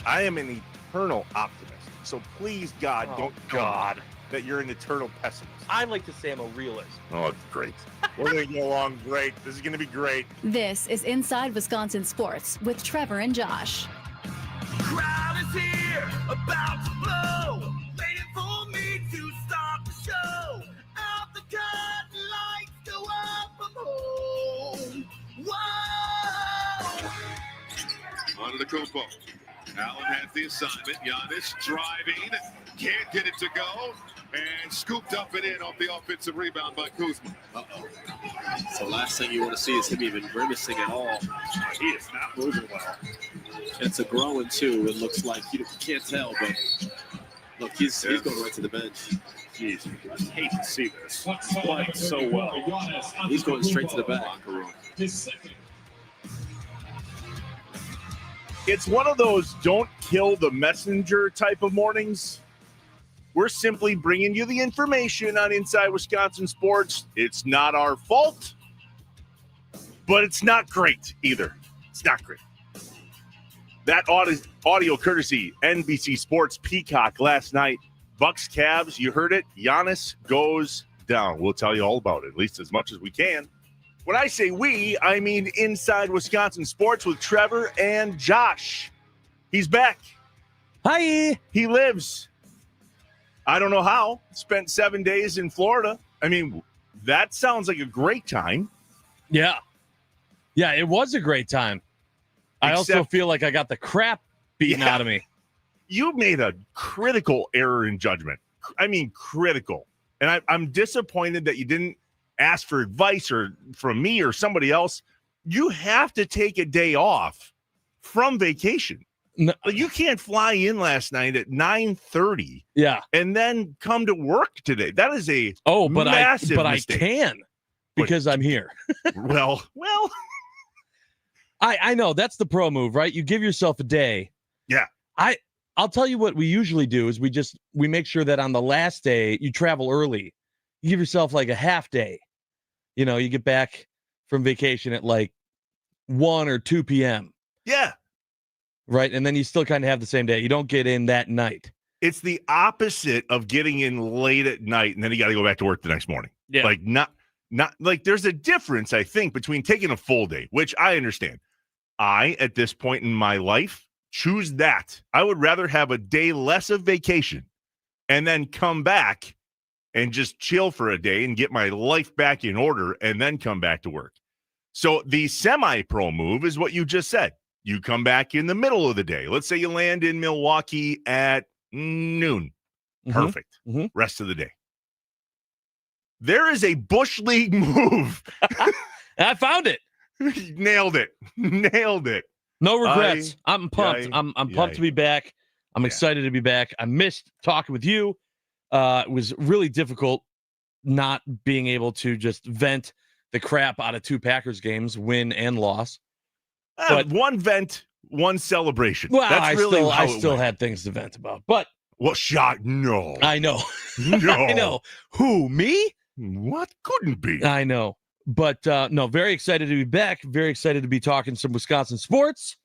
I am an eternal optimist. So please, God, don't tell me that you're an eternal pessimist. I like to say I'm a realist. Oh, it's great. We're going to get along great. This is going to be great. This is Inside Wisconsin Sports with Trevor and Josh. Crowd is here, about to blow, waiting for me to start the show. Out the curtain, lights go up, I'm home. Whoa! On to the Kumpo. Allen has the assignment. Giannis driving, can't get it to go, and scooped up and in off the offensive rebound by Kuzma. So the last thing you want to see is him even grimacing at all. He is not moving well. It's a growing too. It looks like you can't tell, but look, he's going right to the bench. Jeez, I hate to see this. Playing so well. He's going straight to the back. It's one of those don't kill the messenger type of mornings. We're simply bringing you the information on Inside Wisconsin Sports. It's not our fault, but it's not great either. It's not great. That audio courtesy NBC Sports Peacock last night. Bucks Cavs, you heard it. Giannis goes down. We'll tell you all about it, at least as much as we can. When I say we, I mean Inside Wisconsin Sports with Trevor and Josh. He's back. Hi. He lives. I don't know how. Spent 7 days in Florida. I mean, that sounds like a great time. Yeah. Yeah, it was a great time. I also feel like I got the crap beaten out of me. You made a critical error in judgment. I mean, critical. And I'm disappointed that you didn't ask for advice or from me or somebody else. You have to take a day off from vacation. No. Like, you can't fly in last night at 9:30. Yeah. And then come to work today. That is a massive mistake. I can because I'm here. well. I know that's the pro move, right? You give yourself a day. Yeah. I'll tell you what we usually do is we make sure that on the last day you travel early. You give yourself like a half day. You know, you get back from vacation at like 1 or 2 p.m. Yeah. Right. And then you still kind of have the same day. You don't get in that night. It's the opposite of getting in late at night and then you got to go back to work the next morning. Yeah. Like not like there's a difference, I think, between taking a full day, which I understand. At this point in my life, choose that. I would rather have a day less of vacation and then come back and just chill for a day and get my life back in order and then come back to work. So the semi-pro move is what you just said. You come back in the middle of the day. Let's say you land in Milwaukee at noon. Perfect. Mm-hmm. Rest of the day. There is a Bush League move. I found it. Nailed it. No regrets. I'm pumped. I'm pumped to be back. I'm excited to be back. I missed talking with you. It was really difficult not being able to just vent the crap out of 2 Packers games, win and loss. But one vent, one celebration. Well, That's I still had things to vent about. But no. I know. No. I know. Who, me? What couldn't be? I know. But no, very excited to be back. Very excited to be talking some Wisconsin sports.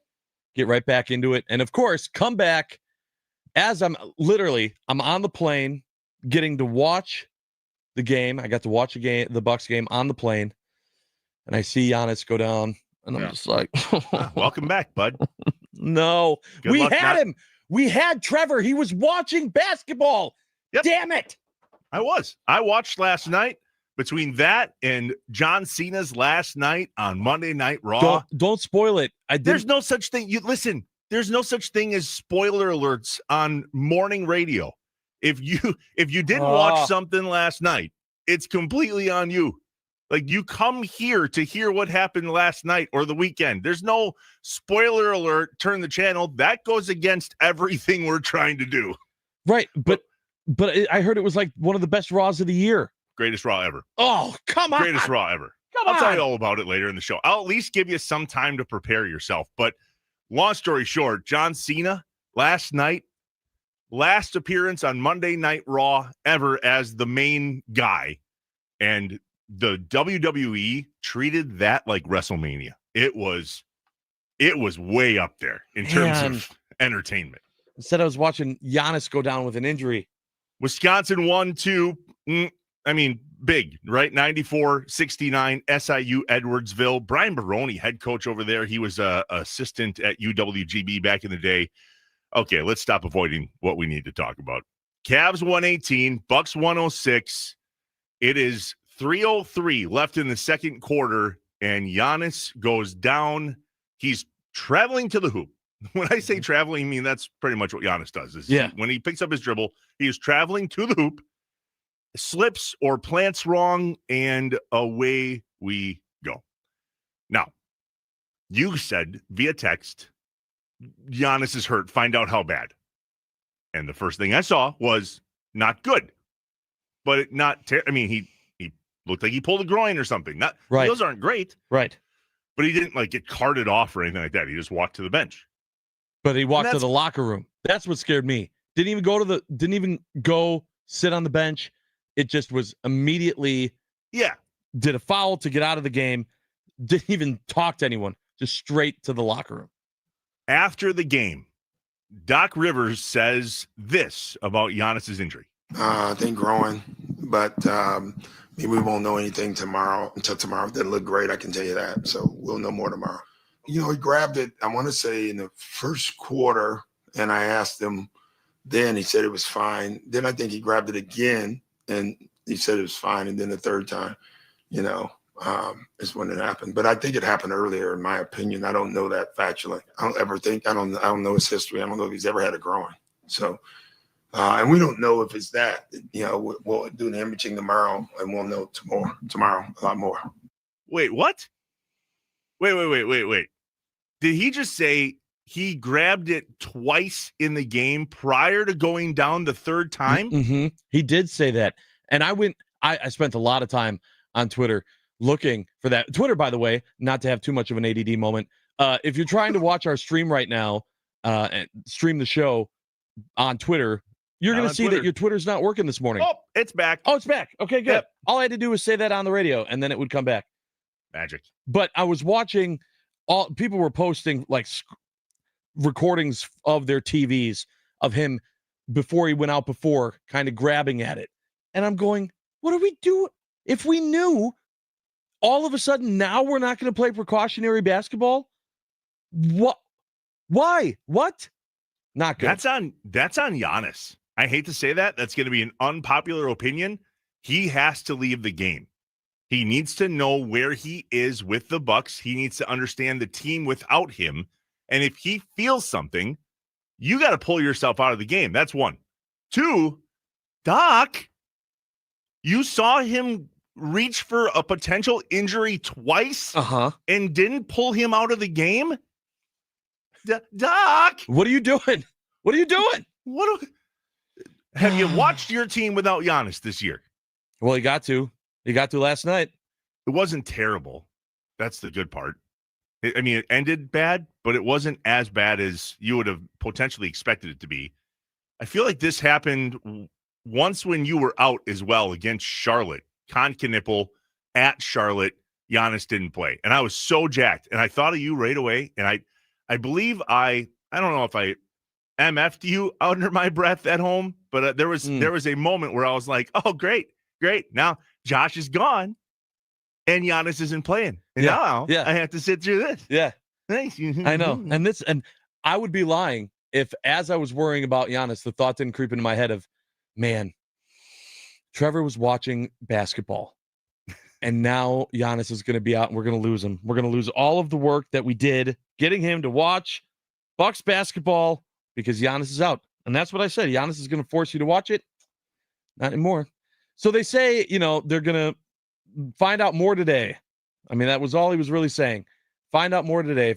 Get right back into it. And of course, come back as I'm on the plane getting to watch the game. I got to watch the Bucks game on the plane. And I see Giannis go down. And I'm just like, welcome back, bud. No, we had him. We had Trevor. He was watching basketball. Yep. Damn it. I watched last night. Between that and John Cena's last night on Monday Night Raw. Don't spoil it. There's no such thing. There's no such thing as spoiler alerts on morning radio. If you didn't watch something last night, it's completely on you. Like, you come here to hear what happened last night or the weekend. There's no spoiler alert, turn the channel. That goes against everything we're trying to do. Right. But I heard it was like one of the best Raws of the year. Greatest Raw ever. Oh, come on. Greatest Raw ever. I'll tell you all about it later in the show. I'll at least give you some time to prepare yourself. But long story short, John Cena last night, last appearance on Monday Night Raw ever as the main guy. And the WWE treated that like WrestleMania. It was way up there in terms of entertainment. Instead, I was watching Giannis go down with an injury. Wisconsin won 2. Big, right? 94-69, SIU Edwardsville. Brian Baroni, head coach over there. He was a assistant at UWGB back in the day. Okay, let's stop avoiding what we need to talk about. Cavs 118, Bucks 106. It is 3:03 left in the second quarter, and Giannis goes down. He's traveling to the hoop. When I say traveling, I mean that's pretty much what Giannis does. When he picks up his dribble, he is traveling to the hoop, slips or plants wrong, and away we go. Now, you said via text, Giannis is hurt. Find out how bad. And the first thing I saw was not good. But he looked like he pulled a groin or something. Right. Those aren't great. Right. But he didn't get carted off or anything like that. He just walked to the bench. But he walked to the locker room. That's what scared me. Didn't even go sit on the bench. It just was immediately did a foul to get out of the game. Didn't even talk to anyone. Just straight to the locker room. After the game, Doc Rivers says this about Giannis's injury. I think growing, but maybe we won't know anything until tomorrow. It didn't look great, I can tell you that. So we'll know more tomorrow. He grabbed it, I want to say, in the first quarter, and I asked him then. He said it was fine. Then I think he grabbed it again, and he said it was fine. And then the third time, is when it happened. But I think it happened earlier, in my opinion. I don't know that factually. I don't know his history. I don't know if he's ever had a groin. So, and we don't know if it's that. We'll do the imaging tomorrow, and we'll know tomorrow a lot more. Wait, what? Wait. Did he just say he grabbed it twice in the game prior to going down the third time? Mm-hmm. He did say that. And I spent a lot of time on Twitter looking for that. Twitter, by the way, not to have too much of an ADD moment. If you're trying to watch our stream right now and stream the show on Twitter, you're going to see that your Twitter's not working this morning. Oh, it's back. Oh, it's back. Okay, good. Yep. All I had to do was say that on the radio, and then it would come back. Magic. But I was watching, people were posting recordings of their TVs of him before he went out kind of grabbing at it. And I'm going, what are we doing? If we knew, all of a sudden now we're not going to play precautionary basketball? What? Why? What? Not good. That's on Giannis. I hate to say that. That's going to be an unpopular opinion. He has to leave the game. He needs to know where he is with the Bucks. He needs to understand the team without him. And if he feels something, you got to pull yourself out of the game. That's one. Two, Doc, you saw him reach for a potential injury twice and didn't pull him out of the game? Doc! What are you doing? What are you doing? Have you watched your team without Giannis this year? Well, he got to. He got to last night. It wasn't terrible. That's the good part. It ended bad, but it wasn't as bad as you would have potentially expected it to be. I feel like this happened once when you were out as well against Charlotte. Konkanippel at Charlotte. Giannis didn't play. And I was so jacked. And I thought of you right away. And I believe I don't know if I MF'd you under my breath at home, but there was a moment where I was like, oh, great. Now Josh is gone and Giannis isn't playing. And now I have to sit through this. Yeah. Thanks. I know. And I would be lying if, as I was worrying about Giannis, the thought didn't creep into my head of, man, Trevor was watching basketball and now Giannis is going to be out and we're going to lose him. We're going to lose all of the work that we did getting him to watch Bucks basketball because Giannis is out. And that's what I said. Giannis is going to force you to watch it. Not anymore. So they say, they're going to find out more today. I mean, that was all he was really saying. Find out more today.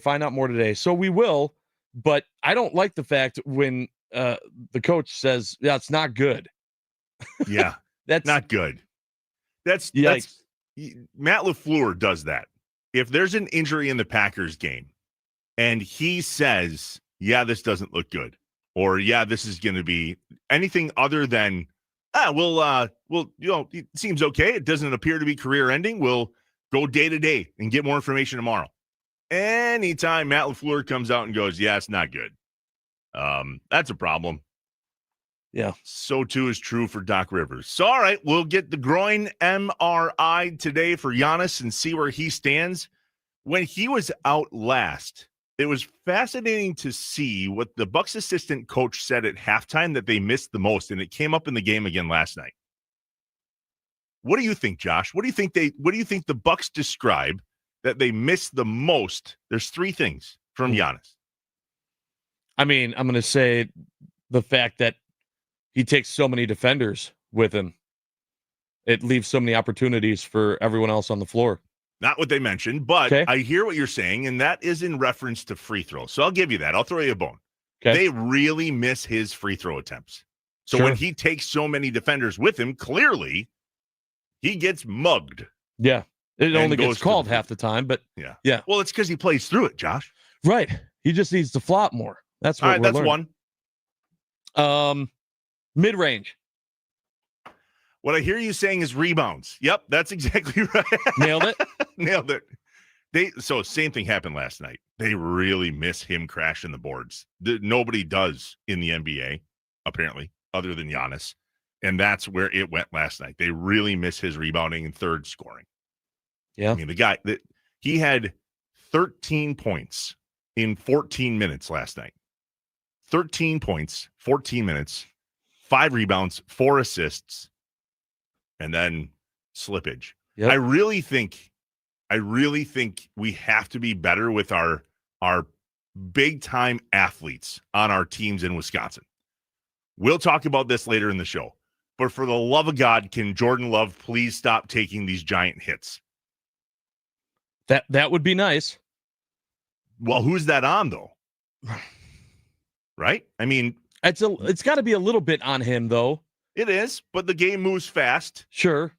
So we will, but I don't like the fact when the coach says, yeah, it's not good. Yeah. That's not good. That's Matt LaFleur does that. If there's an injury in the Packers game and he says, yeah, this doesn't look good, or yeah, this is going to be anything other than, it seems okay. It doesn't appear to be career ending. We'll go day to day and get more information tomorrow. Anytime Matt LaFleur comes out and goes, yeah, it's not good. That's a problem. Yeah. So too is true for Doc Rivers. So, all right, we'll get the groin MRI today for Giannis and see where he stands. When he was out last, it was fascinating to see what the Bucks assistant coach said at halftime that they missed the most, and it came up in the game again last night. What do you think, Josh? What do you think the Bucks describe that they missed the most? There's three things from Giannis. I mean, I'm going to say the fact that he takes so many defenders with him. It leaves so many opportunities for everyone else on the floor. Not what they mentioned, but Okay. I hear what you're saying, and that is in reference to free throws. So I'll give you that. I'll throw you a bone. Okay. They really miss his free throw attempts. So Sure. when he takes so many defenders with him, clearly he gets mugged. Yeah. It And only goes gets to called the- half the time, but Yeah. Well, it's because he plays through it, Josh. right. He just needs to flop more. That's what All right, we're that's learning. one. Mid-range. What I hear you saying is rebounds. Yep, that's exactly right. Nailed it. Nailed it. So same thing happened last night. They really miss him crashing the boards. Nobody does in the NBA, apparently, other than Giannis. And that's where it went last night. They really miss his rebounding and third scoring. Yeah. I mean, the guy that he had 13 points in 14 minutes last night. 13 points, 14 minutes, 5 rebounds, 4 assists, and then slippage. Yep. I really think we have to be better with our big time athletes on our teams in Wisconsin. We'll talk about this later in the show. But for the love of God, can Jordan Love please stop taking these giant hits? That would be nice. Well, who's that on though? Right? I mean, It's got to be a little bit on him though. it is, but the game moves fast. Sure.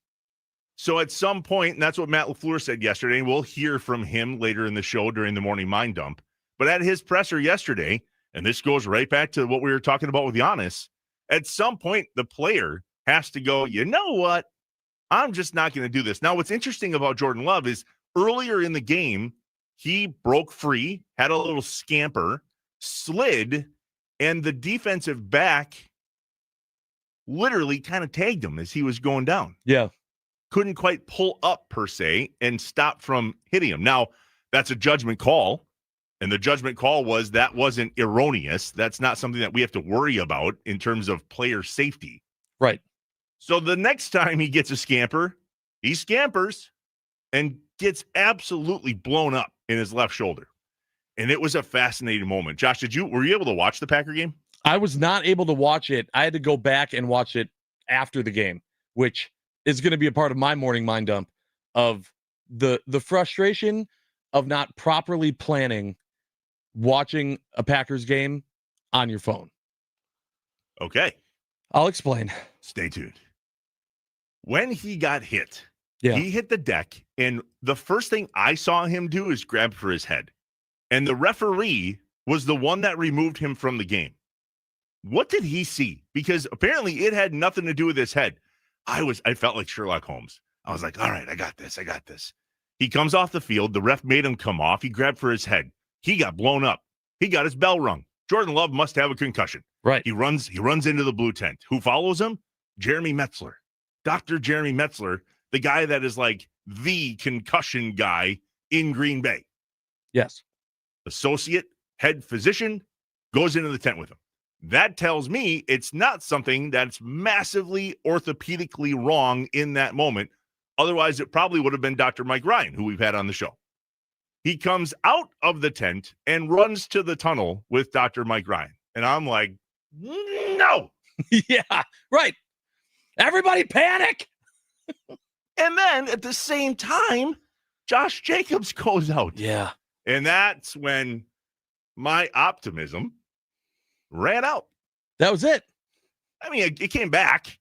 So at some point, and that's what Matt LaFleur said yesterday, and we'll hear from him later in the show during the morning mind dump. But at his presser yesterday, and this goes right back to what we were talking about with Giannis, at some point, the player has to go, you know what? I'm just not going to do this. Now, what's interesting about Jordan Love is earlier in the game, he broke free, had a little scamper, slid, and the defensive back literally kind of tagged him as he was going down. Yeah. Couldn't quite pull up per se and stop from hitting him. Now, that's a judgment call, and the judgment call was that wasn't erroneous. That's not something that we have to worry about in terms of player safety. Right. So the next time he gets a scamper, he scampers and gets absolutely blown up in his left shoulder. And it was a fascinating moment. Josh, were you able to watch the Packer game? I was not able to watch it. I had to go back and watch it after the game, which is going to be a part of my morning mind dump of the frustration of not properly planning watching a Packers game on your phone. Okay. I'll explain. Stay tuned. When he got hit, Yeah. he hit the deck, and the first thing I saw him do is grab for his head. And the referee was the one that removed him from the game. What did he see? Because apparently it had nothing to do with his head. I felt like Sherlock Holmes. I was like, all right, I got this. He comes off the field. The ref made him come off. He grabbed for his head. He got blown up. He got his bell rung. Jordan Love must have a concussion. Right. He runs into the blue tent. Who follows him? Jeremy Metzler. Dr. Jeremy Metzler, the guy that is like the concussion guy in Green Bay. Yes. Associate head physician goes into the tent with him. That tells me it's not something that's massively orthopedically wrong in that moment. Otherwise, it probably would have been Dr. Mike Ryan, who we've had on the show. He comes out of the tent and runs to the tunnel with Dr. Mike Ryan. And I'm like, no. Yeah. Right. Everybody panic. And then at the same time, Josh Jacobs goes out. Yeah. And that's when my optimism ran out. That was it. I mean, it came back.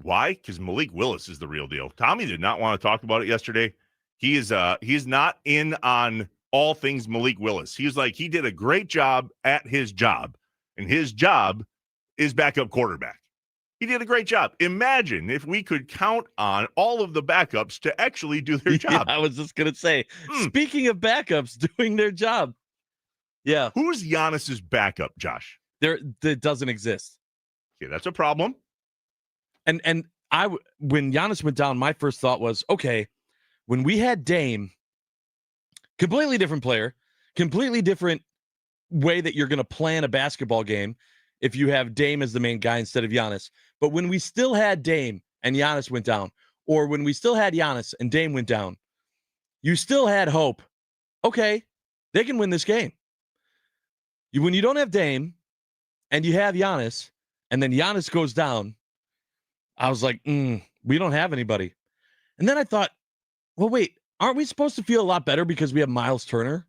Why? Because Malik Willis is the real deal. Tommy did not want to talk about it yesterday. He's not in on all things Malik Willis. He was like, he did a great job at his job, and his job is backup quarterback. He did a great job. Imagine if we could count on all of the backups to actually do their job. Yeah, I was just going to say, speaking of backups doing their job. Yeah. Who's Giannis's backup, Josh? that doesn't exist. Okay, that's a problem. And when Giannis went down, my first thought was, okay, when we had Dame, completely different player, completely different way that you're going to plan a basketball game if you have Dame as the main guy instead of Giannis. But when we still had Dame and Giannis went down, or when we still had Giannis and Dame went down, you still had hope. Okay, they can win this game. When you don't have Dame and you have Giannis, and then Giannis goes down, I was like, we don't have anybody. And then I thought, well, wait, aren't we supposed to feel a lot better because we have Miles Turner?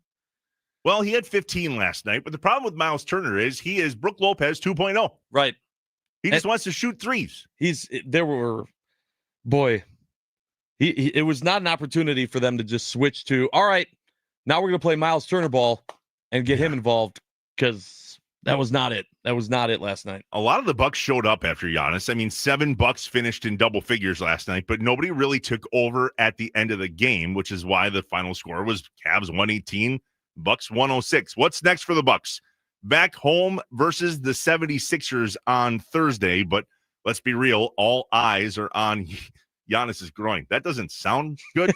Well, he had 15 last night, but the problem with Miles Turner is he is Brook Lopez 2.0. Right. He just wants to shoot threes. It was not an opportunity for them to just switch to, all right, now we're going to play Miles Turner ball and get him involved, because that was not it. That was not it last night. A lot of the Bucks showed up after Giannis. I mean, 7 Bucks finished in double figures last night, but nobody really took over at the end of the game, which is why the final score was Cavs 118, Bucks 106. What's next for the Bucks? Back home versus the 76ers on Thursday, but let's be real, all eyes are on Giannis's groin. That doesn't sound good.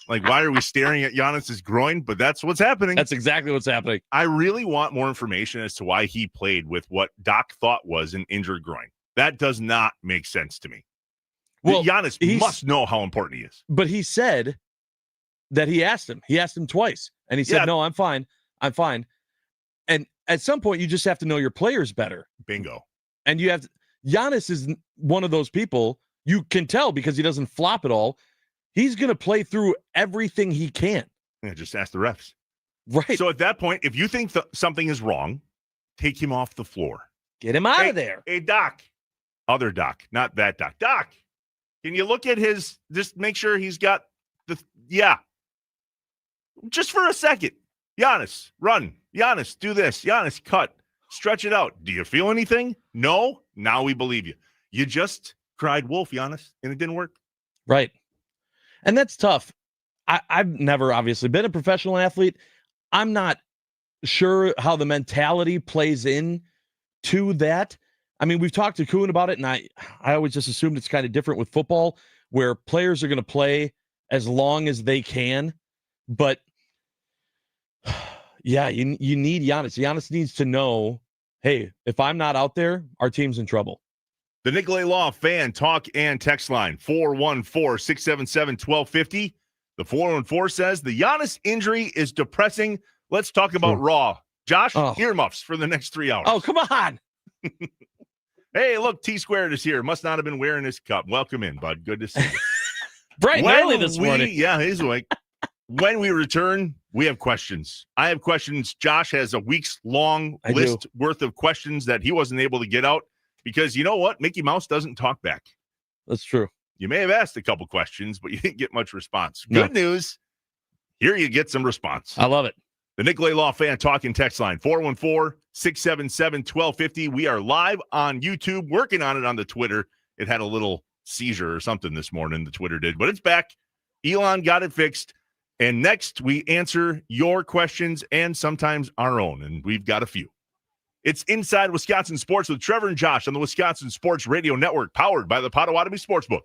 Like, why are we staring at Giannis's groin? But that's what's happening. That's exactly what's happening. I really want more information as to why he played with what Doc thought was an injured groin. That does not make sense to me. Well, Giannis must know how important he is. But he said that he asked him. He asked him twice. And he said, no, I'm fine. I'm fine. And at some point, you just have to know your players better. Bingo. And Giannis is one of those people, you can tell because he doesn't flop at all. He's going to play through everything he can. Yeah, just ask the refs. Right. So at that point, if you think something is wrong, take him off the floor. Get him out of there. Hey, Doc. Other Doc, not that Doc. Doc, can you look at just make sure he's got just for a second. Giannis, run. Giannis, do this. Giannis, cut. Stretch it out. Do you feel anything? No? Now we believe you. You just cried wolf, Giannis, and it didn't work. Right. And that's tough. I've never obviously been a professional athlete. I'm not sure how the mentality plays in to that. I mean, we've talked to Kuhn about it, and I always just assumed it's kind of different with football, where players are going to play as long as they can. But yeah, you need Giannis. Giannis needs to know, hey, if I'm not out there, our team's in trouble. The Nicolay Law fan talk and text line 414-677-1250. The 414 says the Giannis injury is depressing. Let's talk about Raw. Josh, earmuffs for the next 3 hours. Oh, come on. Hey, look, T-Squared is here. Must not have been wearing his cup. Welcome in, bud. Good to see you. Bright and early this morning. Yeah, he's awake. When we return, we have questions. I have questions. Josh has a week's-long list worth of questions that he wasn't able to get out. Because you know what? Mickey Mouse doesn't talk back. That's true. You may have asked a couple questions, but you didn't get much response. Good news. Here you get some response. I love it. The Nicolay Law fan talking text line 414-677-1250. We are live on YouTube, working on it on the Twitter. It had a little seizure or something this morning, the Twitter did, but it's back. Elon got it fixed. And next, we answer your questions and sometimes our own, and we've got a few. It's Inside Wisconsin Sports with Trevor and Josh on the Wisconsin Sports Radio Network, powered by the Potawatomi Sportsbook.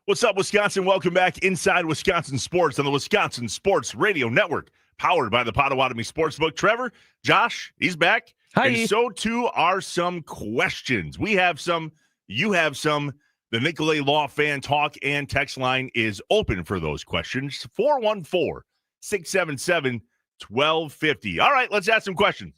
What's up, Wisconsin? Welcome back inside Wisconsin Sports on the Wisconsin Sports Radio Network, powered by the Potawatomi Sportsbook. Trevor, Josh, he's back. Hi. And so too are some questions. We have some, you have some. The Nicolay Law Fan Talk and text line is open for those questions. 414-677-1250. All right, let's ask some questions.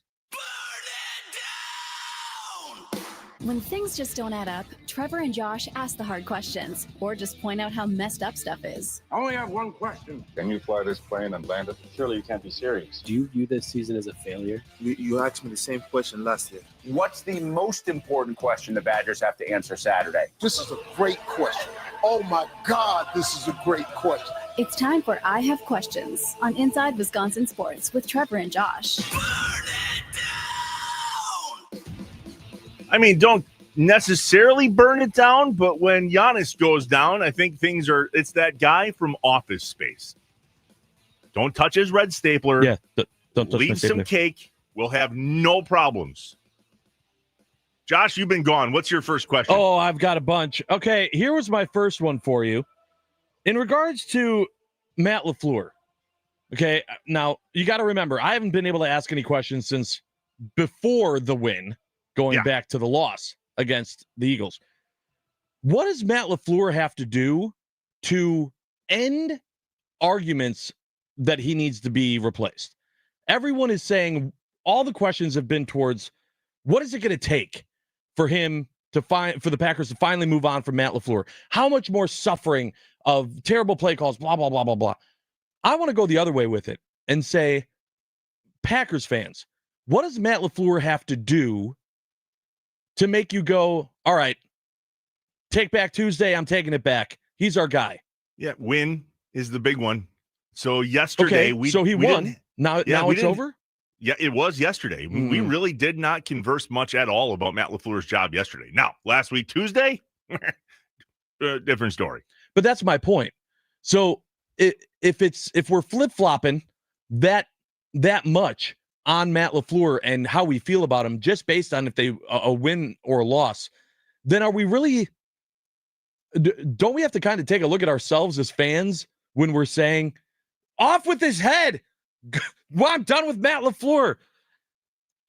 When things just don't add up, Trevor and Josh ask the hard questions or just point out how messed up stuff is. I only have one question. Can you fly this plane and land it? Surely you can't be serious. Do you view this season as a failure? You asked me the same question last year. What's the most important question the Badgers have to answer Saturday? This is a great question. Oh my God, this is a great question. It's time for I Have Questions on Inside Wisconsin Sports with Trevor and Josh. I mean, don't necessarily burn it down, but when Giannis goes down, I think it's that guy from Office Space. Don't touch his red stapler. Yeah, don't touch Leave some cake. We'll have no problems. Josh, you've been gone. What's your first question? Oh, I've got a bunch. Okay, here was my first one for you. In regards to Matt LaFleur, okay, now you got to remember, I haven't been able to ask any questions since before the win, going back to the loss against the Eagles. What does Matt LaFleur have to do to end arguments that he needs to be replaced? Everyone is saying, all the questions have been towards, what is it going to take for him to for the Packers to finally move on from Matt LaFleur? How much more suffering of terrible play calls, blah, blah, blah, blah, blah. I want to go the other way with it and say, Packers fans, what does Matt LaFleur have to do to make you go, all right, take back Tuesday, I'm taking it back. He's our guy. Yeah, win is the big one. So yesterday, he won. Now it's over? Yeah, it was yesterday. We really did not converse much at all about Matt LaFleur's job yesterday. Now, last week, Tuesday, different story. But that's my point. So if we're flip-flopping that much on Matt LaFleur and how we feel about him just based on if they a win or a loss, then are we really don't we have to kind of take a look at ourselves as fans when we're saying, off with his head? Well, I'm done with Matt LaFleur.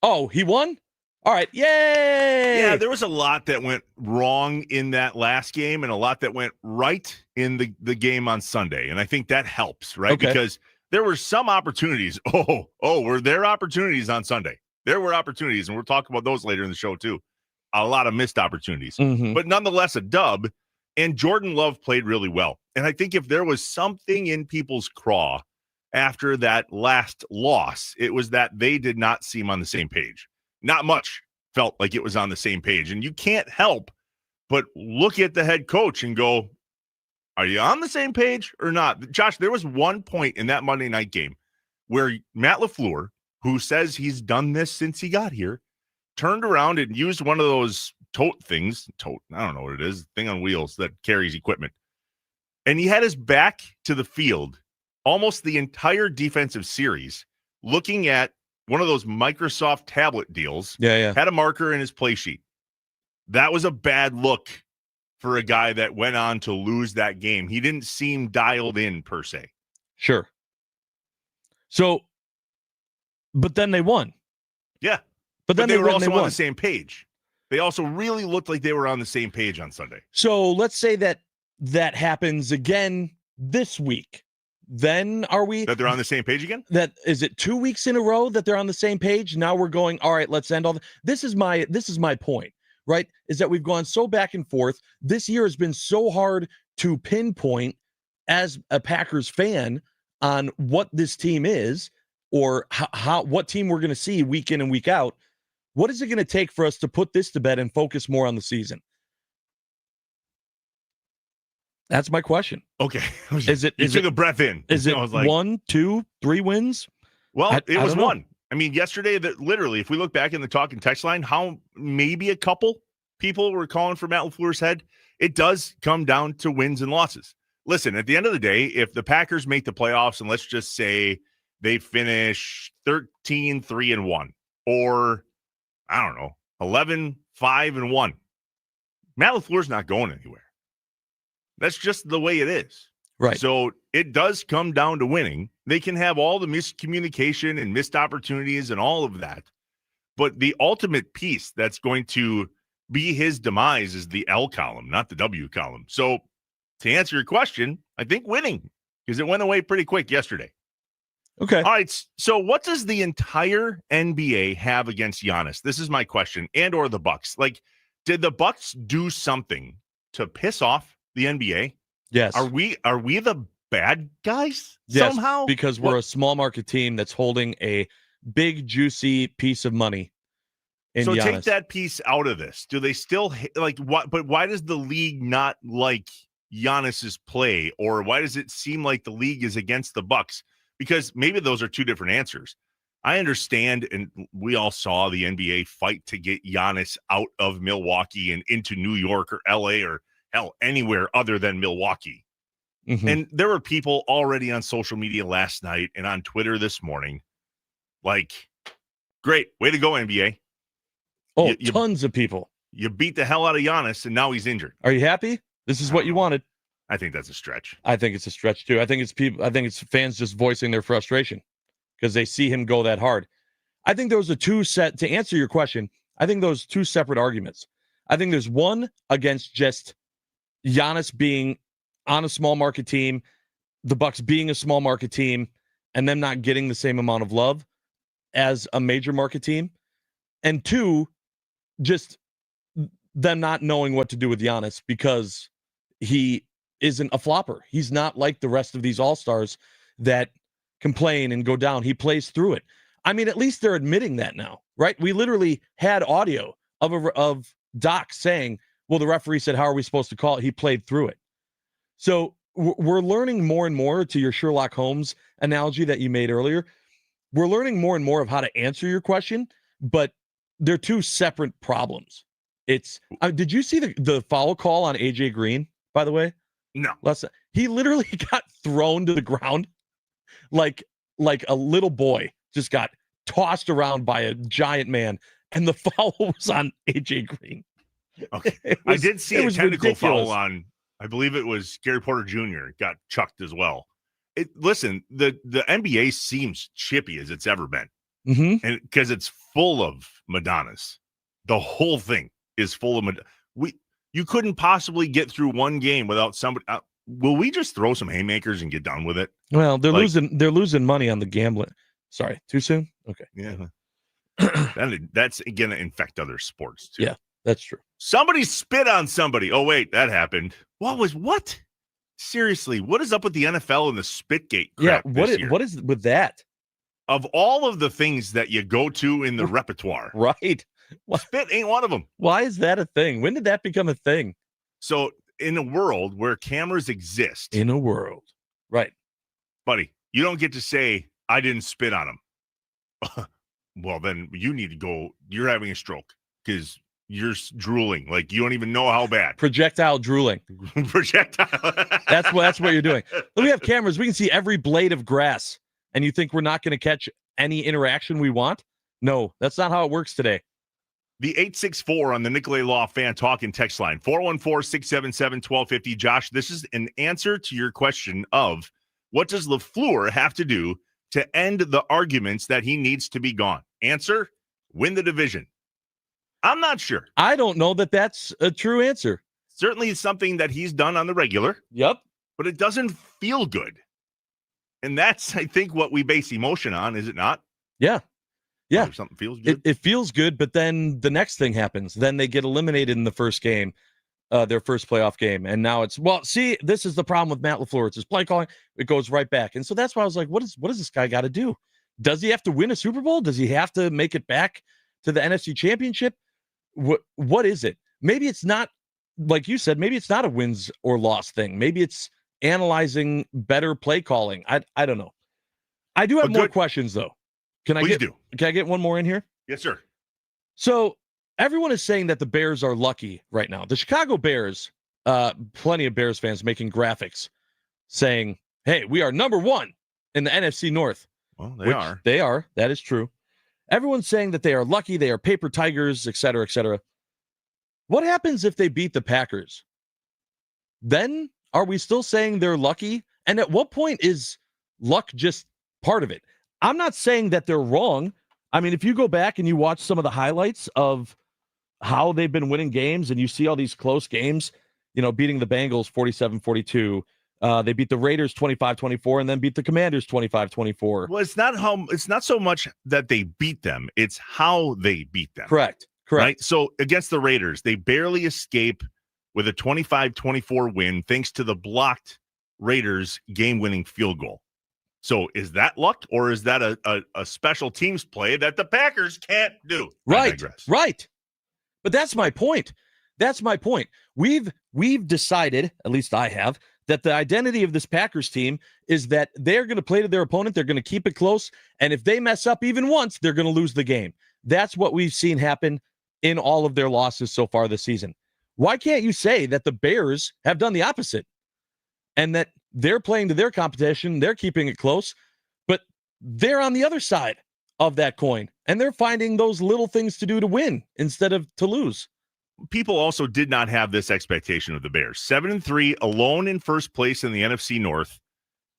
Oh, he won? All right, yay! Yeah, there was a lot that went wrong in that last game and a lot that went right in the game on Sunday, and I think that helps, right? Okay. Because there were some opportunities. Were there opportunities on Sunday? There were opportunities, and we'll talk about those later in the show, too. A lot of missed opportunities. But nonetheless, a dub, and Jordan Love played really well. And I think if there was something in people's craw after that last loss, it was that they did not seem on the same page. Not much felt like it was on the same page. And you can't help but look at the head coach and go, are you on the same page or not? Josh, there was one point in that Monday night game where Matt LaFleur, who says he's done this since he got here, turned around and used one of those tote things. I don't know what it is, thing on wheels that carries equipment. And he had his back to the field almost the entire defensive series, looking at one of those Microsoft tablet deals. Yeah. Had a marker in his play sheet. That was a bad look for a guy that went on to lose that game. He didn't seem dialed in per se. Sure. So, but then they won. Yeah. But then they were also on the same page. They also really looked like they were on the same page on Sunday. So let's say that happens again this week. Then are we that they're on the same page again? That is it 2 weeks in a row that they're on the same page? Now we're going, all right, let's end all this is my point, right? Is that we've gone so back and forth. This year has been so hard to pinpoint as a Packers fan on what this team is or what team we're going to see week in and week out. What is it going to take for us to put this to bed and focus more on the season? That's my question. Okay. Is it took a breath in? Is it 1, 2, 3 wins? Well, it was one. I mean, yesterday, that literally, if we look back in the talk and text line, how maybe a couple people were calling for Matt LaFleur's head. It does come down to wins and losses. Listen, at the end of the day, if the Packers make the playoffs and let's just say they finish 13-3-1 or I don't know, 11-5-1, Matt LaFleur's not going anywhere. That's just the way it is. Right. So it does come down to winning. They can have all the miscommunication and missed opportunities and all of that. But the ultimate piece that's going to be his demise is the L column, not the W column. So to answer your question, I think winning, because it went away pretty quick yesterday. Okay. All right. So what does the entire NBA have against Giannis? This is my question. And or the Bucks. Like, did the Bucks do something to piss off the NBA? Yes. Are we the bad guys somehow? Because we're a small market team that's holding a big, juicy piece of money. So Giannis. Take that piece out of this. Do they still like what? But why does the league not like Giannis's play, or why does it seem like the league is against the Bucks? Because maybe those are two different answers. I understand, and we all saw the NBA fight to get Giannis out of Milwaukee and into New York or LA or hell, anywhere other than Milwaukee. Mm-hmm. And there were people already on social media last night and on Twitter this morning like, great, way to go, NBA. Oh, tons of people. You beat the hell out of Giannis, and now he's injured. Are you happy? This is what you wanted. I think that's a stretch. I think it's a stretch, too. I think it's fans just voicing their frustration because they see him go that hard. I think those are to answer your question, I think those two separate arguments. I think there's one against just Giannis being on a small market team, the Bucks being a small market team, and them not getting the same amount of love as a major market team. And two, just them not knowing what to do with Giannis because he isn't a flopper. He's not like the rest of these all-stars that complain and go down. He plays through it. I mean, at least they're admitting that now, right? We literally had audio of Doc saying, well, the referee said, how are we supposed to call it? He played through it. So we're learning more and more, to your Sherlock Holmes analogy that you made earlier. We're learning more and more of how to answer your question, but they're two separate problems. It's did you see the foul call on AJ Green, by the way? No. He literally got thrown to the ground like a little boy just got tossed around by a giant man, and the foul was on AJ Green. Okay. I did see a technical foul on, I believe it was Gary Porter Jr. got chucked as well. Listen, the NBA seems chippy as it's ever been. Mm-hmm. And because it's full of Madonnas. The whole thing is full of you couldn't possibly get through one game without somebody. Will we just throw some haymakers and get done with it? Well, they're losing money on the gambling. Sorry, too soon? Okay. Yeah. That's going to infect other sports too. Yeah, that's true. Somebody spit on somebody. Oh, wait, that happened. What? Seriously, what is up with the NFL and the Spitgate crap? Yeah, what is with that? Of all of the things that you go to in the repertoire, right? Spit ain't one of them. Why is that a thing? When did that become a thing? So in a world where cameras exist. In a world. Right. Buddy, you don't get to say, I didn't spit on him. Well, then you need to go. You're having a stroke because you're drooling. Like you don't even know how bad. Projectile drooling. Projectile. That's what you're doing. We have cameras. We can see every blade of grass. And you think we're not going to catch any interaction we want? No, that's not how it works today. The 864 on the Nicolay Law Fan Talk and Text line, 414-677-1250. Josh, this is an answer to your question of what does LaFleur have to do to end the arguments that he needs to be gone? Answer, win the division. I'm not sure. I don't know that that's a true answer. Certainly it's something that he's done on the regular. Yep. But it doesn't feel good. And that's, I think, what we base emotion on, is it not? Yeah. Yeah. Something feels good. It feels good, but then the next thing happens. Then they get eliminated in the first game, their first playoff game. And now it's, see, this is the problem with Matt LaFleur. It's his play calling. It goes right back. And so that's why I was like, what does this guy got to do? Does he have to win a Super Bowl? Does he have to make it back to the NFC Championship? What is it? Maybe it's not, like you said, maybe it's not a wins or loss thing. Maybe it's analyzing better play calling. I don't know. I do have more questions though. Can I get one more in here? Yes, sir. So everyone is saying that the Bears are lucky right now. The Chicago Bears, plenty of Bears fans making graphics saying, hey, we are number one in the NFC North. Well, they are. They are. That is true. Everyone's saying that they are lucky. They are paper tigers, et cetera, et cetera. What happens if they beat the Packers? Then Are we still saying they're lucky? And at what point is luck just part of it? I'm not saying that they're wrong. I mean, if you go back and you watch some of the highlights of how they've been winning games and you see all these close games, beating the Bengals 47-42, they beat the Raiders 25-24 and then beat the Commanders 25-24. Well, it's not so much that they beat them, it's how they beat them. Correct. Right? So against the Raiders, they barely escape with a 25-24 win thanks to the blocked Raiders game-winning field goal. So is that luck, or is that a special teams play that the Packers can't do? Right. But that's my point. We've decided, at least I have, that the identity of this Packers team is that they're going to play to their opponent. They're going to keep it close. And if they mess up even once, they're going to lose the game. That's what we've seen happen in all of their losses so far this season. Why can't you say that the Bears have done the opposite and that they're playing to their competition, they're keeping it close, but they're on the other side of that coin and they're finding those little things to do to win instead of to lose? People also did not have this expectation of the Bears. 7-3, alone in first place in the NFC North,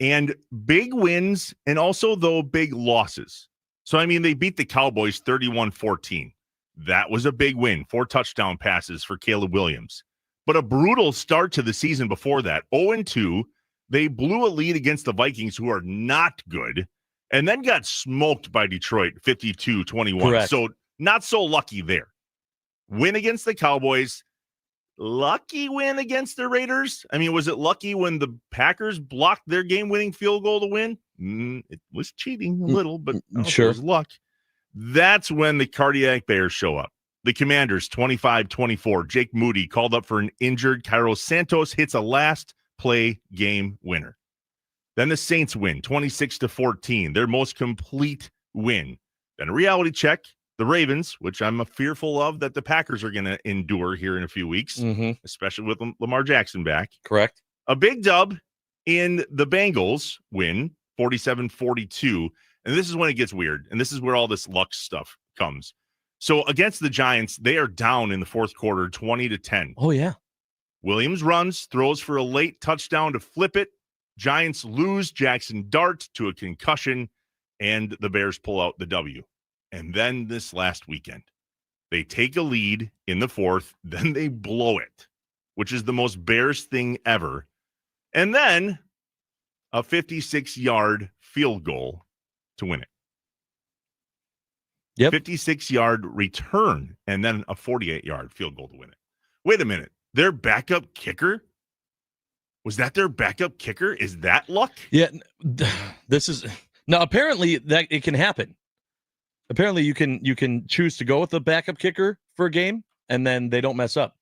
and big wins and also, though, big losses. So, I mean, they beat the Cowboys 31-14. That was a big win. 4 touchdown passes for Caleb Williams. But a brutal start to the season before that. 0-2. They blew a lead against the Vikings, who are not good, and then got smoked by Detroit 52-21. Correct. So not so lucky there. Win against the Cowboys. Lucky win against the Raiders. I mean, was it lucky when the Packers blocked their game-winning field goal to win? It was cheating a little, but sure, it was luck. That's when the cardiac Bears show up. The Commanders, 25-24. Jake Moody called up for an injured. Cairo Santos hits a last play game winner. Then the Saints win, 26-14. Their most complete win. Then a reality check. The Ravens, which I'm fearful of that the Packers are going to endure here in a few weeks, especially with Lamar Jackson back. Correct. A big dub in the Bengals win, 47-42. And this is when it gets weird. And this is where all this luck stuff comes. So against the Giants, they are down in the fourth quarter, 20-10. Oh, yeah. Williams runs, throws for a late touchdown to flip it. Giants lose Jackson Dart to a concussion, and the Bears pull out the W. And then this last weekend, they take a lead in the fourth, then they blow it, which is the most Bears thing ever. And then a 56-yard field goal to win it. Yep. 56-yard return, and then a 48-yard field goal to win it. Wait a minute. Their backup kicker? Was that their backup kicker? Is that luck? Yeah. This is now apparently that it can happen. Apparently you can choose to go with the backup kicker for a game and then they don't mess up.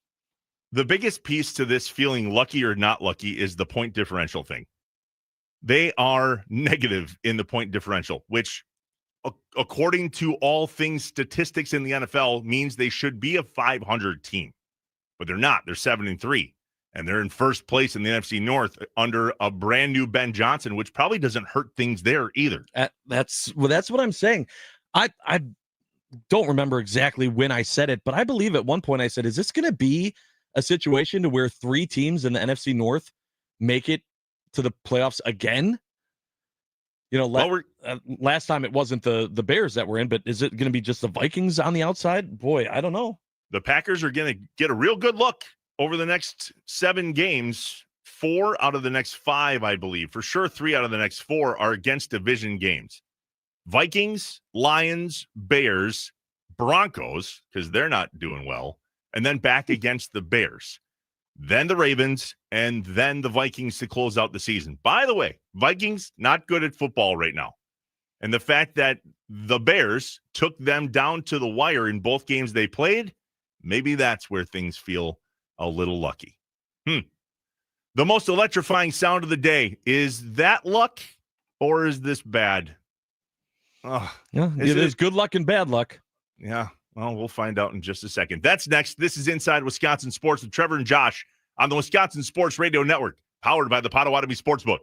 The biggest piece to this feeling lucky or not lucky is the point differential thing. They are negative in the point differential, which according to all things statistics in the NFL means they should be a 500 team, but they're not. They're 7-3, and they're in first place in the NFC North under a brand new Ben Johnson, which probably doesn't hurt things there either. That's what I'm saying. I don't remember exactly when I said it, but I believe at one point I said, is this going to be a situation to where 3 teams in the NFC North make it to the playoffs again? You know, last time it wasn't the Bears that were in, but is it going to be just the Vikings on the outside? Boy, I don't know. The Packers are going to get a real good look over the next 7 games. 4 out of the next 5, I believe. For sure, 3 out of the next 4 are against division games. Vikings, Lions, Bears, Broncos, because they're not doing well, and then back against the Bears. Then the Ravens, and then the Vikings to close out the season. By the way, Vikings not good at football right now. And the fact that the Bears took them down to the wire in both games they played, maybe that's where things feel a little lucky. The most electrifying sound of the day, is that luck or is this bad? There's good luck and bad luck. Yeah. Well, we'll find out in just a second. That's next. This is Inside Wisconsin Sports with Trevor and Josh on the Wisconsin Sports Radio Network, powered by the Potawatomi Sportsbook.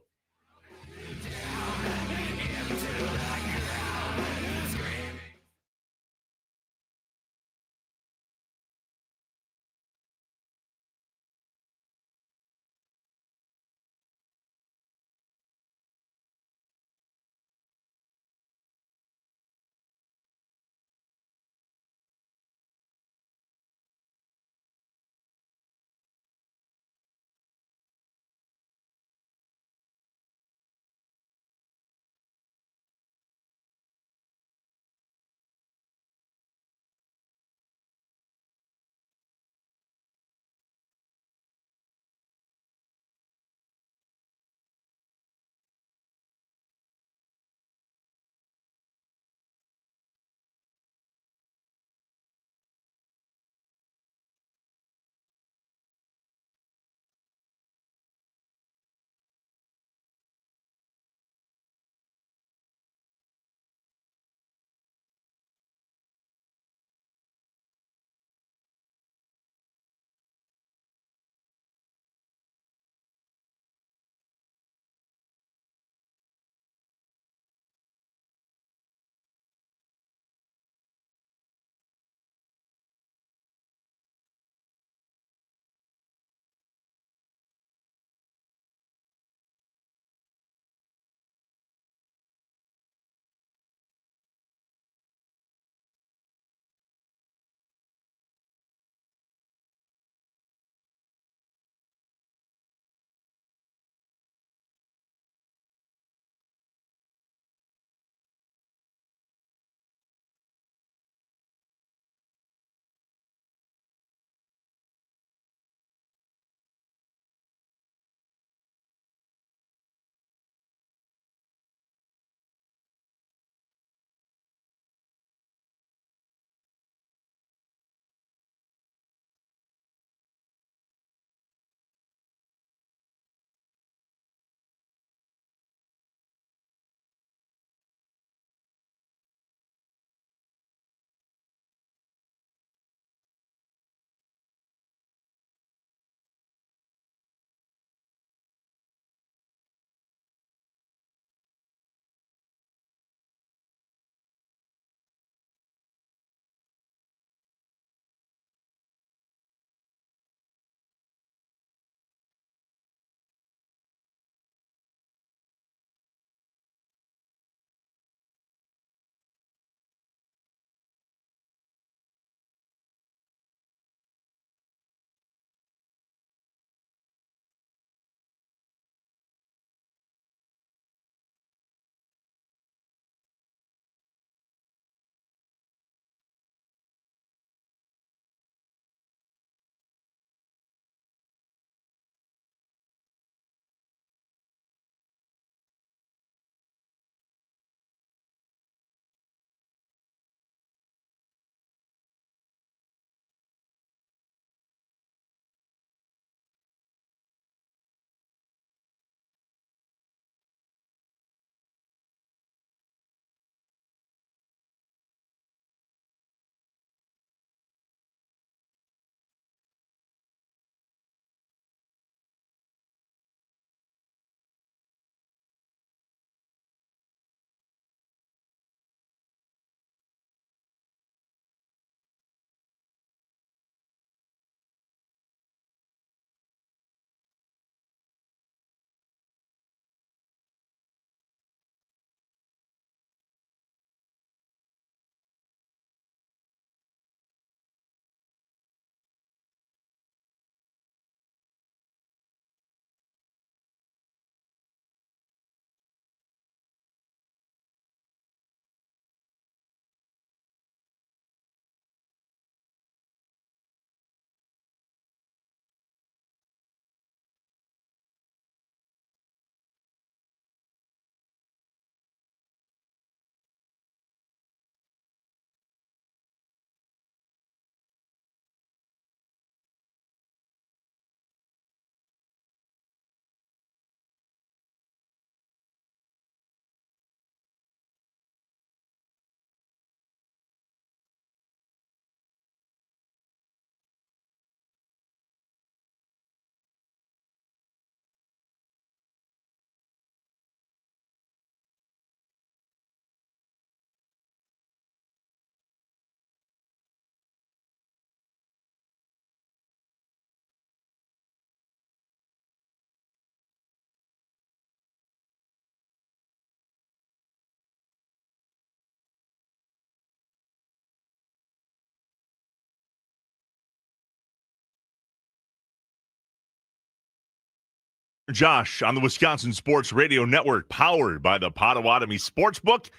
Josh on the Wisconsin Sports Radio Network, powered by the Potawatomi Sportsbook.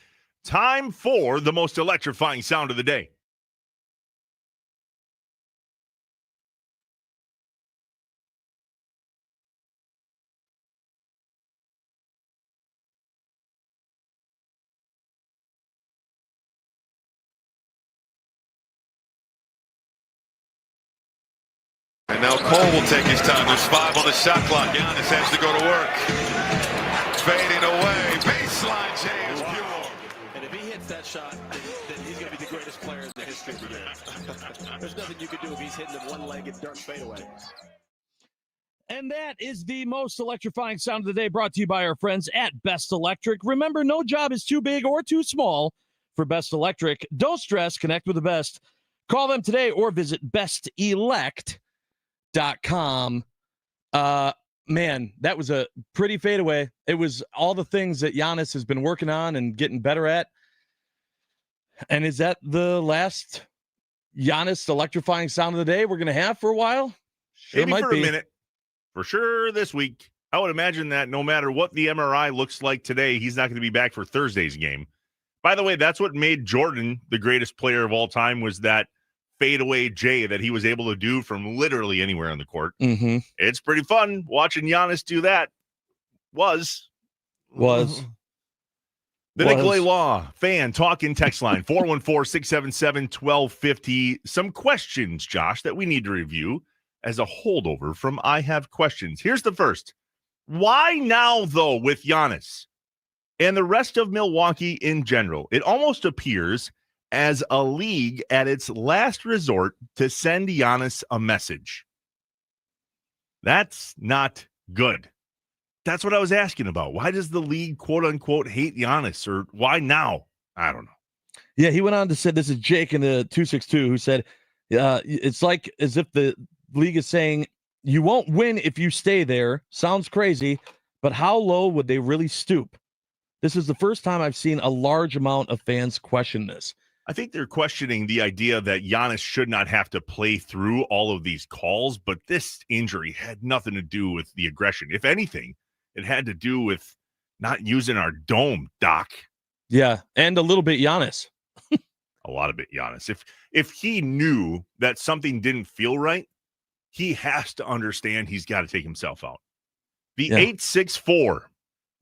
Time for the most electrifying sound of the day. And now Cole will take his time. There's 5 on the shot clock. Giannis has to go to work. Fading away. Baseline J is pure. And if he hits that shot, then he's going to be the greatest player in the history of the game. There's nothing you can do if he's hitting the one-legged dark fadeaway. And that is the most electrifying sound of the day, brought to you by our friends at Best Electric. Remember, no job is too big or too small for Best Electric. Don't stress. Connect with the best. Call them today or visit bestelect.com. Man, that was a pretty fadeaway. It was all the things that Giannis has been working on and getting better at. And is that the last Giannis electrifying sound of the day we're going to have for a while? Sure, Maybe might for be. a minute. For sure this week. I would imagine that no matter what the MRI looks like today, he's not going to be back for Thursday's game. By the way, that's what made Jordan the greatest player of all time, was that fadeaway J that he was able to do from literally anywhere on the court. Mm-hmm. It's pretty fun watching Giannis do that. Was. Was. The Nicolay Law fan talking text line 414-677-1250. Some questions, Josh, that we need to review as a holdover from I Have Questions. Here's the first. Why now, though, with Giannis and the rest of Milwaukee in general? It almost appears as a league at its last resort to send Giannis a message. That's not good. That's what I was asking about. Why does the league, quote unquote, hate Giannis, or why now? I don't know. Yeah, he went on to say, this is Jake in the 262 who said, it's like as if the league is saying, you won't win if you stay there. Sounds crazy, but how low would they really stoop? This is the first time I've seen a large amount of fans question this. I think they're questioning the idea that Giannis should not have to play through all of these calls, but this injury had nothing to do with the aggression. If anything, it had to do with not using our dome, Doc. Yeah, and a little bit Giannis. A lot of it Giannis. If he knew that something didn't feel right, he has to understand he's got to take himself out. The 864.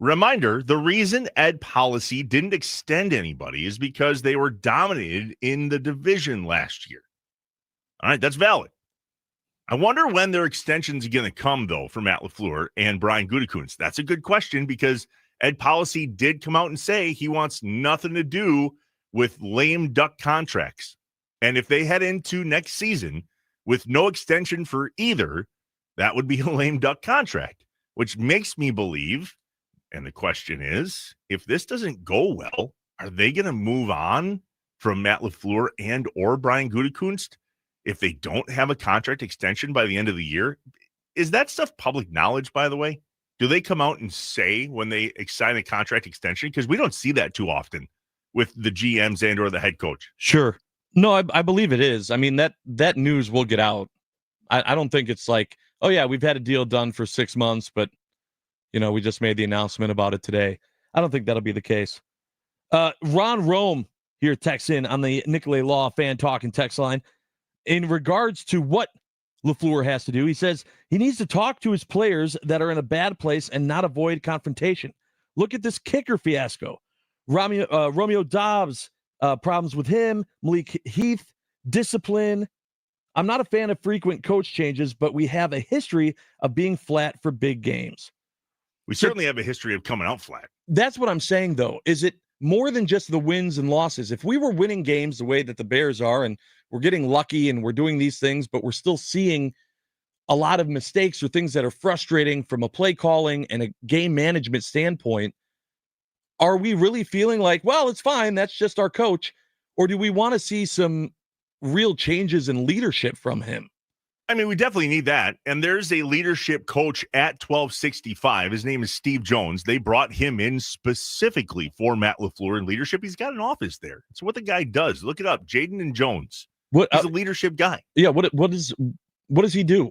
Reminder, the reason Ed Policy didn't extend anybody is because they were dominated in the division last year. All right, that's valid. I wonder when their extensions are going to come, though, for Matt LaFleur and Brian Gutekunst. That's a good question, because Ed Policy did come out and say he wants nothing to do with lame duck contracts. And if they head into next season with no extension for either, that would be a lame duck contract, which makes me believe. And the question is, if this doesn't go well, are they going to move on from Matt LaFleur and or Brian Gutekunst if they don't have a contract extension by the end of the year? Is that stuff public knowledge, by the way? Do they come out and say when they sign a contract extension? Because we don't see that too often with the GMs and or the head coach. Sure. No, I believe it is. I mean, that news will get out. I don't think it's like, oh, yeah, we've had a deal done for 6 months, but we just made the announcement about it today. I don't think that'll be the case. Ron Rome here texts in on the Nicolay Law fan talking text line. In regards to what LaFleur has to do, he says he needs to talk to his players that are in a bad place and not avoid confrontation. Look at this kicker fiasco. Romeo Dobbs, problems with him. Malik Heath, discipline. I'm not a fan of frequent coach changes, but we have a history of being flat for big games. We certainly have a history of coming out flat. That's what I'm saying, though. Is it more than just the wins and losses? If we were winning games the way that the Bears are, and we're getting lucky and we're doing these things, but we're still seeing a lot of mistakes or things that are frustrating from a play calling and a game management standpoint, are we really feeling like, well, it's fine, that's just our coach? Or do we want to see some real changes in leadership from him? I mean, we definitely need that. And there's a leadership coach at 1265. His name is Steve Jones. They brought him in specifically for Matt LaFleur and leadership. He's got an office there. It's what the guy does. Look it up. Jaden and Jones. He's a leadership guy. Yeah. What does he do?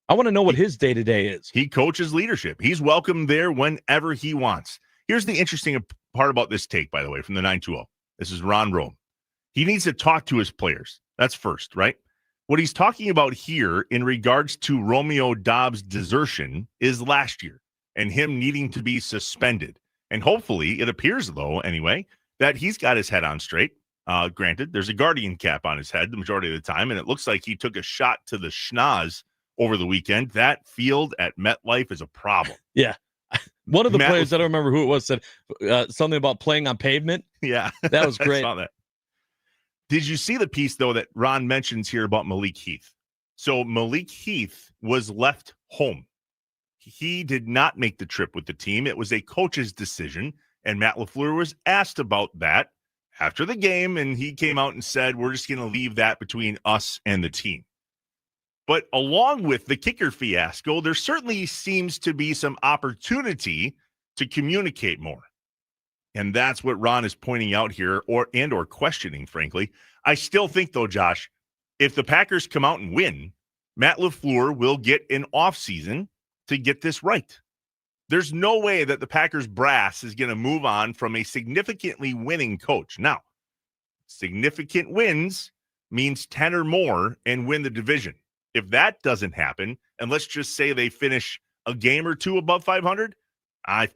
I want to know what his day-to-day is. He coaches leadership. He's welcome there whenever he wants. Here's the interesting part about this take, by the way, from the 920. This is Ron Rome. He needs to talk to his players. That's first, right? What he's talking about here in regards to Romeo Dobbs' desertion is last year and him needing to be suspended. And hopefully, it appears, though, anyway, that he's got his head on straight. Granted, there's a Guardian cap on his head the majority of the time, and it looks like he took a shot to the schnoz over the weekend. That field at MetLife is a problem. Yeah. One of the players, I don't remember who it was, said something about playing on pavement. Yeah. That was great. I saw that. Did you see the piece, though, that Ron mentions here about Malik Heath? So Malik Heath was left home. He did not make the trip with the team. It was a coach's decision, and Matt LaFleur was asked about that after the game, and he came out and said, we're just going to leave that between us and the team. But along with the kicker fiasco, there certainly seems to be some opportunity to communicate more. And that's what Ron is pointing out here, or questioning, frankly. I still think, though, Josh, if the Packers come out and win, Matt LaFleur will get an offseason to get this right. There's no way that the Packers brass is going to move on from a significantly winning coach. Now, significant wins means 10 or more and win the division. If that doesn't happen, and let's just say they finish a game or two above 500,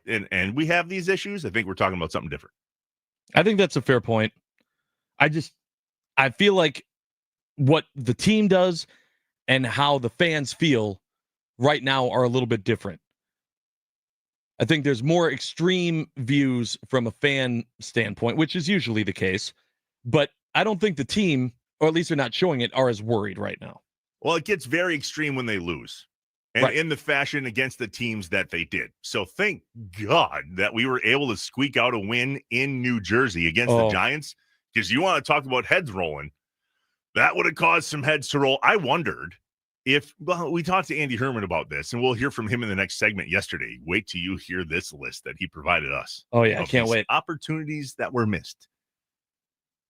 and we have these issues, I think we're talking about something different. I think that's a fair point. I feel like what the team does and how the fans feel right now are a little bit different. I think there's more extreme views from a fan standpoint, which is usually the case, but I don't think the team, or at least they're not showing it, are as worried right now. Well, it gets very extreme when they lose. And in the fashion against the teams that they did. So thank God that we were able to squeak out a win in New Jersey against the Giants, because you want to talk about heads rolling. That would have caused some heads to roll. I wondered if, well, we talked to Andy Herman about this, and we'll hear from him in the next segment yesterday. Wait till you hear this list that he provided us. Oh, yeah, I can't wait. Opportunities that were missed.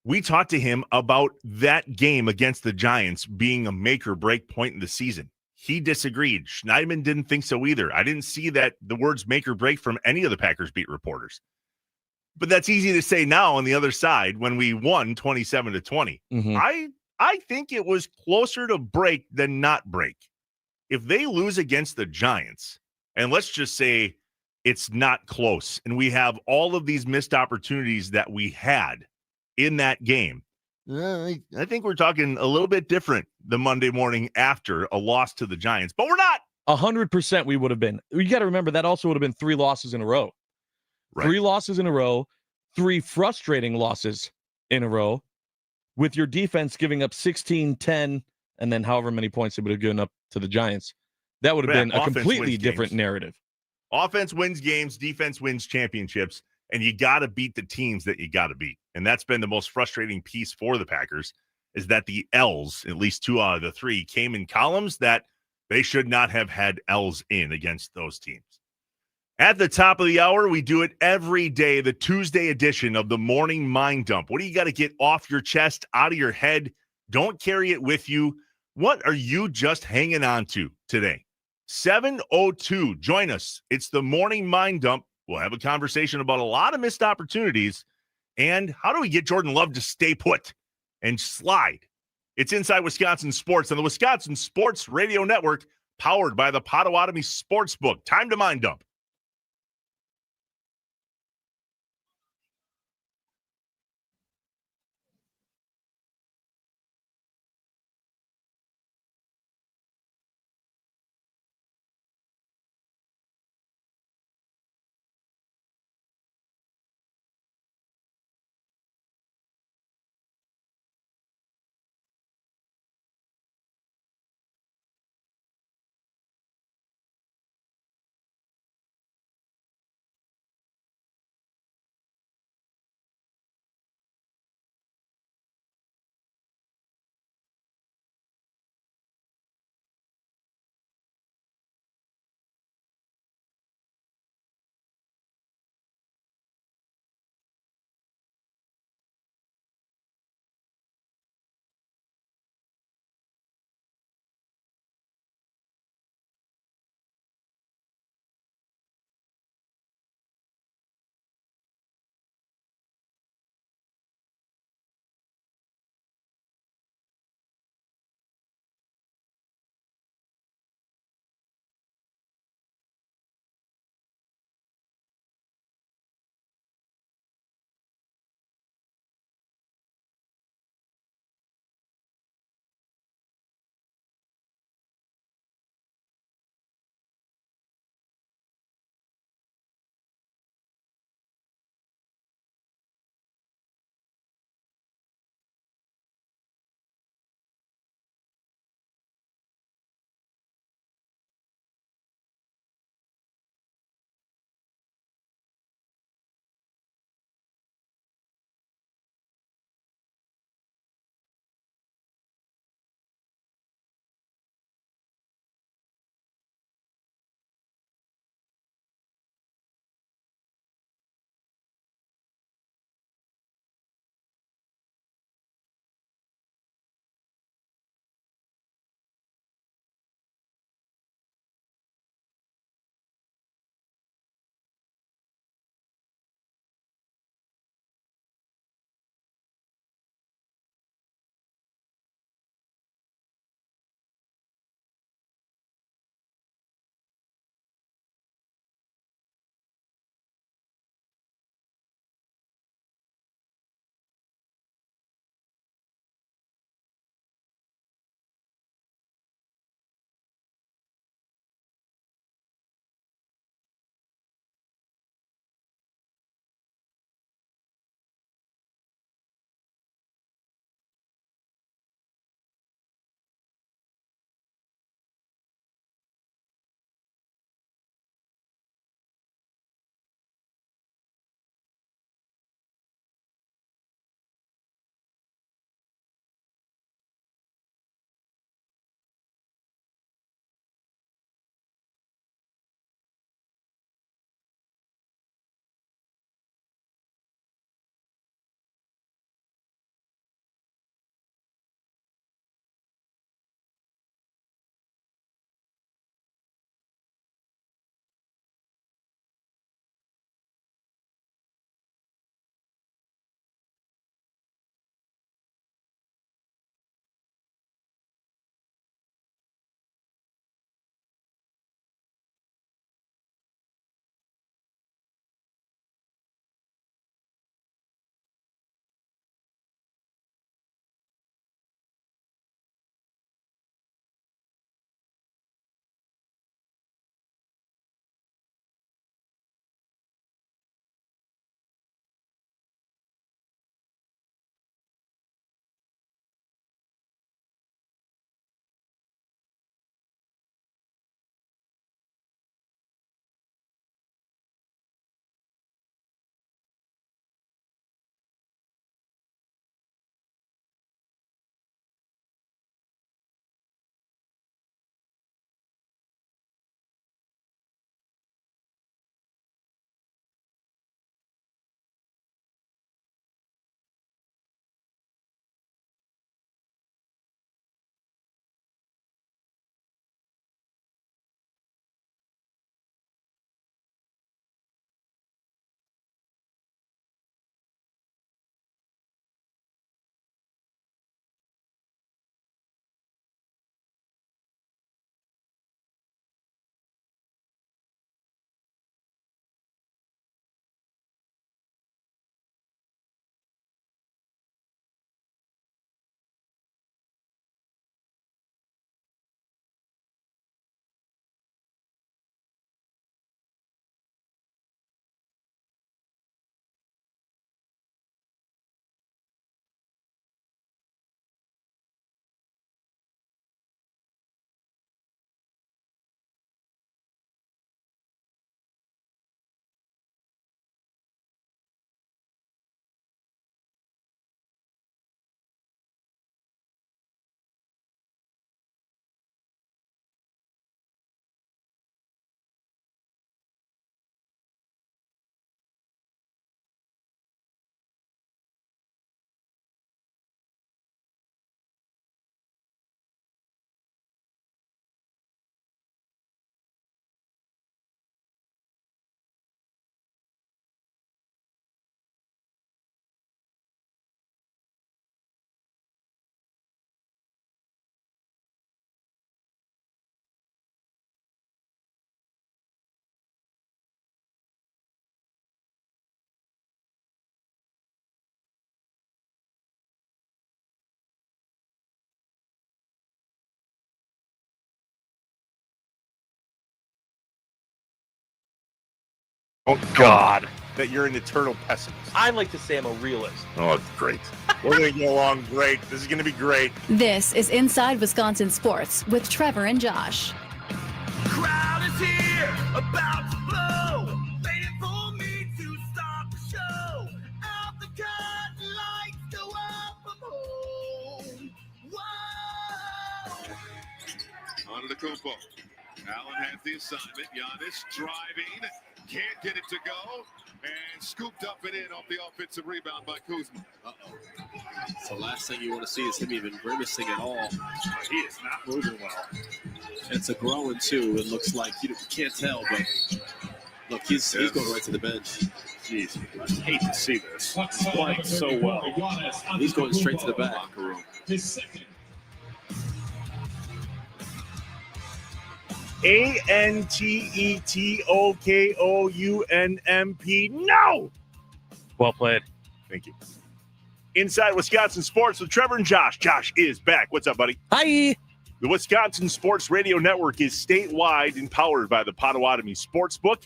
We talked to him about that game against the Giants being a make or break point in the season. He disagreed. Schneidman didn't think so either. I didn't see that the words make or break from any of the Packers beat reporters. But that's easy to say now on the other side when we won 27-20. Mm-hmm. I think it was closer to break than not break. If they lose against the Giants, and let's just say it's not close, and we have all of these missed opportunities that we had in that game, I think we're talking a little bit different the Monday morning after a loss to the Giants, but we're not. 100% we would have been. You got to remember that also would have been 3 losses in a row. Right. 3 losses in a row, 3 frustrating losses in a row, with your defense giving up 16, 10, and then however many points they would have given up to the Giants. That would have been a completely different narrative. Offense wins games, defense wins championships, and you got to beat the teams that you got to beat. And that's been the most frustrating piece for the Packers, is that the L's, at least 2 out of the 3, came in columns that they should not have had L's in against those teams. At the top of the hour, we do it every day, the Tuesday edition of the Morning Mind Dump. What do you got to get off your chest, out of your head? Don't carry it with you. What are you just hanging on to today? 7:02. Join us. It's the Morning Mind Dump. We'll have a conversation about a lot of missed opportunities and how do we get Jordan Love to stay put and slide. It's Inside Wisconsin Sports on the Wisconsin Sports Radio Network, powered by the Potawatomi Sportsbook. Time to Mind Dump. Oh, God. That you're an eternal pessimist. I like to say I'm a realist. Oh, it's great. We're going to get along great. This is going to be great. This is Inside Wisconsin Sports with Trevor and Josh. Crowd is here, about to blow, waiting for me to start the show. Out the curtain, lights go up, I'm home. Whoa! On to the Kupo. Allen has the assignment. Giannis driving. Can't get it to go. And scooped up and in off the offensive rebound by Kuzma. Uh-oh. So the last thing you want to see is him even grimacing at all. He is not moving well. It's a growing too. It looks like you can't tell, but look, he's going right to the bench. Jeez, I hate to see this. He's playing so well. He's going straight to the back. Locker room. ANTETOKOUNMP. No! Well played. Thank you. Inside Wisconsin Sports with Trevor and Josh. Josh is back. What's up, buddy? Hi. The Wisconsin Sports Radio Network is statewide and powered by the Potawatomi Sportsbook.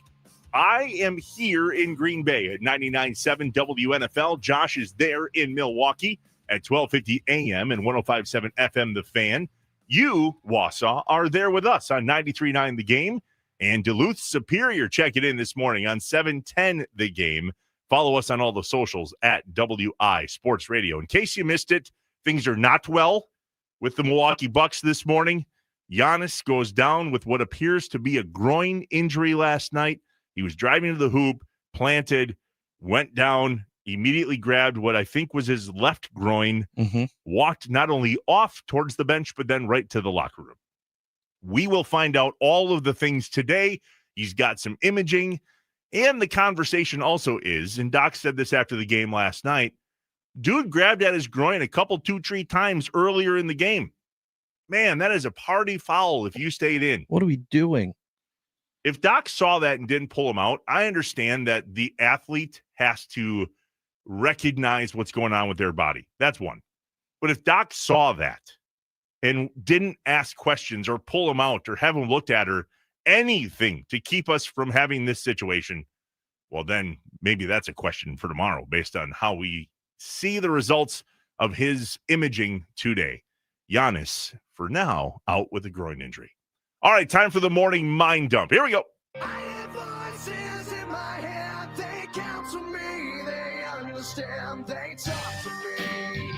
I am here in Green Bay at 99.7 WNFL. Josh is there in Milwaukee at 12:50 a.m. and 105.7 FM The Fan. You, Wausau, are there with us on 93.9 The Game, and Duluth Superior check it in this morning on 710 The Game. Follow us on all the socials at WI Sports Radio. In case you missed it, things are not well with the Milwaukee Bucks this morning. Giannis goes down with what appears to be a groin injury last night. He was driving to the hoop, planted, went down, immediately grabbed what I think was his left groin, walked not only off towards the bench, but then right to the locker room. We will find out all of the things today. He's got some imaging, and the conversation also is, and Doc said this after the game last night, dude grabbed at his groin a couple, 2-3 times earlier in the game. Man, that is a party foul if you stayed in. What are we doing? If Doc saw that and didn't pull him out, I understand that the athlete has to recognize what's going on with their body. That's one. But if Doc saw that and didn't ask questions or pull him out or have him looked at or anything to keep us from having this situation, well, then maybe that's a question for tomorrow based on how we see the results of his imaging today. Giannis, for now, out with a groin injury. All right, time for the morning mind dump. Here we go. I have voices in my head, they counsel me, they understand, they talk to me.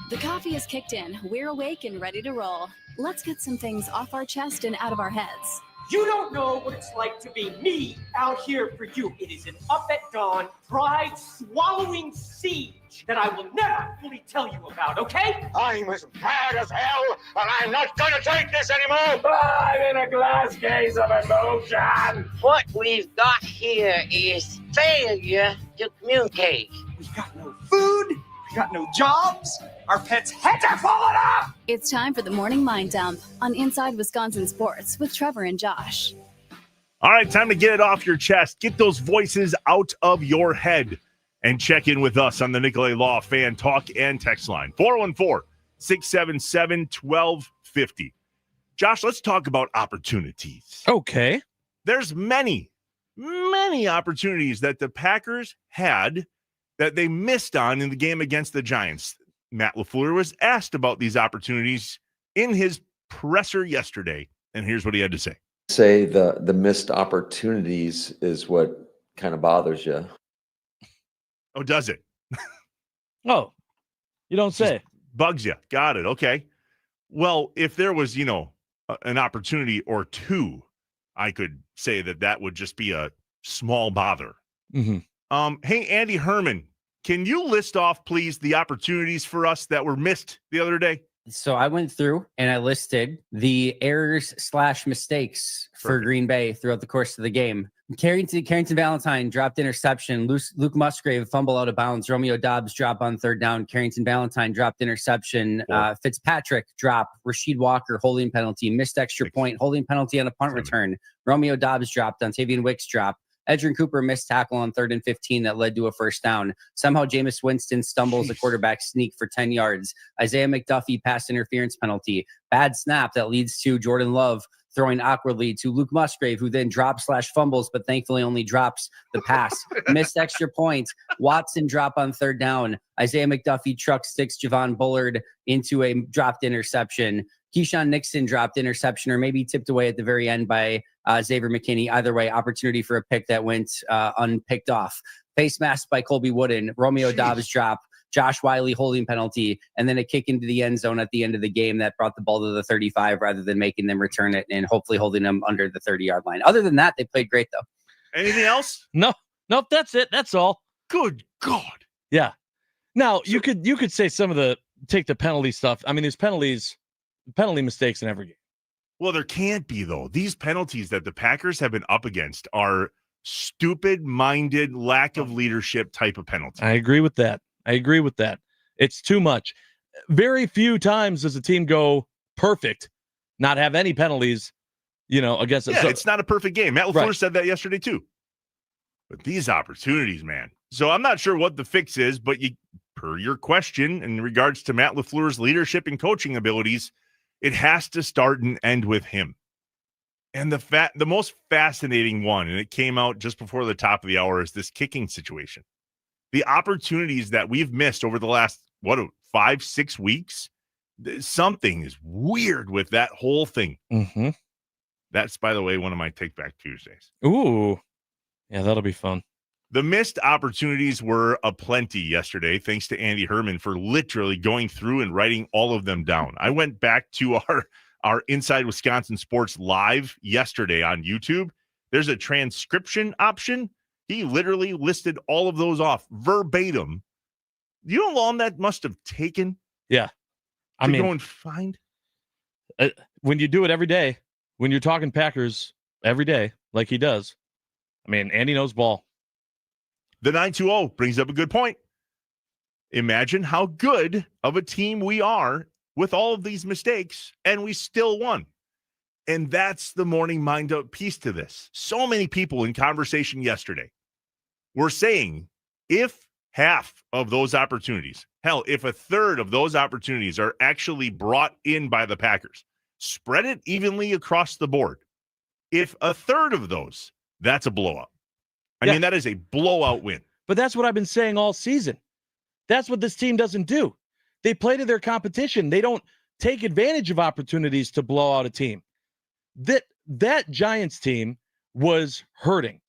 The coffee is kicked in. We're awake and ready to roll. Let's get some things off our chest and out of our heads. You don't know what it's like to be me out here for you. It is an up at dawn, pride-swallowing siege that I will never fully tell you about, okay? I'm as mad as hell, and I'm not going to take this anymore! I'm in a glass case of emotion! What we've got here is failure to communicate. We've got no food, we've got no jobs, our pets' heads are falling off! It's time for the morning mind dump on Inside Wisconsin Sports with Trevor and Josh. All right, time to get it off your chest. Get those voices out of your head and check in with us on the Nicolay Law Fan Talk and Text Line. 414-677-1250. Josh, let's talk about opportunities. Okay. There's many opportunities that the Packers had that they missed on in the game against the Giants. Matt LaFleur was asked about these opportunities in his presser yesterday, and here's what he had to say. Say the missed opportunities is what kind of bothers you. Oh, does it? Oh, you don't say. Just bugs you. Got it. Okay. Well, if there was, an opportunity or two, I could say that would just be a small bother. Mm-hmm. Hey, Andy Herman, can you list off, please, the opportunities for us that were missed the other day? So I went through and I listed the errors / mistakes for Green Bay throughout the course of the game. Carrington Valentine dropped interception. Luke Musgrave fumble out of bounds. Romeo Doubs drop on third down. Carrington Valentine dropped interception. Fitzpatrick drop. Rasheed Walker holding penalty. Missed extra point. Holding penalty on a punt return. Romeo Doubs dropped. Dontavian Wicks dropped. Edgerrin Cooper missed tackle on 3rd and 15 that led to a first down. Somehow Jameis Winston stumbles a quarterback sneak for 10 yards. Isaiah McDuffie pass interference penalty. Bad snap that leads to Jordan Love throwing awkwardly to Luke Musgrave, who then drops/fumbles, but thankfully only drops the pass. Missed extra points. Watson drop on third down. Isaiah McDuffie truck sticks Javon Bullard into a dropped interception. Keyshawn Nixon dropped interception, or maybe tipped away at the very end by Xavier McKinney. Either way, opportunity for a pick that went unpicked off. Face mask by Colby Wooden. Romeo Dobbs drop. Josh Wiley holding penalty, and then a kick into the end zone at the end of the game that brought the ball to the 35 rather than making them return it and hopefully holding them under the 30-yard line. Other than that, they played great, though. Anything else? No, that's it. That's all. Good God. Yeah. Now, you could say some of the take the penalty stuff. I mean, there's penalty mistakes in every game. Well, there can't be, though. These penalties that the Packers have been up against are stupid-minded, lack of leadership type of penalties. I agree with that. It's too much. Very few times does a team go perfect, not have any penalties, against it. Yeah, So, it's not a perfect game. Matt LaFleur said that yesterday, too. But these opportunities, man. So I'm not sure what the fix is, but per your question in regards to Matt LaFleur's leadership and coaching abilities, it has to start and end with him. And the most fascinating one, and it came out just before the top of the hour, is this kicking situation. The opportunities that we've missed over the last, 5-6 weeks, something is weird with that whole thing. Mm-hmm. That's, by the way, one of my Take Back Tuesdays. Ooh. Yeah, that'll be fun. The missed opportunities were aplenty yesterday, thanks to Andy Herman for literally going through and writing all of them down. I went back to our Inside Wisconsin Sports Live yesterday on YouTube. There's a transcription option. He literally listed all of those off verbatim. You know how long that must have taken? Yeah. To go and find? When you do it every day, when you're talking Packers every day, like he does, Andy knows ball. The 920 brings up a good point. Imagine how good of a team we are with all of these mistakes, and we still won. And that's the morning mind up piece to this. So many people in conversation yesterday were saying if half of those opportunities, hell, if a third of those opportunities are actually brought in by the Packers, spread it evenly across the board. If a third of those, that's a blowout. I mean, that is a blowout win. But that's what I've been saying all season. That's what this team doesn't do. They play to their competition. They don't take advantage of opportunities to blow out a team. That Giants team was hurting.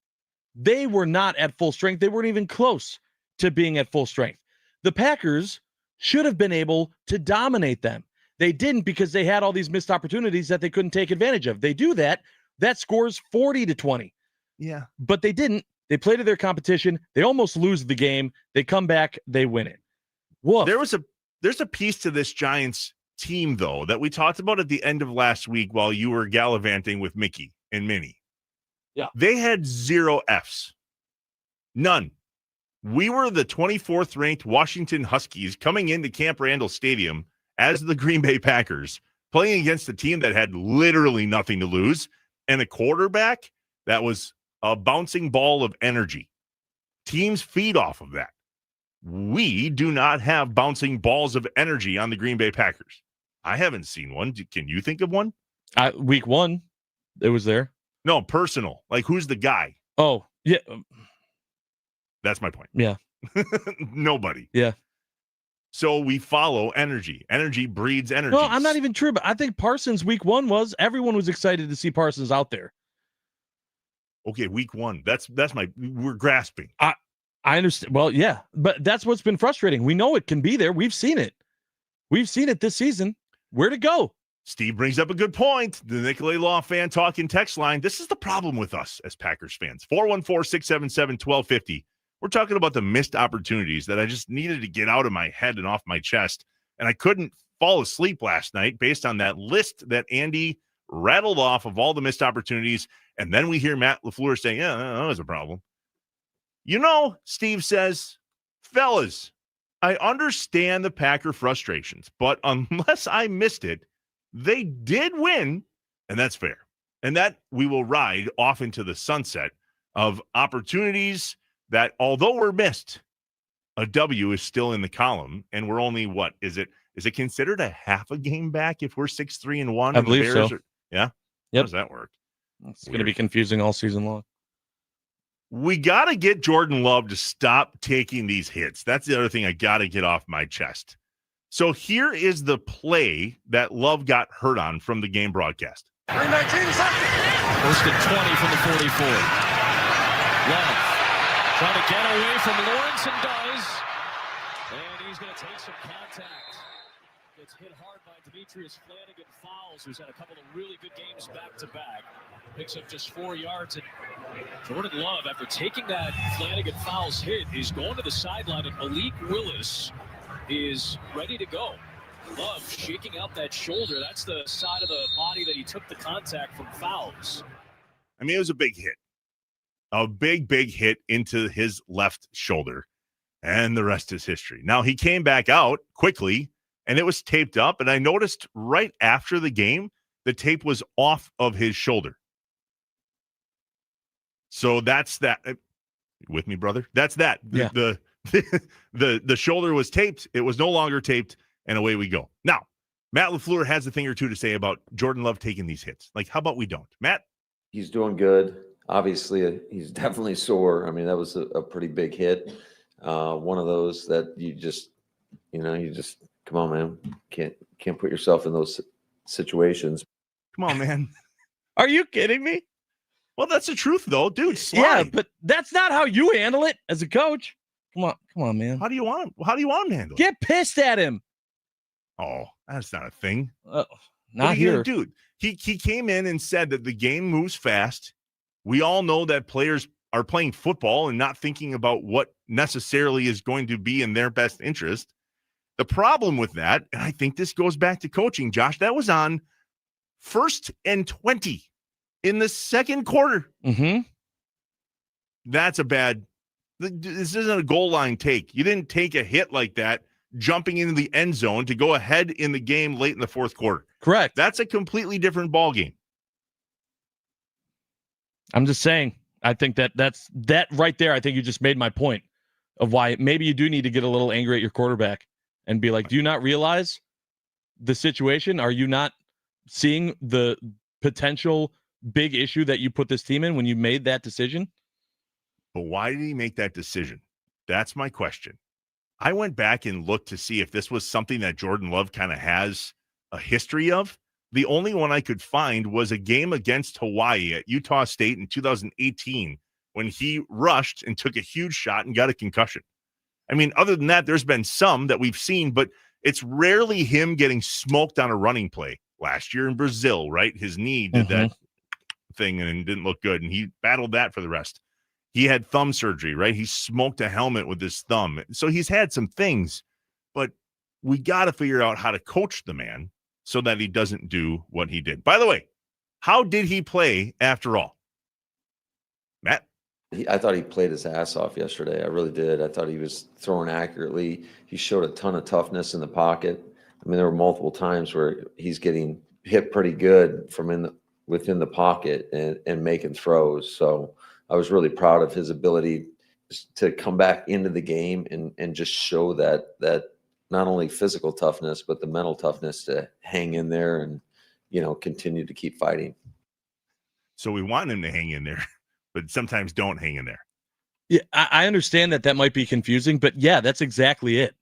They were not at full strength. They weren't even close to being at full strength. The Packers should have been able to dominate them. They didn't because they had all these missed opportunities that they couldn't take advantage of. They do that. That scores 40-20. Yeah. But they didn't. They play to their competition. They almost lose the game. They come back. They win it. Woof. There's a piece to this Giants team, though, that we talked about at the end of last week while you were gallivanting with Mickey and Minnie. Yeah. They had 0 Fs. None. We were the 24th ranked Washington Huskies coming into Camp Randall Stadium as the Green Bay Packers, playing against a team that had literally nothing to lose and a quarterback that was a bouncing ball of energy. Teams feed off of that. We do not have bouncing balls of energy on the Green Bay Packers. I haven't seen one. Can you think of one? Week 1, it was there. No, personal. Like, who's the guy? Oh, yeah. That's my point. Yeah. Nobody. Yeah. So we follow energy. Energy breeds energy. No, I'm not even true, but I think Parsons week 1 was, everyone was excited to see Parsons out there. Okay, week 1. We're grasping. I understand. Well, yeah, but that's what's been frustrating. We know it can be there. We've seen it. We've seen it this season. Where'd it go? Steve brings up a good point. The Nicolay Law fan talking text line. This is the problem with us as Packers fans. 414-677-1250. We're talking about the missed opportunities that I just needed to get out of my head and off my chest. And I couldn't fall asleep last night based on that list that Andy rattled off of all the missed opportunities. And then we hear Matt LaFleur saying, yeah, that was a problem. Steve says, fellas, I understand the Packer frustrations, but unless I missed it, they did win, and that's fair. And that we will ride off into the sunset of opportunities that, although we're missed, a W is still in the column, and we're only, is it considered a half a game back if we're 6-3-1? I believe so. Yeah. How does that work? It's going to be confusing all season long. We got to get Jordan Love to stop taking these hits. That's the other thing I got to get off my chest. So here is the play that Love got hurt on from the game broadcast. 3:19 left. First and 20 from the 44. Love trying to get away from Lawrence and does. And he's going to take some contact. Gets hit hard by Demetrius Flanagan Fowles, who's had a couple of really good games back-to-back. Picks up just 4 yards. And Jordan Love, after taking that Flanagan Fowles hit, is going to the sideline, and Malik Willis is ready to go. Love shaking out that shoulder. That's the side of the body that he took the contact from Fowles. I mean, it was a big hit. A big hit into his left shoulder. And the rest is history. Now, he came back out quickly, and it was taped up. And I noticed right after the game, the tape was off of his shoulder. So that's that. With me, brother? That's that. Yeah. The shoulder was taped. It was no longer taped, and away we go. Now, Matt LaFleur has a thing or two to say about Jordan Love taking these hits. Like, how about we don't? Matt? He's doing good. Obviously, he's definitely sore. I mean, that was a pretty big hit. One of those that you just come on, man. Can't put yourself in those situations. Come on, man. Are you kidding me? Well, that's the truth, though, dude. Slide. Yeah, but that's not how you handle it as a coach. Come on, man. How do you want him? How do you want him to handle it? Get pissed at him. Oh, that's not a thing. Not here, dude. He came in and said that the game moves fast. We all know that players are playing football and not thinking about what necessarily is going to be in their best interest. The problem with that, and I think this goes back to coaching, Josh, that was on 1st and 20 in the second quarter. Mm-hmm. That's a bad. This isn't a goal line take. You didn't take a hit like that jumping into the end zone to go ahead in the game late in the fourth quarter. Correct. That's a completely different ball game. I'm just saying. I think that's right there. I think you just made my point of why maybe you do need to get a little angry at your quarterback and be like, do you not realize the situation? Are you not seeing the potential big issue that you put this team in when you made that decision? But why did he make that decision? That's my question. I went back and looked to see if this was something that Jordan Love kind of has a history of. The only one I could find was a game against Hawaii at Utah State in 2018 when he rushed and took a huge shot and got a concussion. I mean, other than that, there's been some that we've seen, but it's rarely him getting smoked on a running play. Last year in Brazil, right? His knee did that thing and didn't look good, and he battled that for the rest. He had thumb surgery, right? He smoked a helmet with his thumb. So he's had some things, but we got to figure out how to coach the man so that he doesn't do what he did. By the way, how did he play after all? Matt? I thought he played his ass off yesterday. I really did. I thought he was throwing accurately. He showed a ton of toughness in the pocket. I mean, there were multiple times where he's getting hit pretty good from within the pocket and making throws. So I was really proud of his ability to come back into the game and just show that not only physical toughness, but the mental toughness to hang in there and, continue to keep fighting. So we want him to hang in there, but sometimes don't hang in there. Yeah, I understand that might be confusing, but yeah, that's exactly it.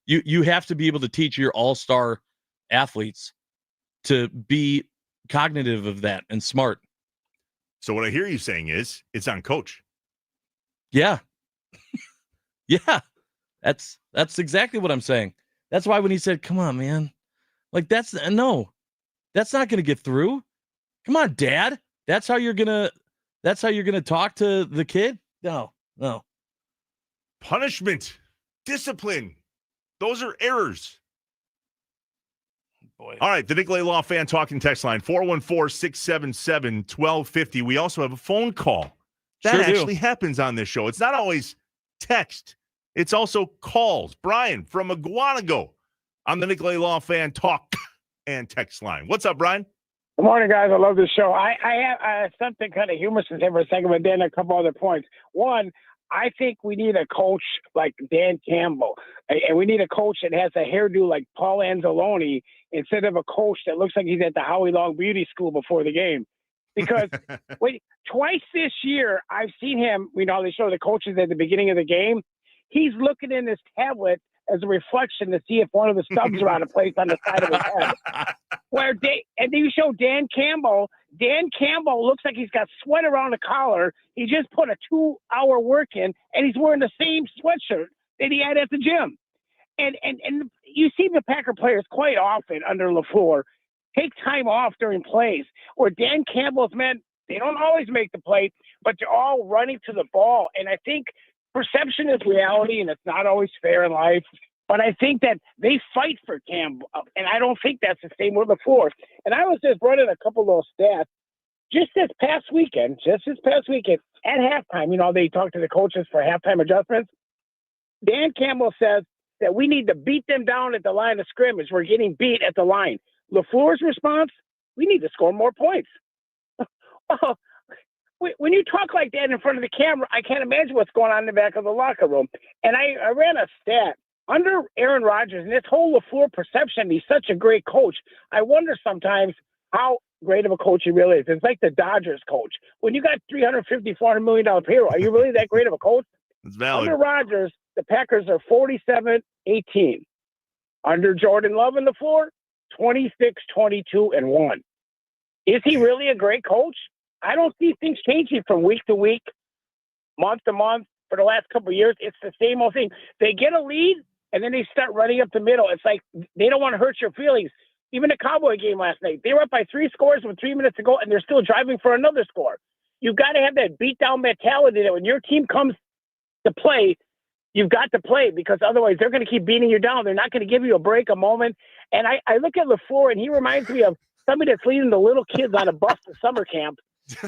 You have to be able to teach your all-star athletes to be cognitive of that and smart. So what I hear you saying is it's on coach. Yeah. Yeah. That's exactly what I'm saying. That's why when he said, come on, man, like that's not going to get through. Come on, Dad. That's how you're going to talk to the kid? No. Punishment, discipline. Those are errors. Boy. All right, the Nicolay Law Fan Talking text line, 414-677-1250. We also have a phone call. That actually happens on this show. It's not always text. It's also calls. Brian from Aguanago on the Nicolay Law Fan Talk and text line. What's up, Brian? Good morning, guys. I love this show. I have something kind of humorous to say for a second, but then a couple other points. One, I think we need a coach like Dan Campbell, and we need a coach that has a hairdo like Paul Anzalone instead of a coach that looks like he's at the Howie Long Beauty School before the game. Because twice this year, I've seen him, they show the coaches at the beginning of the game. He's looking in his tablet as a reflection to see if one of the stubs are out of place on the side of his head. And then you show Dan Campbell. Dan Campbell looks like he's got sweat around the collar. He just put a 2-hour work in, and he's wearing the same sweatshirt that he had at the gym. And you see the Packer players quite often under LaFleur take time off during plays, where Dan Campbell's men, they don't always make the play, but they're all running to the ball. And I think perception is reality, and it's not always fair in life. But I think that they fight for Campbell, and I don't think that's the same with LaFleur. And I was just running a couple of those stats just this past weekend, at halftime. They talk to the coaches for halftime adjustments. Dan Campbell says that we need to beat them down at the line of scrimmage. We're getting beat at the line. LaFleur's response, we need to score more points. When you talk like that in front of the camera, I can't imagine what's going on in the back of the locker room. And I ran a stat. Under Aaron Rodgers and this whole LaFleur perception, he's such a great coach. I wonder sometimes how great of a coach he really is. It's like the Dodgers coach. When you got $350, $400 million payroll, are you really that great of a coach? It's valid. Under Rodgers, the Packers are 47-18. Under Jordan Love and LaFleur, 26-22-1. Is he really a great coach? I don't see things changing from week to week, month to month. For the last couple of years, it's the same old thing. They get a lead, and then they start running up the middle. It's like they don't want to hurt your feelings. Even the Cowboy game last night, they were up by 3 scores with 3 minutes to go, and they're still driving for another score. You've got to have that beat-down mentality that when your team comes to play, you've got to play, because otherwise they're going to keep beating you down. They're not going to give you a break, a moment. And I look at LaFleur, and he reminds me of somebody that's leading the little kids on a bus to summer camp,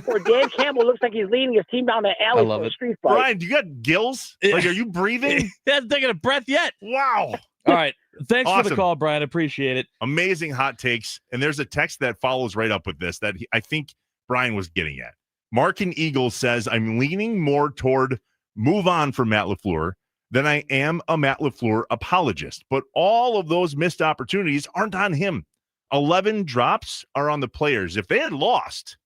where Dan Campbell looks like he's leading his team down the alley for a street fight. Brian, do you got gills? Like, are you breathing? He hasn't taken a breath yet. Wow. All right. Thanks for the Awesome. call, Brian. Appreciate it. Amazing hot takes. And there's a text that follows right up with this that I think Brian was getting at. Mark and Eagle says, I'm leaning more toward move on from Matt LaFleur than I am a Matt LaFleur apologist. But all of those missed opportunities aren't on him. 11 drops are on the players. If they had lost,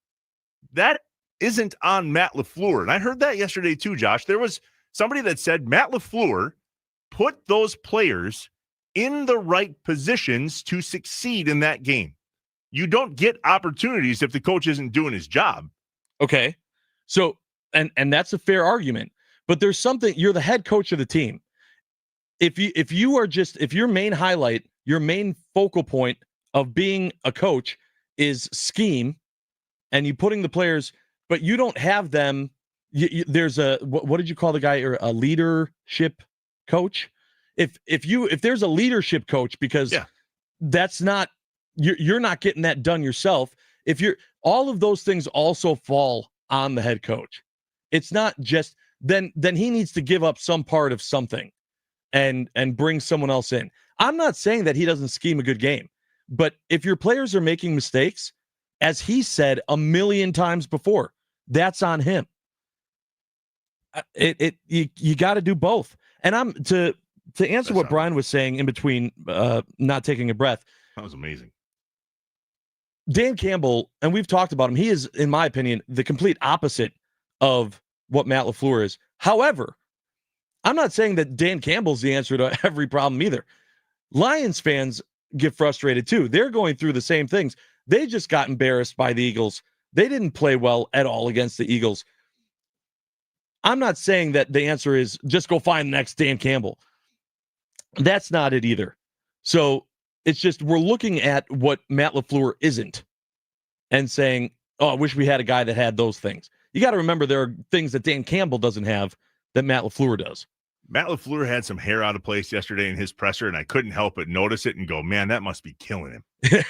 that isn't on Matt LaFleur. And I heard that yesterday too, Josh. There was somebody that said Matt LaFleur put those players in the right positions to succeed in that game. You don't get opportunities if the coach isn't doing his job. Okay. So, and that's a fair argument, but there's something, you're the head coach of the team. If your main highlight, your main focal point of being a coach is scheme, and you putting the players, but you don't have them. There's a, what did you call the guy? Or a leadership coach? If there's a leadership coach, because that's not, you're not getting that done yourself. All of those things also fall on the head coach. It's not just, then he needs to give up some part of something and bring someone else in. I'm not saying that he doesn't scheme a good game, but if your players are making mistakes, as he said 1,000,000 times before, that's on him. You got to do both. And I'm to answer what Brian was saying in between, not taking a breath. That was amazing. Dan Campbell, and we've talked about him, he is, in my opinion, the complete opposite of what Matt LaFleur is. However, I'm not saying that Dan Campbell's the answer to every problem either. Lions fans get frustrated too. They're going through the same things. They just got embarrassed by the Eagles. They didn't play well at all against the Eagles. I'm not saying that the answer is just go find the next Dan Campbell. That's not it either. So it's just we're looking at what Matt LaFleur isn't and saying, oh, I wish we had a guy that had those things. You got to remember there are things that Dan Campbell doesn't have that Matt LaFleur does. Matt LaFleur had some hair out of place yesterday in his presser, and I couldn't help but notice it and go, man, that must be killing him.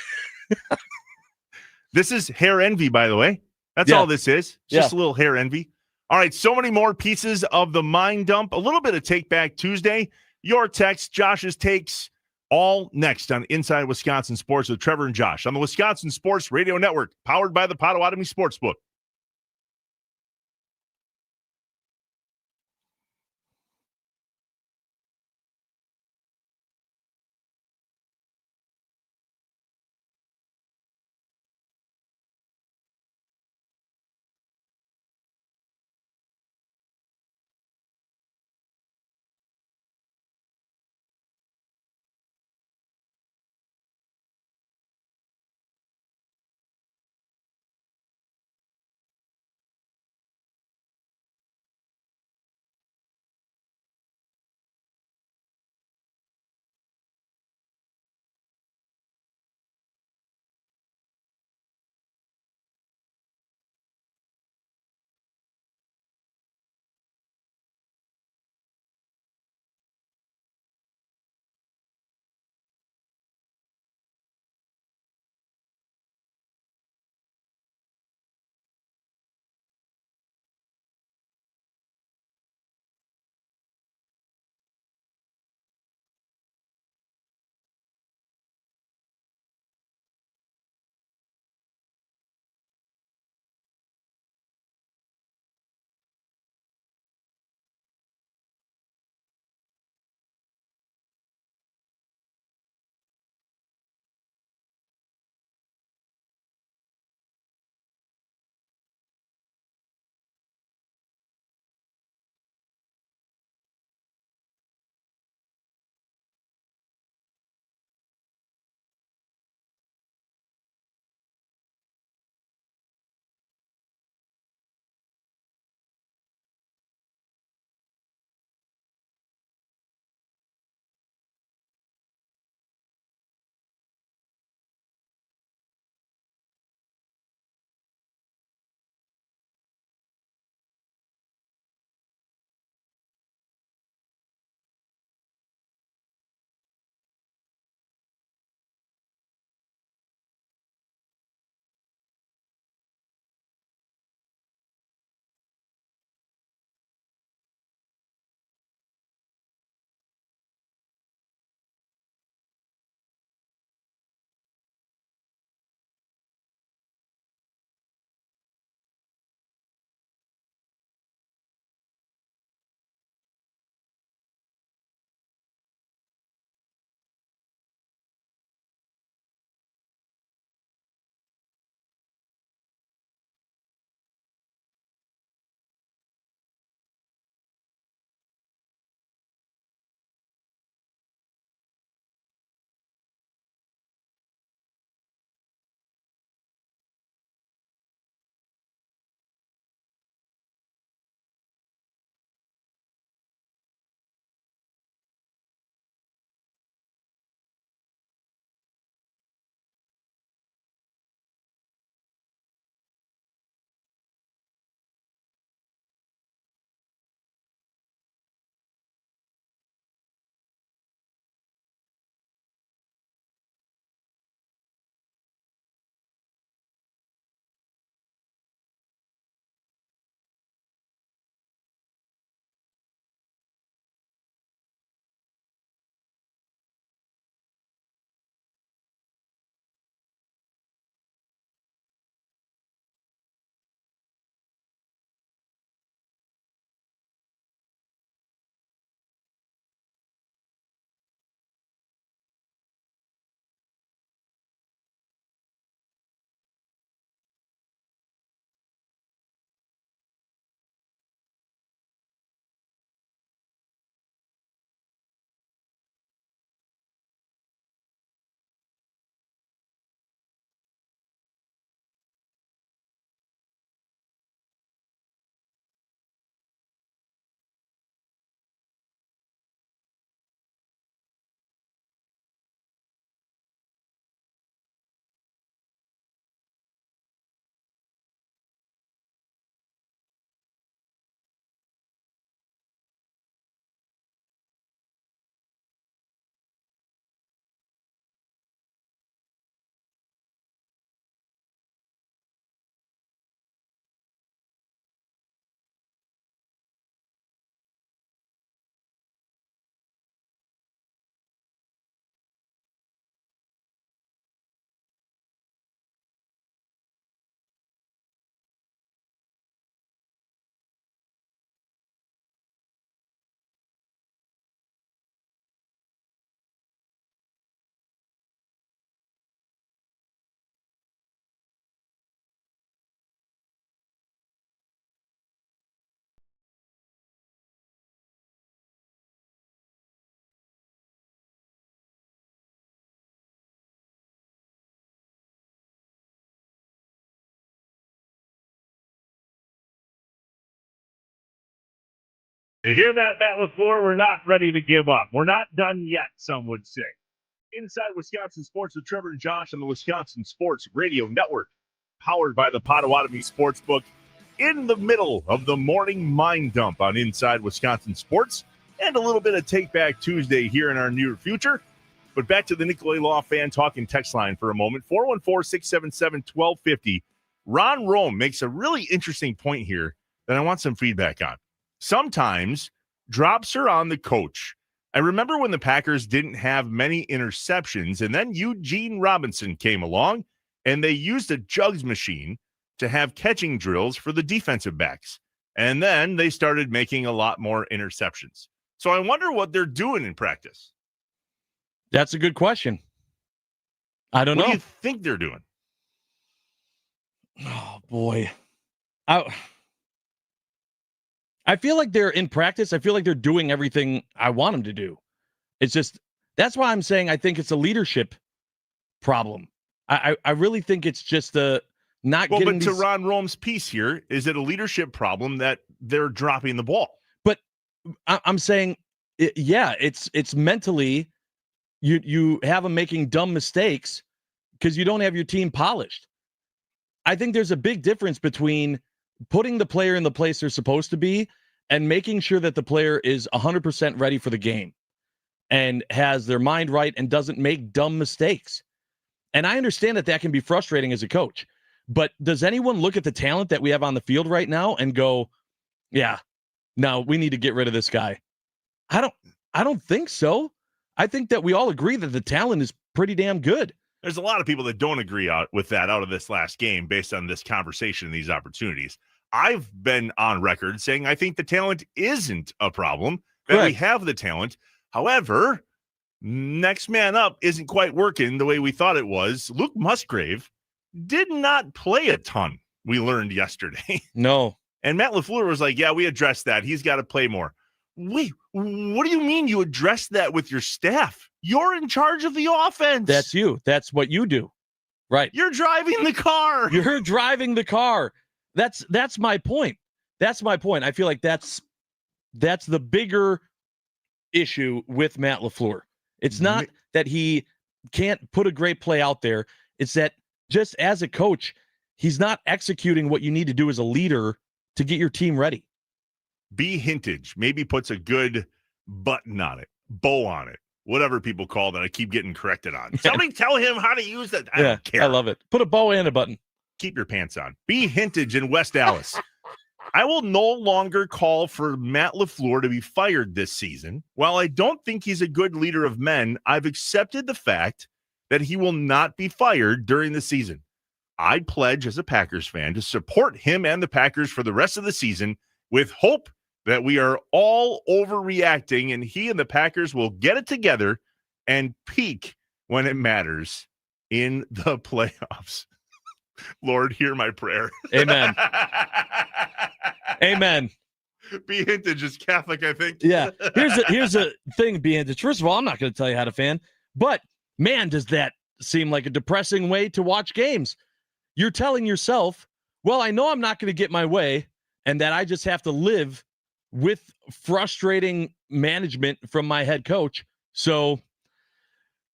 This is hair envy, by the way. That's all this is. Just a little hair envy. All right, so many more pieces of the mind dump. A little bit of Take Back Tuesday. Your text, Josh's takes, all next on Inside Wisconsin Sports with Trevor and Josh on the Wisconsin Sports Radio Network, powered by the Potawatomi Sportsbook. You hear that, Matt LaFleur? We're not ready to give up. We're not done yet, some would say. Inside Wisconsin Sports with Trevor and Josh on the Wisconsin Sports Radio Network, powered by the Potawatomi Sportsbook, in the middle of the morning mind dump on Inside Wisconsin Sports, and a little bit of Take Back Tuesday here in our near future. But back to the Nicolay Law Fan Talking text line for a moment, 414-677-1250. Ron Rome makes a really interesting point here that I want some feedback on. Sometimes drops are on the coach. I remember when the Packers didn't have many interceptions, and then Eugene Robinson came along, and they used a jugs machine to have catching drills for the defensive backs. And then they started making a lot more interceptions. So I wonder what they're doing in practice. That's a good question. I don't know. What do you think they're doing? Oh, boy. I feel like they're in practice. I feel like they're doing everything I want them to do. It's just, that's why I'm saying I think it's a leadership problem. I really think it's just not getting But to Ron Rome's piece here, is it a leadership problem that they're dropping the ball? But I'm saying, yeah, it's mentally, you have them making dumb mistakes because you don't have your team polished. I think there's a big difference between putting the player in the place they're supposed to be and making sure that the player is 100% ready for the game and has their mind right and doesn't make dumb mistakes. And I understand that can be frustrating as a coach, but does anyone look at the talent that we have on the field right now and go, yeah, no, we need to get rid of this guy? I don't think so. I think that we all agree that the talent is pretty damn good. There's a lot of people that don't agree with that out of this last game based on this conversation and these opportunities. I've been on record saying I think the talent isn't a problem, that we have the talent. However, next man up isn't quite working the way we thought it was. Luke Musgrave did not play a ton, we learned yesterday. No. And Matt LaFleur was like, yeah, we addressed that. He's got to play more. Wait, what do you mean you addressed that with your staff? You're in charge of the offense. That's you. That's what you do. Right. You're driving the car. You're driving the car. That's my point. That's my point. I feel like that's the bigger issue with Matt LaFleur. It's not that he can't put a great play out there. It's that just as a coach, he's not executing what you need to do as a leader to get your team ready. B Hintage maybe puts a good button on it, bow on it, whatever people call that. I keep getting corrected on. Somebody tell him how to use that. I don't care. I love it. Put a bow and a button. Keep your pants on. B Hintage in West Dallas. I will no longer call for Matt LaFleur to be fired this season. While I don't think he's a good leader of men, I've accepted the fact that he will not be fired during the season. I pledge as a Packers fan to support him and the Packers for the rest of the season with hope that we are all overreacting and he and the Packers will get it together and peak when it matters in the playoffs. Lord, hear my prayer. Amen. Amen. B Hintage is Catholic, I think. Yeah. Here's a thing, B Hintage. First of all, I'm not going to tell you how to fan, but man, does that seem like a depressing way to watch games. You're telling yourself, well, I know I'm not going to get my way and that I just have to live with frustrating management from my head coach. So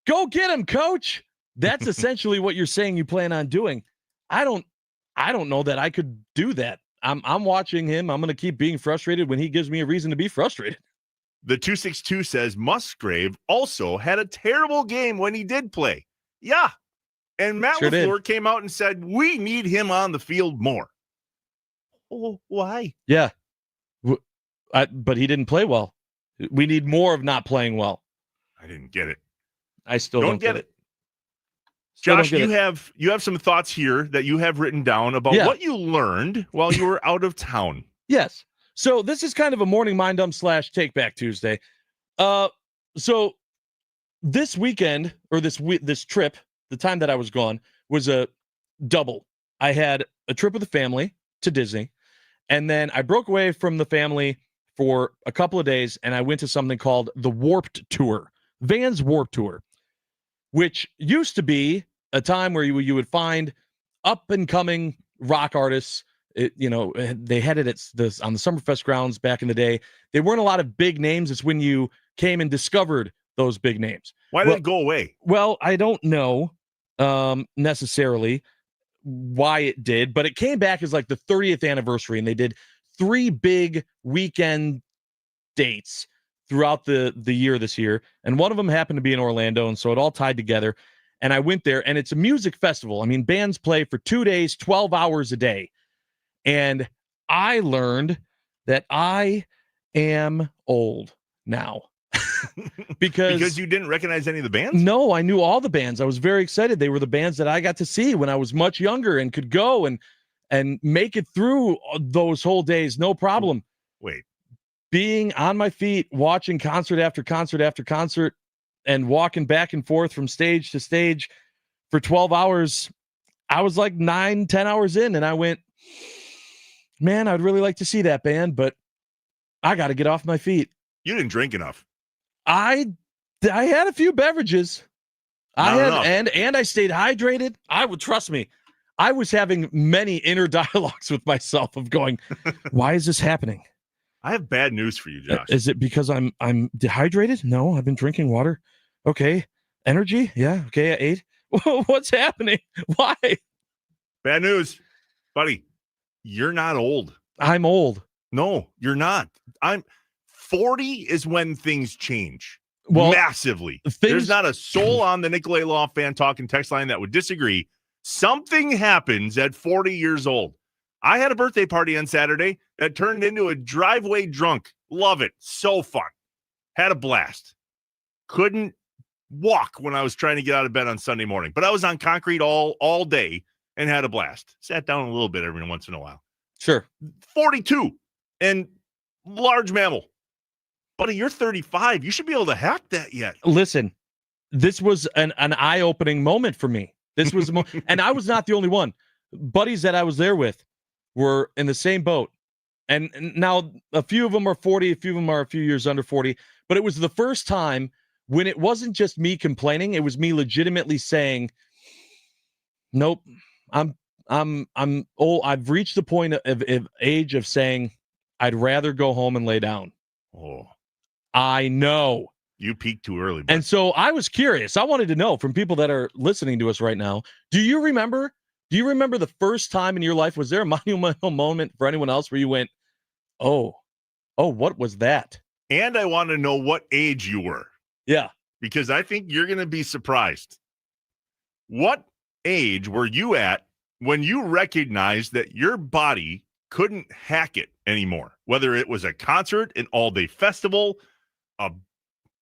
go get him, coach. That's essentially what you're saying you plan on doing. I don't know that I could do that. I'm watching him. I'm going to keep being frustrated when he gives me a reason to be frustrated. The 262 says Musgrave also had a terrible game when he did play. Yeah. And Matt LaFleur came out and said, we need him on the field more. Oh, why? Yeah. But he didn't play well. We need more of not playing well. I didn't get it. I still don't get it. Josh, you have some thoughts here that you have written down about what you learned while you were out of town. Yes. So this is kind of a morning mind dump / Take Back Tuesday. So this weekend or this trip, the time that I was gone was a double. I had a trip with the family to Disney, and then I broke away from the family for a couple of days, and I went to something called the Warped Tour, Vans Warped Tour, which used to be a time where you would find up-and-coming rock artists they had it on the Summerfest grounds back in the day. They weren't a lot of big names. It's when you came and discovered those big names. Why did it go away? Well, I don't know necessarily why it did, but it came back as like the 30th anniversary, and they did 3 big weekend dates throughout the year this year, and one of them happened to be in Orlando, and so it all tied together. And I went there, and it's a music festival. I mean, bands play for 2 days, 12 hours a day. And I learned that I am old now. because you didn't recognize any of the bands? No, I knew all the bands. I was very excited. They were the bands that I got to see when I was much younger and could go and make it through those whole days, no problem. Wait. Being on my feet, watching concert after concert after concert, and walking back and forth from stage to stage for 12 hours, I was like 9-10 hours in, and I went, man, I'd really like to see that band, but I got to get off my feet. You didn't drink enough. I had a few beverages. And I stayed hydrated. Trust me, I was having many inner dialogues with myself of going, why is this happening? I have bad news for you, Josh. Is it because I'm dehydrated? No, I've been drinking water. Okay. Energy? Yeah. Okay, I ate. What's happening? Why? Bad news, buddy. You're not old. I'm old. No, you're not. 40 is when things change. Well, massively. There's not a soul on the Nicolay Law Fan Talking text line that would disagree. Something happens at 40 years old. I had a birthday party on Saturday that turned into a driveway drunk. Love it. So fun. Had a blast. Couldn't walk when I was trying to get out of bed on Sunday morning, but I was on concrete all day and had a blast. Sat down a little bit every once in a while. Sure. 42 and large mammal. Buddy, you're 35. You should be able to hack that yet. Listen, this was an eye-opening moment for me. This was and I was not the only one. Buddies that I was there with were in the same boat. And now a few of them are 40, a few of them are a few years under 40, but it was the first time when it wasn't just me complaining, it was me legitimately saying, nope, I'm old. I've reached the point of age of saying I'd rather go home and lay down. Oh, I know. You peaked too early. Bud. And so I was curious. I wanted to know from people that are listening to us right now, do you remember the first time in your life? Was there a monumental moment for anyone else where you went, oh, what was that? And I want to know what age you were. Yeah. Because I think you're going to be surprised. What age were you at when you recognized that your body couldn't hack it anymore? Whether it was a concert, an all-day festival, a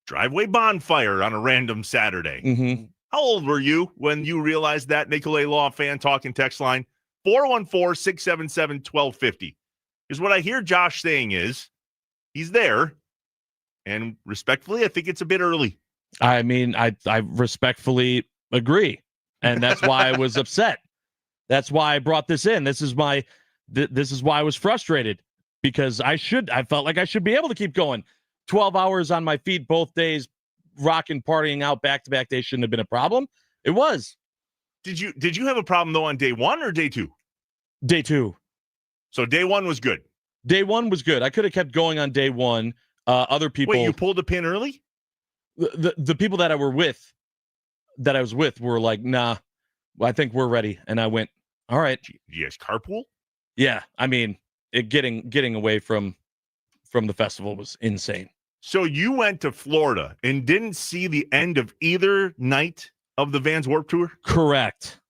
driveway bonfire on a random Saturday. Mm-hmm. How old were you when you realized that? Nicolay Law Fan Talking text line 414-677-1250. Because what I hear Josh saying is he's there, and respectfully, I think it's a bit early. I mean, I respectfully agree, and that's why I was upset. That's why I brought this in. This is why I was frustrated, because I felt like I should be able to keep going. 12 hours on my feet both days, rocking, partying out back-to-back days shouldn't have been a problem. It was. Did you have a problem, though, on day one or day two? Day two. So day one was good. Day one was good. I could have kept going on day one. Other people. Wait, you pulled the pin early? The people that I was with were like, nah, I think we're ready. And I went, all right. You guys carpool? Yeah. I mean, getting away from the festival was insane. So you went to Florida and didn't see the end of either night of the Vans Warped Tour? Correct.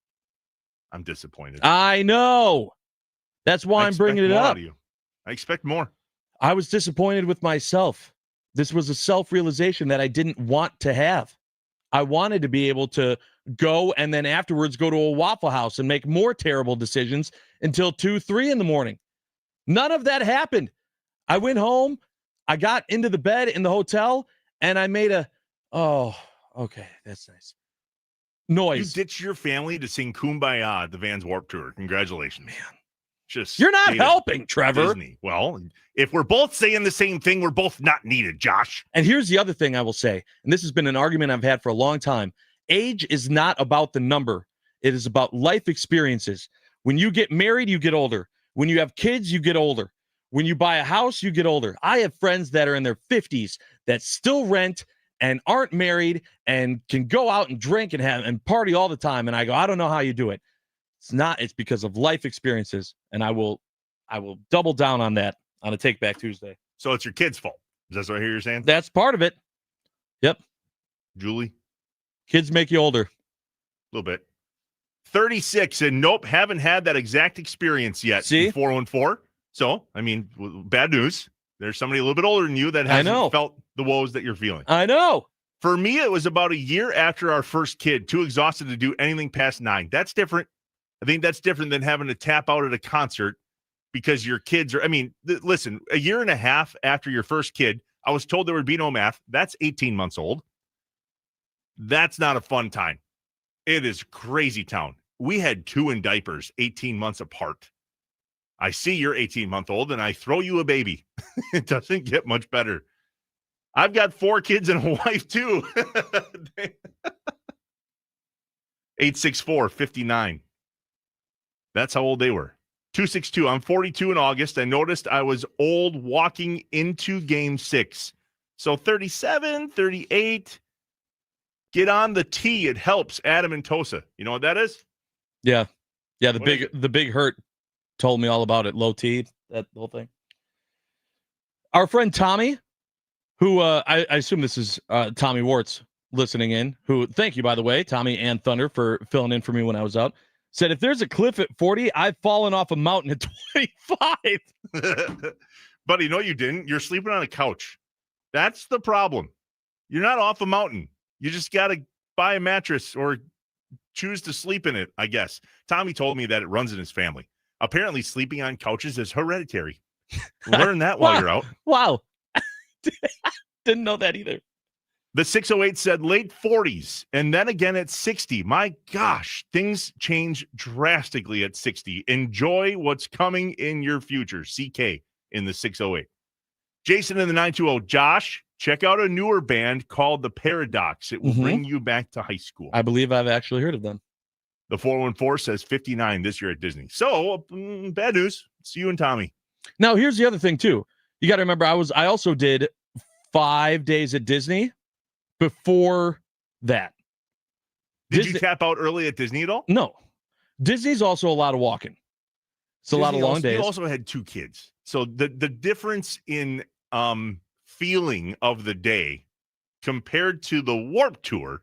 I'm disappointed. I know. That's why I'm bringing it up. I expect more. I was disappointed with myself. This was a self-realization that I didn't want to have. I wanted to be able to go and then afterwards go to a Waffle House and make more terrible decisions until 2-3 in the morning. None of that happened. I went home. I got into the bed in the hotel and I made oh, okay, that's nice. Noise. You ditched your family to sing Kumbaya at the Vans Warped Tour. Congratulations. Man. Just You're not helping, Trevor. Disney. Well, if we're both saying the same thing, we're both not needed, Josh. And here's the other thing I will say, and this has been an argument I've had for a long time. Age is not about the number. It is about life experiences. When you get married, you get older. When you have kids, you get older. When you buy a house, you get older. I have friends that are in their 50s that still rent and aren't married and can go out and drink and party all the time. And I go, I don't know how you do it. It's because of life experiences. And I will double down on that on a Take Back Tuesday. So it's your kid's fault. Is that what I hear you're saying? That's part of it. Yep. Julie? Kids make you older. A little bit. 36, and nope, haven't had that exact experience yet. See? 414. So, I mean, bad news. There's somebody a little bit older than you that hasn't felt the woes that you're feeling. I know. For me, it was about a year after our first kid, too exhausted to do anything past 9. That's different. I think that's different than having to tap out at a concert because your kids are, listen, a year and a half after your first kid, I was told there would be no math. That's 18 months old. That's not a fun time. It is crazy town. We had 2 in diapers 18 months apart. I see you're 18-month-old and I throw you a baby. It doesn't get much better. I've got 4 kids and a wife too. 864-59. That's how old they were. 262. I'm 42 in August. I noticed I was old walking into game 6. So 37, 38. Get on the tee. It helps. Adam and Tosa. You know what that is? Yeah. Yeah. The big hurt told me all about it. Low T, that whole thing. Our friend Tommy, who I assume this is Tommy Warts listening in, who, thank you, by the way, Tommy and Thunder, for filling in for me when I was out, said, if there's a cliff at 40, I've fallen off a mountain at 25. Buddy, no, you didn't. You're sleeping on a couch. That's the problem. You're not off a mountain. You just got to buy a mattress or choose to sleep in it, I guess. Tommy told me that it runs in his family. Apparently, sleeping on couches is hereditary. Learn that while you're out. Wow. Didn't know that either. The 608 said late 40s, and then again at 60. My gosh, things change drastically at 60. Enjoy what's coming in your future. CK in the 608. Jason in the 920. Josh, check out a newer band called The Paradox. It will bring you back to high school. I believe I've actually heard of them. The 414 says 59 this year at Disney. So, bad news. See you and Tommy. Now, here's the other thing, too. You got to remember, I also did 5 days at Disney before that. Did you tap out early at Disney at all? No. Disney's also a lot of walking. It's a lot of long days. You also had 2 kids. So the difference in feeling of the day compared to the Warped Tour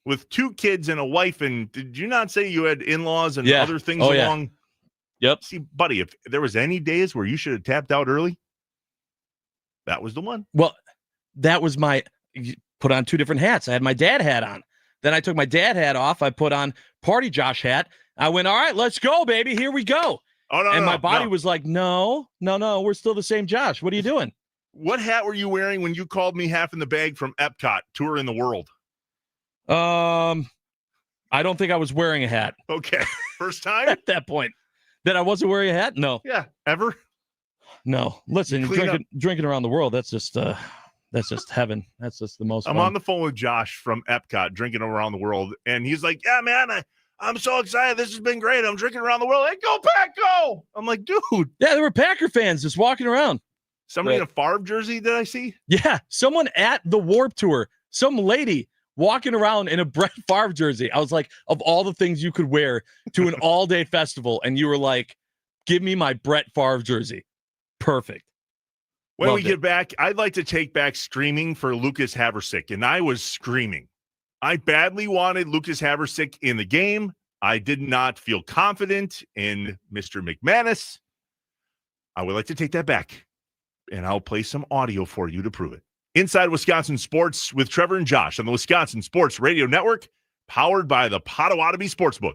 with 2 kids and a wife, and did you not say you had in-laws and other things along? Yeah. Yep. See, buddy, if there was any days where you should have tapped out early, that was the one. Well, that was put on 2 different hats. I had my dad hat on. Then I took my dad hat off. I put on Party Josh hat. I went, all right, let's go, baby. Here we go. Oh, no, and my body was like, no, we're still the same Josh. What are you doing? What hat were you wearing when you called me half in the bag from Epcot, touring the world? I don't think I was wearing a hat. Okay. First time? At that point. That I wasn't wearing a hat? No. Yeah. Ever? No. Listen, drinking around the world, that's just heaven. That's just the most I'm fun. on the phone with Josh from Epcot, drinking around the world, and he's like, yeah, man, I'm so excited. This has been great. I'm drinking around the world. Hey, go Pack, go! I'm like, dude. Yeah, there were Packer fans just walking around. Somebody in a Favre jersey, did I see? Yeah, someone at the Warped Tour, some lady walking around in a Brett Favre jersey. I was like, of all the things you could wear to an all-day festival, and you were like, give me my Brett Favre jersey. Perfect. When we get back, I'd like to take back screaming for Lucas Haversick, and I was screaming. I badly wanted Lucas Haversick in the game. I did not feel confident in Mr. McManus. I would like to take that back, and I'll play some audio for you to prove it. Inside Wisconsin Sports with Trevor and Josh on the Wisconsin Sports Radio Network, powered by the Potawatomi Sportsbook.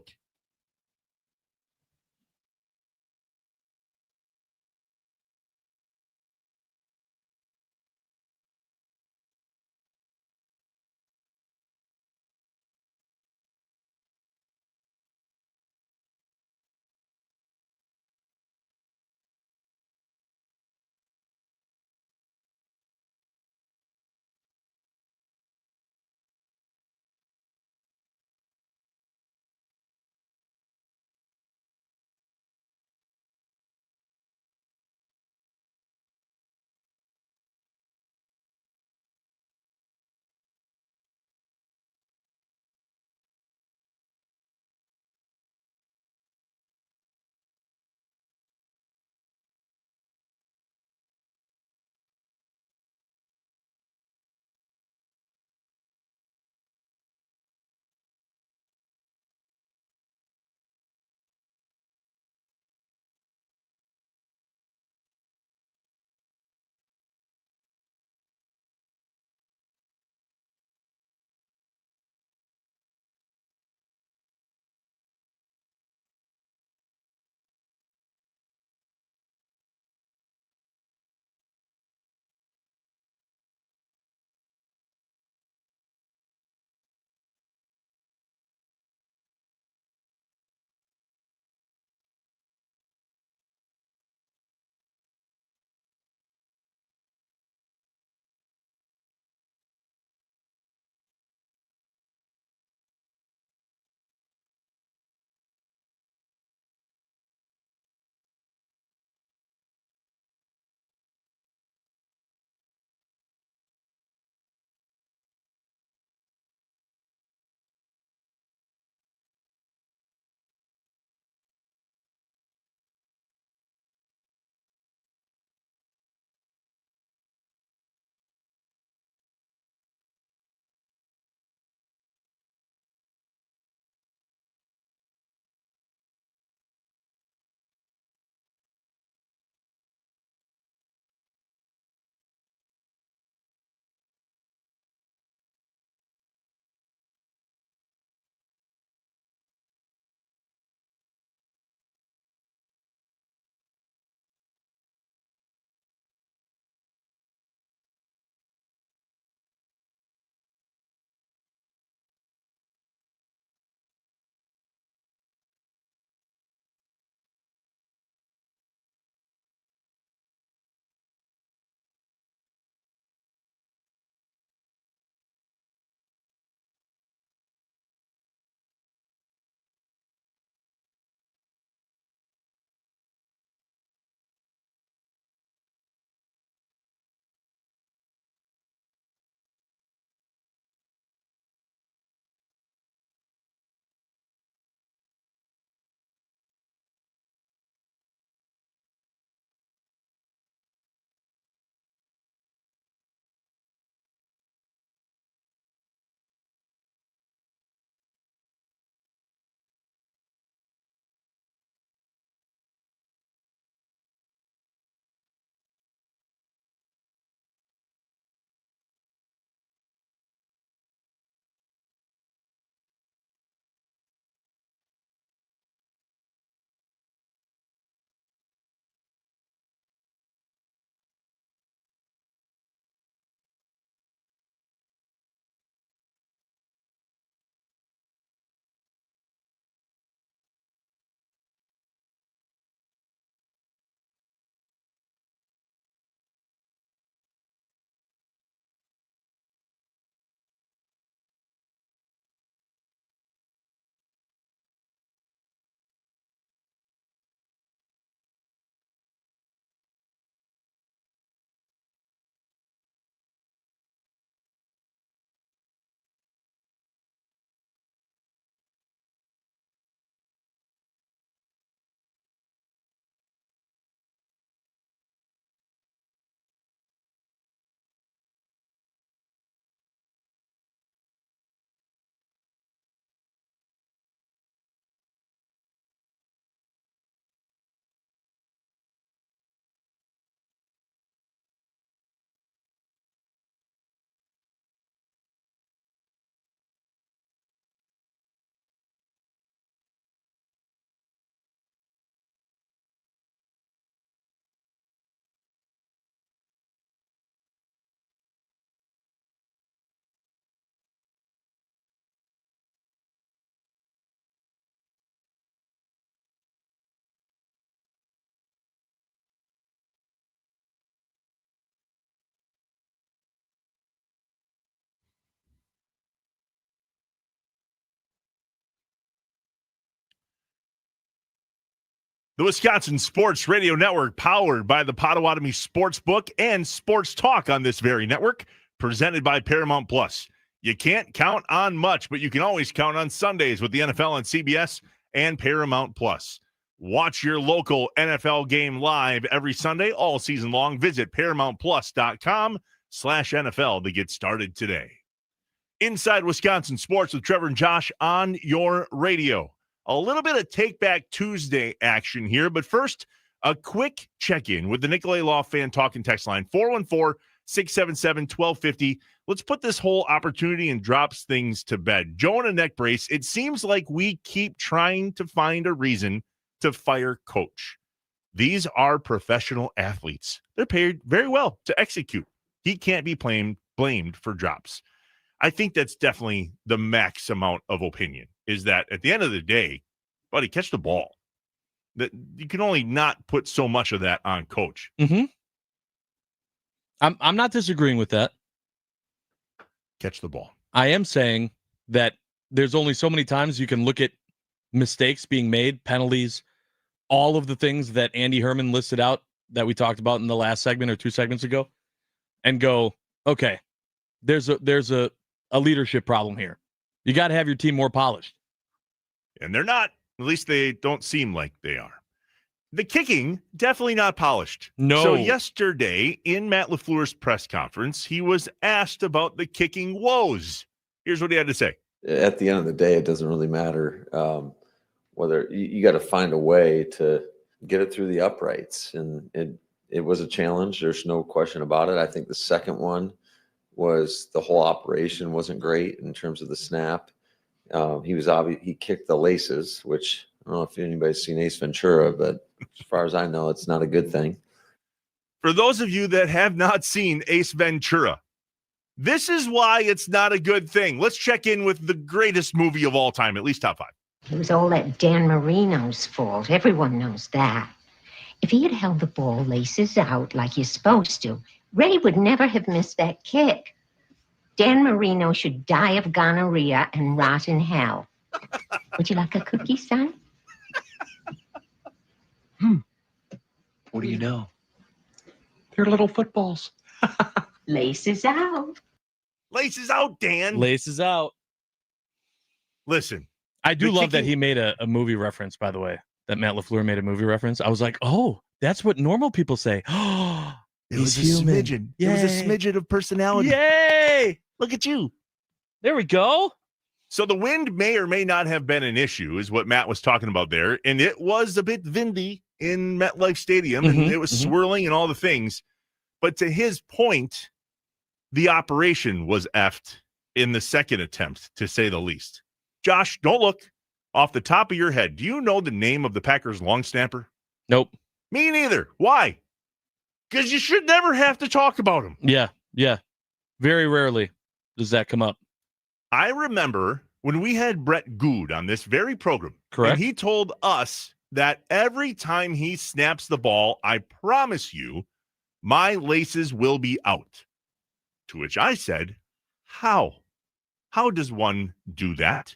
The Wisconsin Sports Radio Network, powered by the Potawatomi Sportsbook and Sports Talk on this very network, presented by Paramount Plus. You can't count on much, but you can always count on Sundays with the NFL on CBS and Paramount Plus. Watch your local NFL game live every Sunday all season long. Visit ParamountPlus.com/NFL to get started today. Inside Wisconsin Sports with Trevor and Josh on your radio. A little bit of Take Back Tuesday action here, but first, a quick check-in with the Nicolay Law Fan Talk and Text line, 414-677-1250. Let's put this whole opportunity and drops things to bed. Joe in a neck brace, it seems like we keep trying to find a reason to fire coach. These are professional athletes. They're paid very well to execute. He can't be blamed for drops. I think that's definitely the max amount of opinion, is that at the end of the day, buddy, catch the ball. That you can only not put so much of that on coach. Mm-hmm. I'm not disagreeing with that. Catch the ball. I am saying that there's only so many times you can look at mistakes being made, penalties, all of the things that Andy Herman listed out that we talked about in the last segment or 2 segments ago, and go, okay, there's a leadership problem here. You got to have your team more polished. And they're not. At least they don't seem like they are. The kicking, definitely not polished. No. So yesterday in Matt LaFleur's press conference, he was asked about the kicking woes. Here's what he had to say. At the end of the day, it doesn't really matter whether you got to find a way to get it through the uprights. And it was a challenge. There's no question about it. I think the second one was the whole operation wasn't great in terms of the snap. He kicked the laces, which I don't know if anybody's seen Ace Ventura, but as far as I know, it's not a good thing. For those of you that have not seen Ace Ventura, this is why it's not a good thing. Let's check in with the greatest movie of all time, at least top 5. It was all that Dan Marino's fault. Everyone knows that. If he had held the ball laces out like you're supposed to, Ray would never have missed that kick. Dan Marino should die of gonorrhea and rot in hell. Would you like a cookie, son? What do you know? They're little footballs. Laces out. Laces out, Dan. Laces out. Listen. I do love that he made a movie reference, by the way, that Matt LaFleur made a movie reference. I was like, oh, that's what normal people say. Oh, it was a human. smidgen. Yay. It was a smidgen of personality. Yay! Look at you. There we go. So the wind may or may not have been an issue, is what Matt was talking about there. And it was a bit windy in MetLife Stadium, and it was swirling and all the things. But to his point, the operation was effed in the second attempt, to say the least. Josh, don't look. Off the top of your head, do you know the name of the Packers long snapper? Nope. Me neither. Why? Because you should never have to talk about him. Yeah. Very rarely does that come up. I remember when we had Brett Good on this very program. Correct. And he told us that every time he snaps the ball, I promise you, my laces will be out. To which I said, how? How does one do that?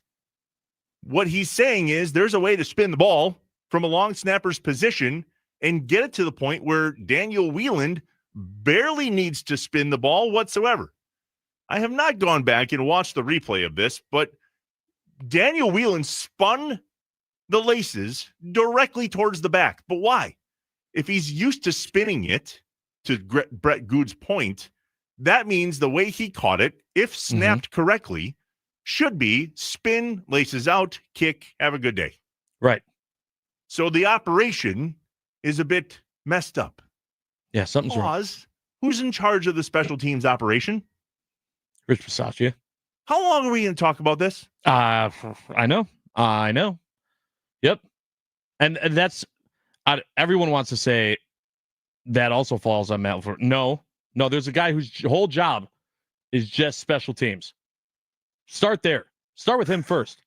What he's saying is there's a way to spin the ball from a long snapper's position and get it to the point where Daniel Wheeland barely needs to spin the ball whatsoever. I have not gone back and watched the replay of this, but Daniel Wheeland spun the laces directly towards the back. But why? If he's used to spinning it, to Brett Good's point, that means the way he caught it, if snapped correctly, should be spin, laces out, kick, have a good day. Right. So the operation is a bit messed up. Yeah, something's wrong. Who's in charge of the special teams operation? Rich Bisaccia. How long are we going to talk about this? I know. Yep. And that's, everyone wants to say that also falls on Matt LaFleur. No, there's a guy whose whole job is just special teams. Start there. Start with him first.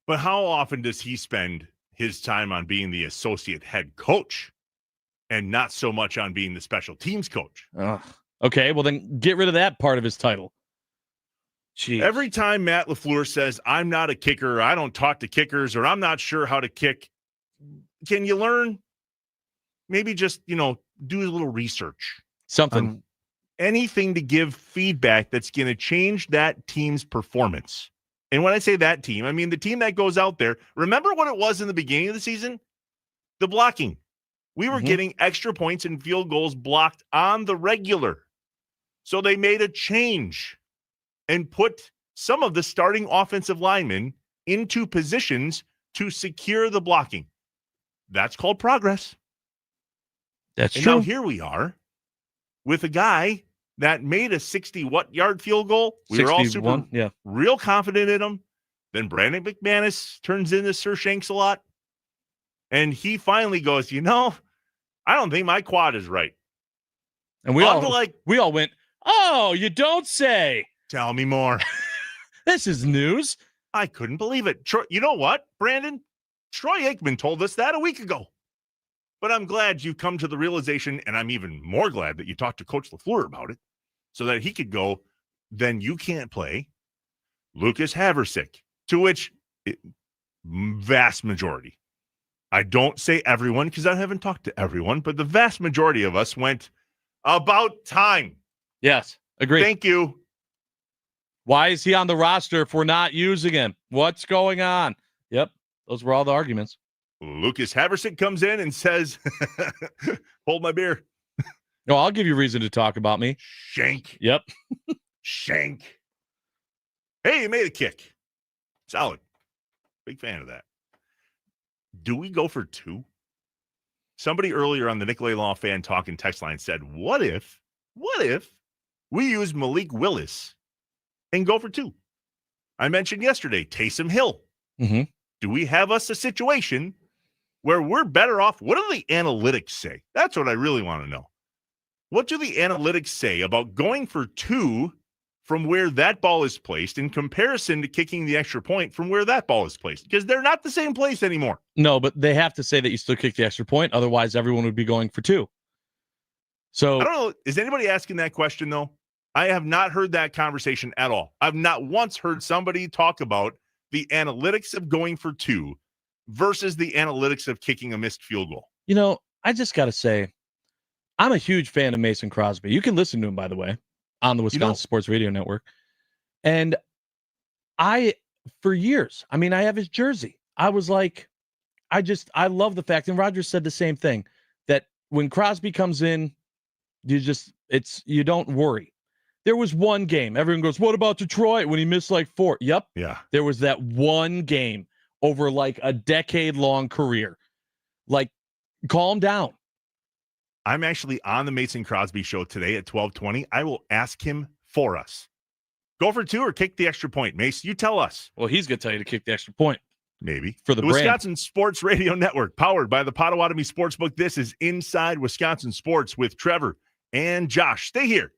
But how often does he spend his time on being the associate head coach and not so much on being the special teams coach? Okay, well then get rid of that part of his title. Jeez. Every time Matt LaFleur says, I'm not a kicker, I don't talk to kickers, or I'm not sure how to kick, can you learn? Maybe just, do a little research. Something. Anything to give feedback that's going to change that team's performance. And when I say that team, I mean the team that goes out there. Remember what it was in the beginning of the season? The blocking. We were getting extra points and field goals blocked on the regular. So they made a change and put some of the starting offensive linemen into positions to secure the blocking. That's called progress. That's and true. Now here we are with a guy that made a 60-yard field goal. We were all real confident in him. Then Brandon McManus turns into Sir Shanks a lot. And he finally goes, I don't think my quad is right. And we all went, oh, you don't say. Tell me more. This is news. I couldn't believe it. You know what, Brandon? Troy Aikman told us that a week ago. But I'm glad you've come to the realization, and I'm even more glad that you talked to Coach LaFleur about it, so that he could go, then you can't play Lucas Haversick, to which vast majority. I don't say everyone because I haven't talked to everyone, but the vast majority of us went, about time. Yes, agree. Thank you. Why is he on the roster if we're not using him? What's going on? Yep, those were all the arguments. Lucas Haversick comes in and says, hold my beer. No, I'll give you reason to talk about me. Shank. Yep. Shank. Hey, you made a kick. Solid. Big fan of that. Do we go for 2? Somebody earlier on the Nicolay Law fan talk and text line said, what if we use Malik Willis and go for 2? I mentioned yesterday, Taysom Hill. Mm-hmm. Do we have us a situation where we're better off? What do the analytics say? That's what I really want to know. What do the analytics say about going for 2 from where that ball is placed in comparison to kicking the extra point from where that ball is placed? Because they're not the same place anymore. No, but they have to say that you still kick the extra point. Otherwise, everyone would be going for 2. So I don't know. Is anybody asking that question, though? I have not heard that conversation at all. I've not once heard somebody talk about the analytics of going for 2 versus the analytics of kicking a missed field goal. I just got to say, I'm a huge fan of Mason Crosby. You can listen to him, by the way, on the Wisconsin Sports Radio Network. And for years, I have his jersey. I was like, I love the fact, and Rogers said the same thing, that when Crosby comes in, you don't worry. There was one game. Everyone goes, what about Detroit when he missed like 4? Yep. Yeah. There was that one game over like a decade-long career. Like, calm down. I'm actually on the Mason Crosby show today at 12:20. I will ask him for us. Go for 2 or kick the extra point, Mace. You tell us. Well, he's going to tell you to kick the extra point. Maybe. For the brand. Wisconsin Sports Radio Network, powered by the Potawatomi Sportsbook. This is Inside Wisconsin Sports with Trevor and Josh. Stay here.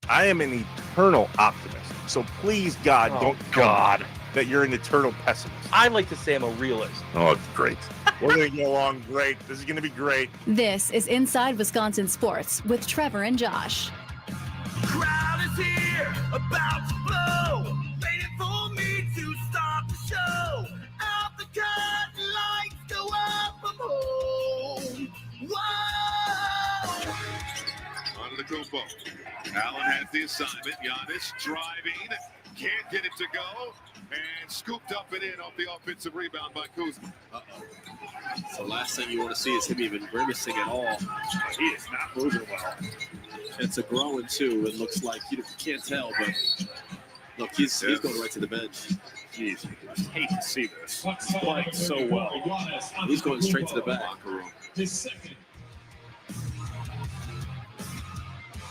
I am an eternal optimist. So please, God, don't tell me that you're an eternal pessimist. I like to say I'm a realist. Oh, it's great. We're going to get along great. This is going to be great. This is Inside Wisconsin Sports with Trevor and Josh. Crowd is here, about to blow, waiting for me to start the show. Out the curtain, lights go up, I'm home. Whoa! On to the Kumpo. Allen has the assignment. Giannis driving, can't get it to go, and scooped up and in off the offensive rebound by Kuzma. The last thing you want to see is him even grimacing at all. He is not moving well. It's a growing too. It looks like you can't tell, but look, he's going right to the bench. Jeez, I hate to see this. He's playing so well. He's going straight to the back.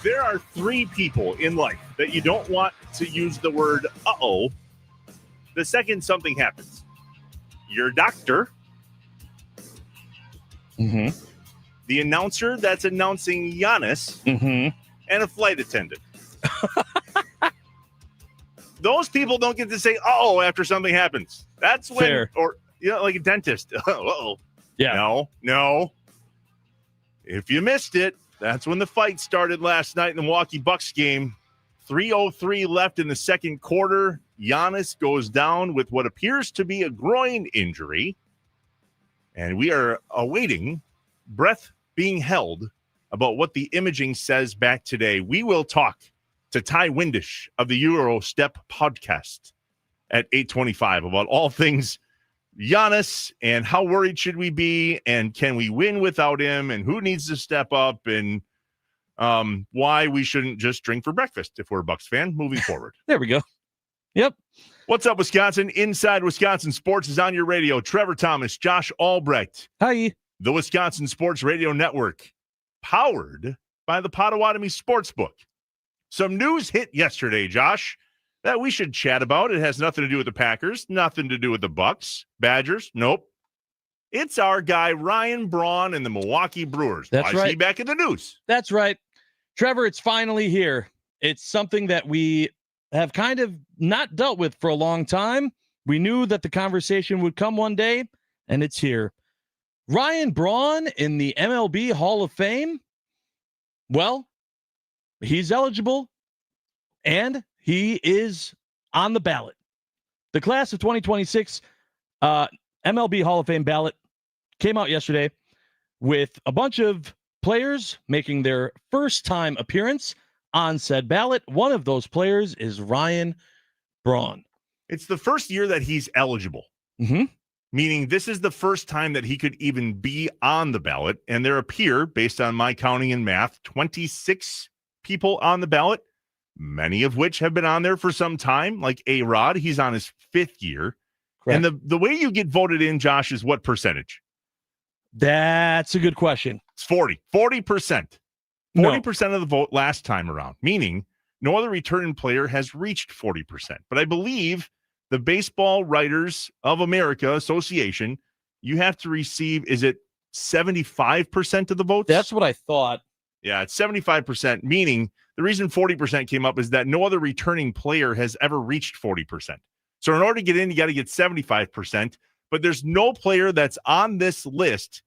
There are 3 people in life that you don't want to use the word uh-oh the second something happens. Your doctor, the announcer that's announcing Giannis, and a flight attendant. Those people don't get to say uh-oh after something happens. That's when, Fair. or like a dentist. Uh-oh. Yeah. No. If you missed it, that's when the fight started last night in the Milwaukee Bucks game. 3:03 left in the second quarter. Giannis goes down with what appears to be a groin injury. And we are awaiting, breath being held, about what the imaging says back today. We will talk to Ty Windish of the Eurostep podcast at 8:25 about all things Giannis and how worried should we be, and can we win without him, and who needs to step up, and why we shouldn't just drink for breakfast if we're a Bucks fan moving forward. There we go. Yep. What's up, Wisconsin? Inside Wisconsin Sports is on your radio. Trevor Thomas, Josh Albrecht. Hi. The Wisconsin Sports Radio Network, powered by the Potawatomi Sportsbook. Some news hit yesterday, Josh, that we should chat about. It has nothing to do with the Packers, nothing to do with the Bucks, Badgers. Nope. It's our guy, Ryan Braun, and the Milwaukee Brewers. That's Why is he right. back in the news? That's right. Trevor, it's finally here. It's something that we have kind of not dealt with for a long time. We knew that the conversation would come one day, and it's here. Ryan Braun in the MLB Hall of Fame. Well, he's eligible, and he is on the ballot. The class of 2026 MLB Hall of Fame ballot came out yesterday with a bunch of players making their first-time appearance on said ballot. One of those players is Ryan Braun. It's the first year that he's eligible. Meaning this is the first time that he could even be on the ballot. And there appear, based on my counting and math, 26 people on the ballot, many of which have been on there for some time, like A-Rod. He's on his 5th year. Correct. And the way you get voted in, Josh, is what percentage? That's a good question. It's 40%. 40% of the vote last time around, meaning no other returning player has reached 40%. But I believe the Baseball Writers of America Association, you have to receive, is it 75% of the votes? That's what I thought. Yeah, it's 75%, meaning the reason 40% came up is that no other returning player has ever reached 40%. So in order to get in, you got to get 75%, but there's no player that's on this list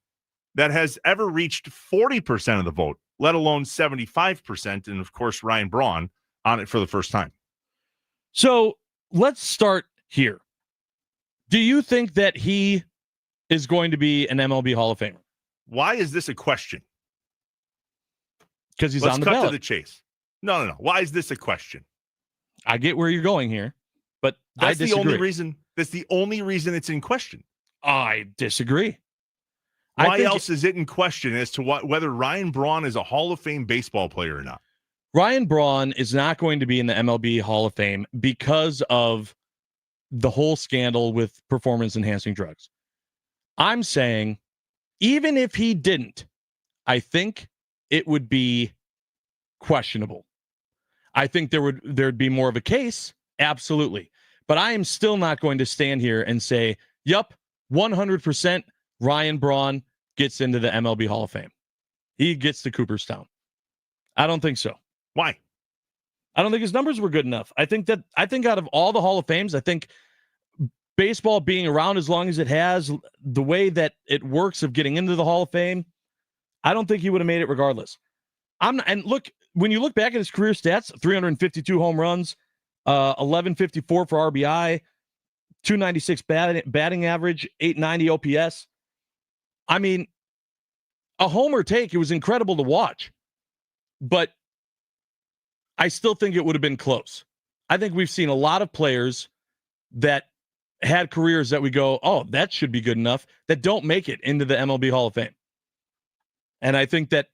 that has ever reached 40% of the vote, let alone 75%. And of course, Ryan Braun on it for the first time. So let's start here. Do you think that he is going to be an MLB Hall of Famer? Why is this a question? Because he's Let's on the cut ballot. to the chase. No. Why is this a question? I get where you're going here, but I That's disagree. the only reason. That's the only reason it's in question. I disagree. Why else is it in question as to whether Ryan Braun is a Hall of Fame baseball player or not? Ryan Braun is not going to be in the MLB Hall of Fame because of the whole scandal with performance-enhancing drugs. I'm saying, even if he didn't, I think it would be questionable. I think there'd be more of a case, absolutely. But I am still not going to stand here and say, yup, 100% Ryan Braun gets into the MLB Hall of Fame. He gets to Cooperstown. I don't think so. Why? I don't think his numbers were good enough. I think out of all the Hall of Fames, I think baseball being around as long as it has, the way that it works of getting into the Hall of Fame, I don't think he would have made it regardless. And look, when you look back at his career stats, 352 home runs, 1154 for RBI, 296 batting average, 890 OPS. I mean, a homer take, it was incredible to watch. But I still think it would have been close. I think we've seen a lot of players that had careers that we go, oh, that should be good enough, that don't make it into the MLB Hall of Fame. And I think that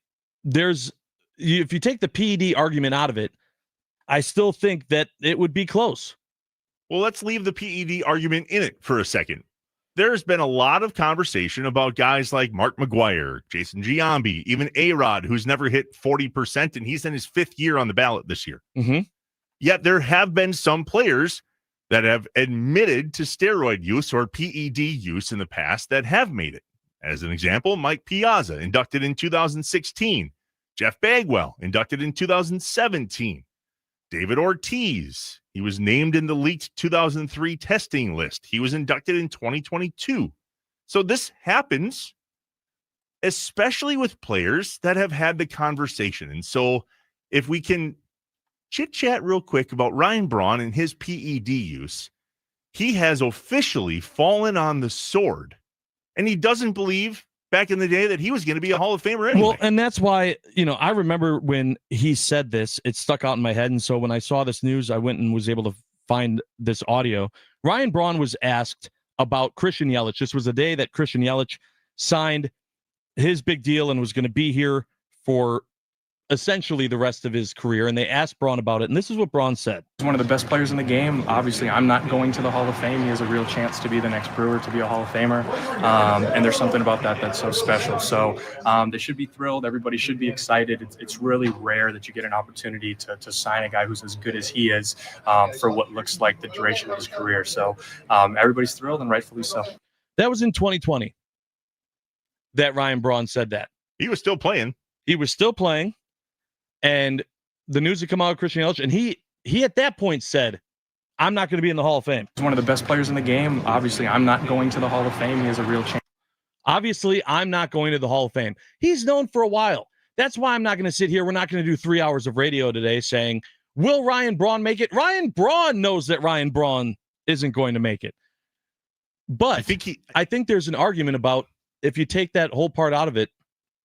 if you take the PED argument out of it, I still think that it would be close. Well, let's leave the PED argument in it for a second. There's been a lot of conversation about guys like Mark McGwire, Jason Giambi, even A-Rod, who's never hit 40%, and he's in his 5th year on the ballot this year. Mm-hmm. Yet there have been some players that have admitted to steroid use or PED use in the past that have made it. As an example, Mike Piazza, inducted in 2016. Jeff Bagwell, inducted in 2017. David Ortiz, he was named in the leaked 2003 testing list. He was inducted in 2022. So this happens, especially with players that have had the conversation. And so if we can chit-chat real quick about Ryan Braun and his PED use, he has officially fallen on the sword. And he doesn't believe back in the day that he was going to be a Hall of Famer anyway. Well, and that's why, I remember when he said this, it stuck out in my head. And so when I saw this news, I went and was able to find this audio. Ryan Braun was asked about Christian Yelich. This was the day that Christian Yelich signed his big deal and was going to be here for essentially the rest of his career. And they asked Braun about it. And this is what Braun said. He's one of the best players in the game. Obviously, I'm not going to the Hall of Fame. He has a real chance to be the next Brewer, to be a Hall of Famer. And there's something about that that's so special. So they should be thrilled. Everybody should be excited. It's really rare that you get an opportunity to sign a guy who's as good as he is for what looks like the duration of his career. So everybody's thrilled, and rightfully so. That was in 2020 that Ryan Braun said that. He was still playing. And the news had come out of Christian Yelich, and he at that point said, I'm not going to be in the Hall of Fame. He's one of the best players in the game. Obviously, I'm not going to the Hall of Fame. He has a real chance. Obviously, I'm not going to the Hall of Fame. He's known for a while. That's why I'm not going to sit here. We're not going to do 3 hours of radio today saying, will Ryan Braun make it? Ryan Braun knows that Ryan Braun isn't going to make it. But I think there's an argument about if you take that whole part out of it,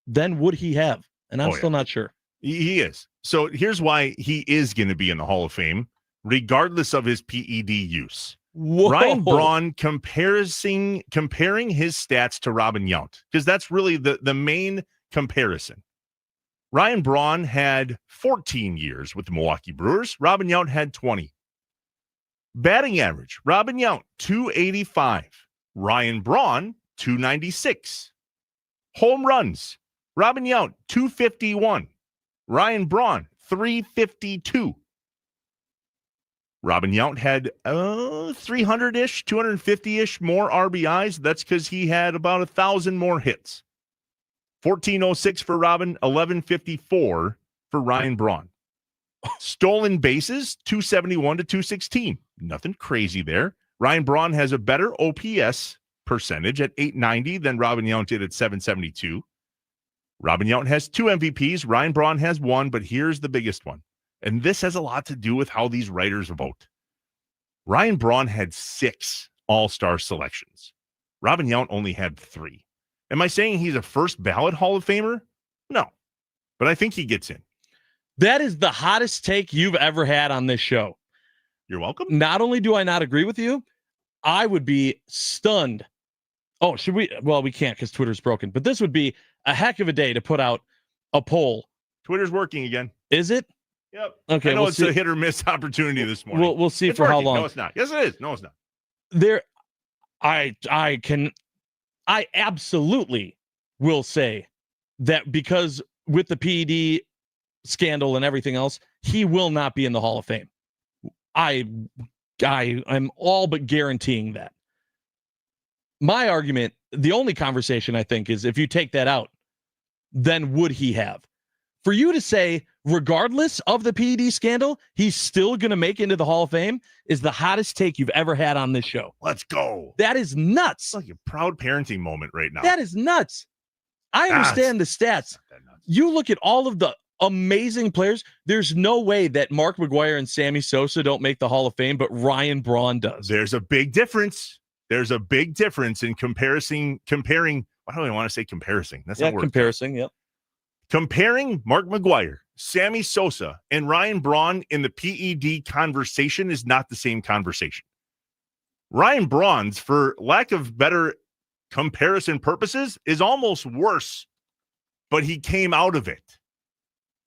then would he have? And I'm still not sure. He is. So here's why he is going to be in the Hall of Fame, regardless of his PED use. Whoa. Ryan Braun comparing his stats to Robin Yount, because that's really the main comparison. Ryan Braun had 14 years with the Milwaukee Brewers. Robin Yount had 20. Batting average, Robin Yount, 285. Ryan Braun, 296. Home runs, Robin Yount, 251. Ryan Braun, 352. Robin Yount had 300-ish, 250-ish more RBIs. That's because he had about 1,000 more hits. 1406 for Robin, 1154 for Ryan Braun. Stolen bases, 271 to 216. Nothing crazy there. Ryan Braun has a better OPS percentage at 890 than Robin Yount did at 772. Robin Yount has 2 MVPs. Ryan Braun has 1, but here's the biggest one. And this has a lot to do with how these writers vote. Ryan Braun had 6 all-star selections. Robin Yount only had 3. Am I saying he's a first ballot Hall of Famer? No, but I think he gets in. That is the hottest take you've ever had on this show. You're welcome. Not only do I not agree with you, I would be stunned. Oh, should we? Well, we can't because Twitter's broken, but this would be a heck of a day to put out a poll. Twitter's working again. Is it? Yep. Okay. I know it's a hit or miss opportunity this morning. We'll see it's for working. how long. No, it's not. Yes, it is. No, it's not. I absolutely will say that because with the PED scandal and everything else, he will not be in the Hall of Fame. I'm all but guaranteeing that. My argument, the only conversation I think is if you take that out, then would he have? For you to say, regardless of the PED scandal, he's still going to make it into the Hall of Fame is the hottest take you've ever had on this show. Let's go. That is nuts. It's like a proud parenting moment right now. That is nuts. I understand the stats. You look at all of the amazing players. There's no way that Mark McGwire and Sammy Sosa don't make the Hall of Fame, but Ryan Braun does. There's a big difference. There's a big difference in comparing. Why do I want to say comparison? That's not comparison. Yep. Comparing Mark McGwire, Sammy Sosa, and Ryan Braun in the PED conversation is not the same conversation. Ryan Braun's, for lack of better comparison purposes, is almost worse, but he came out of it.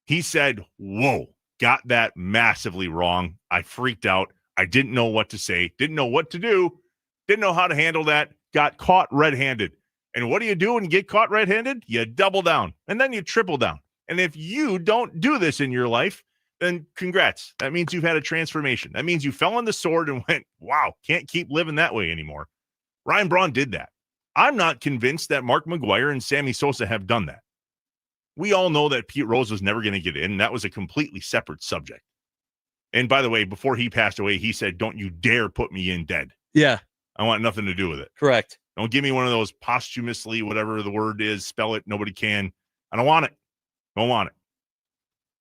He said, whoa, got that massively wrong. I freaked out. I didn't know what to say, didn't know what to do, didn't know how to handle that, got caught red-handed. And what do you do when you get caught red-handed? You double down, and then you triple down. And if you don't do this in your life, then congrats. That means you've had a transformation. That means you fell on the sword and went, wow, can't keep living that way anymore. Ryan Braun did that. I'm not convinced that Mark McGwire and Sammy Sosa have done that. We all know that Pete Rose was never going to get in. That was a completely separate subject. And by the way, before he passed away, he said, don't you dare put me in dead. Yeah. I want nothing to do with it. Correct. Don't give me one of those posthumously, whatever the word is, spell it, nobody can. I don't want it. Don't want it.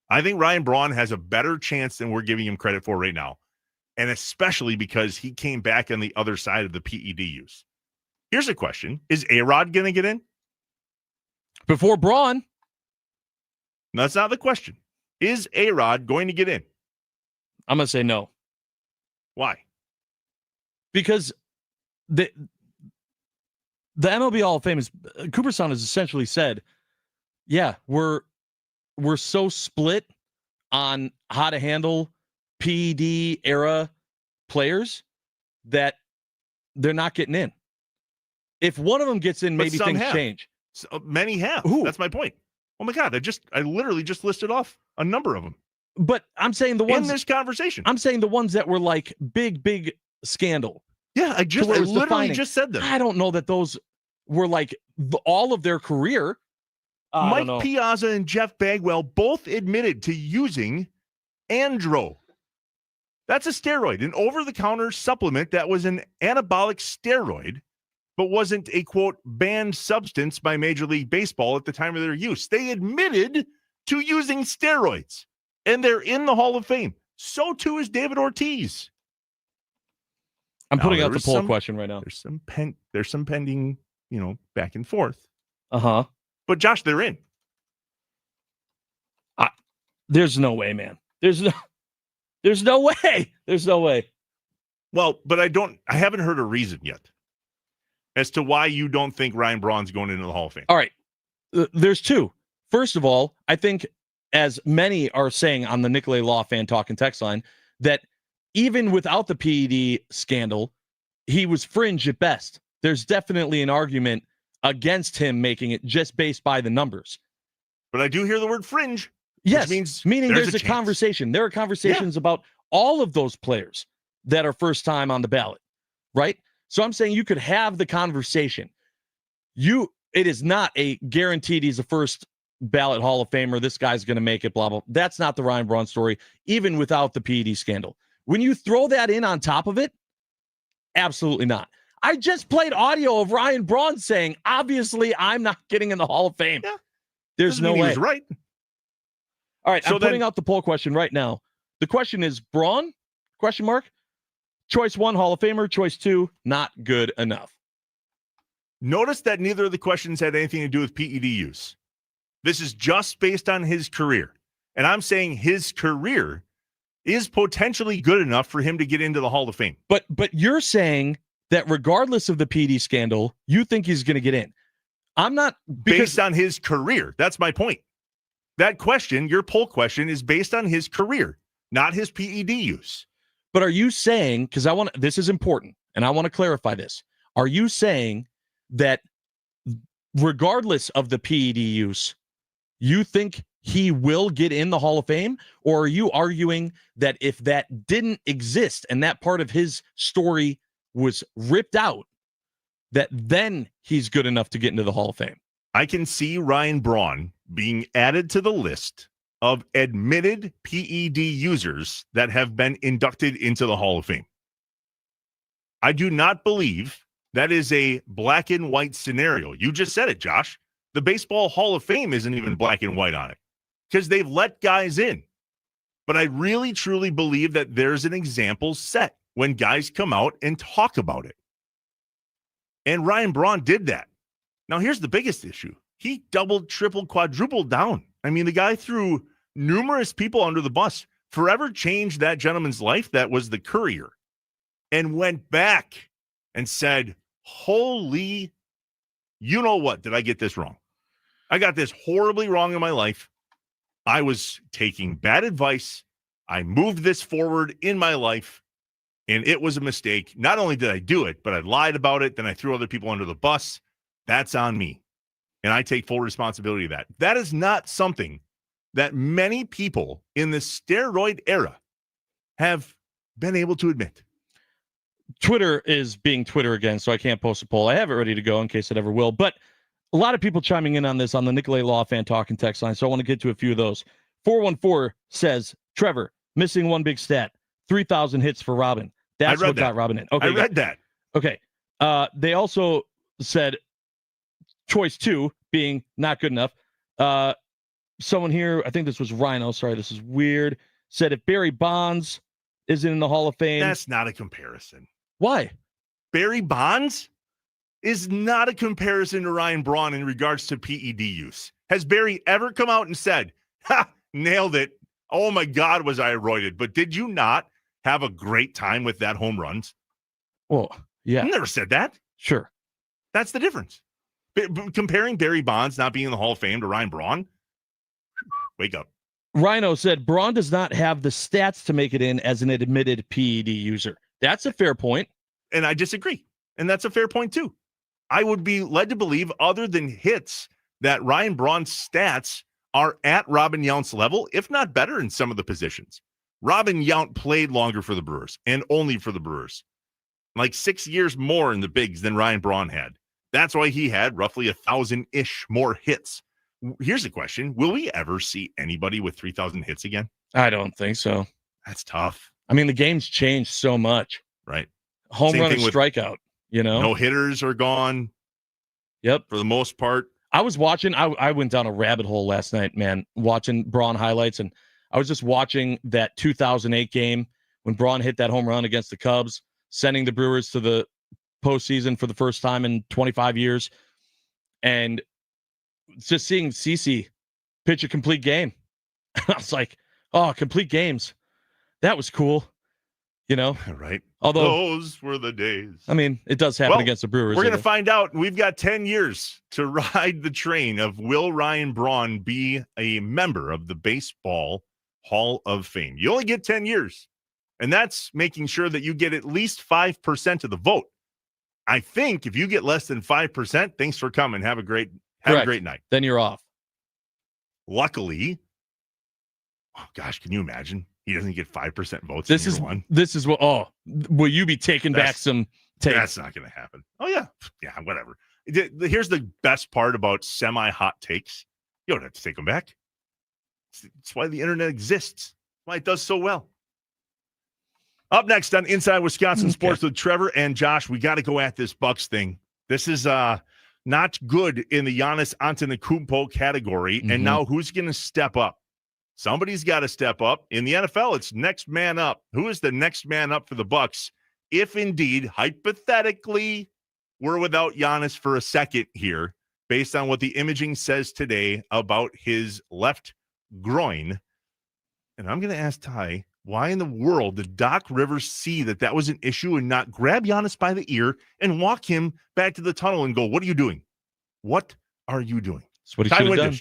I think Ryan Braun has a better chance than we're giving him credit for right now. And especially because he came back on the other side of the PED use. Here's a question. Is A-Rod going to get in? Before Braun? That's not the question. Is A-Rod going to get in? I'm going to say no. Why? Because the MLB Hall of Fame is Cooperstown has essentially said, yeah, we're so split on how to handle PED era players that they're not getting in. If one of them gets in, maybe things change. So many have. Who? That's my point. Oh my God, I literally just listed off a number of them. But I'm saying the ones in this conversation. I'm saying the ones that were like big scandal. Yeah, I literally just said them. I don't know that those were like all of their career. Mike Piazza and Jeff Bagwell both admitted to using Andro. That's a steroid, an over-the-counter supplement that was an anabolic steroid, but wasn't a, quote, banned substance by Major League Baseball at the time of their use. They admitted to using steroids, and they're in the Hall of Fame. So too is David Ortiz. I'm putting out the poll question right now. There's some pending, back and forth. Uh-huh. But Josh, they're in. There's no way, man. There's no way. There's no way. Well, but I haven't heard a reason yet as to why you don't think Ryan Braun's going into the Hall of Fame. All right. There's two. First of all, I think, as many are saying on the Nicolay Law fan talk and text line, that even without the PED scandal, he was fringe at best. There's definitely an argument against him making it just based by the numbers. But I do hear the word fringe. Yes, meaning there's a chance. conversation. There are conversations about all of those players that are first time on the ballot, right? So I'm saying you could have the conversation. It is not a guaranteed he's the first ballot Hall of Famer. This guy's going to make it, blah, blah. That's not the Ryan Braun story, even without the PED scandal. When you throw that in on top of it, absolutely not. I just played audio of Ryan Braun saying, obviously, I'm not getting in the Hall of Fame. Yeah. There's no way. He was right. All right, so I'm putting out the poll question right now. The question is Braun? Question mark. Choice 1, Hall of Famer. Choice 2, not good enough. Notice that neither of the questions had anything to do with PED use. This is just based on his career. And I'm saying his career is potentially good enough for him to get into the Hall of Fame. But you're saying that regardless of the PED scandal, you think he's going to get in. I'm not. Based on his career. That's my point. That question, your poll question, is based on his career, not his PED use. But are you saying, because this is important, and I want to clarify this. Are you saying that regardless of the PED use, you think he will get in the Hall of Fame? Or are you arguing that if that didn't exist and that part of his story was ripped out, that then he's good enough to get into the Hall of Fame? I can see Ryan Braun being added to the list of admitted PED users that have been inducted into the Hall of Fame. I do not believe that is a black and white scenario. You just said it, Josh. The Baseball Hall of Fame isn't even black and white on it because they've let guys in. But I really, truly believe that there's an example set when guys come out and talk about it. And Ryan Braun did that. Now, here's the biggest issue. He doubled, tripled, quadrupled down. I mean, the guy threw numerous people under the bus, forever changed that gentleman's life that was the courier, and went back and said, holy, you know what? Did I get this wrong? I got this horribly wrong in my life. I was taking bad advice. I moved this forward in my life, and it was a mistake. Not only did I do it, but I lied about it. Then I threw other people under the bus. That's on me. And I take full responsibility of that. That is not something that many people in the steroid era have been able to admit. Twitter is being Twitter again, so I can't post a poll. I have it ready to go in case it ever will. But a lot of people chiming in on this on the Nicolay Law Fan Talk and text line, so I want to get to a few of those. 414 says, Trevor, missing one big stat, 3,000 hits for Robin. That's what got Robin in. Okay, I read that. Okay. They also said choice 2 being not good enough. Someone here, I think this was Rhino, sorry, this is weird, said if Barry Bonds isn't in the Hall of Fame. That's not a comparison. Why? Barry Bonds is not a comparison to Ryan Braun in regards to PED use. Has Barry ever come out and said, ha, nailed it. Oh my God, was I roided. But did you not have a great time with that home runs? Well, yeah. I never said that. Sure. That's the difference. Comparing Barry Bonds not being in the Hall of Fame to Ryan Braun, wake up. Rhino said Braun does not have the stats to make it in as an admitted PED user. That's a fair point. And I disagree. And that's a fair point too. I would be led to believe, other than hits, that Ryan Braun's stats are at Robin Yount's level, if not better in some of the positions. Robin Yount played longer for the Brewers and only for the Brewers. Like 6 years more in the bigs than Ryan Braun had. That's why he had roughly 1,000-ish more hits. Here's the question. Will we ever see anybody with 3,000 hits again? I don't think so. That's tough. I mean, the game's changed so much. Right. Home Same run and thing with strikeout, you know? No hitters are gone. Yep. For the most part. I was watching, I went down a rabbit hole last night, man, watching Braun highlights, and I was just watching that 2008 game when Braun hit that home run against the Cubs, sending the Brewers to the postseason for the first time in 25 years. And just seeing CeCe pitch a complete game. I was like, oh, complete games. That was cool. You know? Right. Although those were the days. I mean, it does happen against the Brewers. We're going to find out. We've got 10 years to ride the train of will Ryan Braun be a member of the Baseball Hall of Fame. You only get 10 years. And that's making sure that you get at least 5% of the vote. I think if you get less than 5%, thanks for coming. Have a great night. Then you're off. Luckily, oh gosh, can you imagine? He doesn't get 5% votes. This is what. Oh, will you be taking back some takes? That's not going to happen. Oh yeah, whatever. Here's the best part about semi-hot takes. You don't have to take them back. It's why the internet exists. Why it does so well. Up next on Inside Wisconsin Sports with Trevor and Josh, we got to go at this Bucks thing. This is not good in the Giannis Antetokounmpo category. Mm-hmm. And now who's going to step up? Somebody's got to step up. In the NFL, it's next man up. Who is the next man up for the Bucks? If indeed, hypothetically, we're without Giannis for a second here, based on what the imaging says today about his left groin. And I'm going to ask Ty, why in the world did Doc Rivers see that was an issue and not grab Giannis by the ear and walk him back to the tunnel and go, what are you doing? What are you doing? That's what he should have done.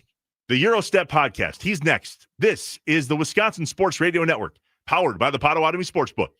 The Eurostep Podcast. He's next. This is the Wisconsin Sports Radio Network, powered by the Potawatomi Sportsbook.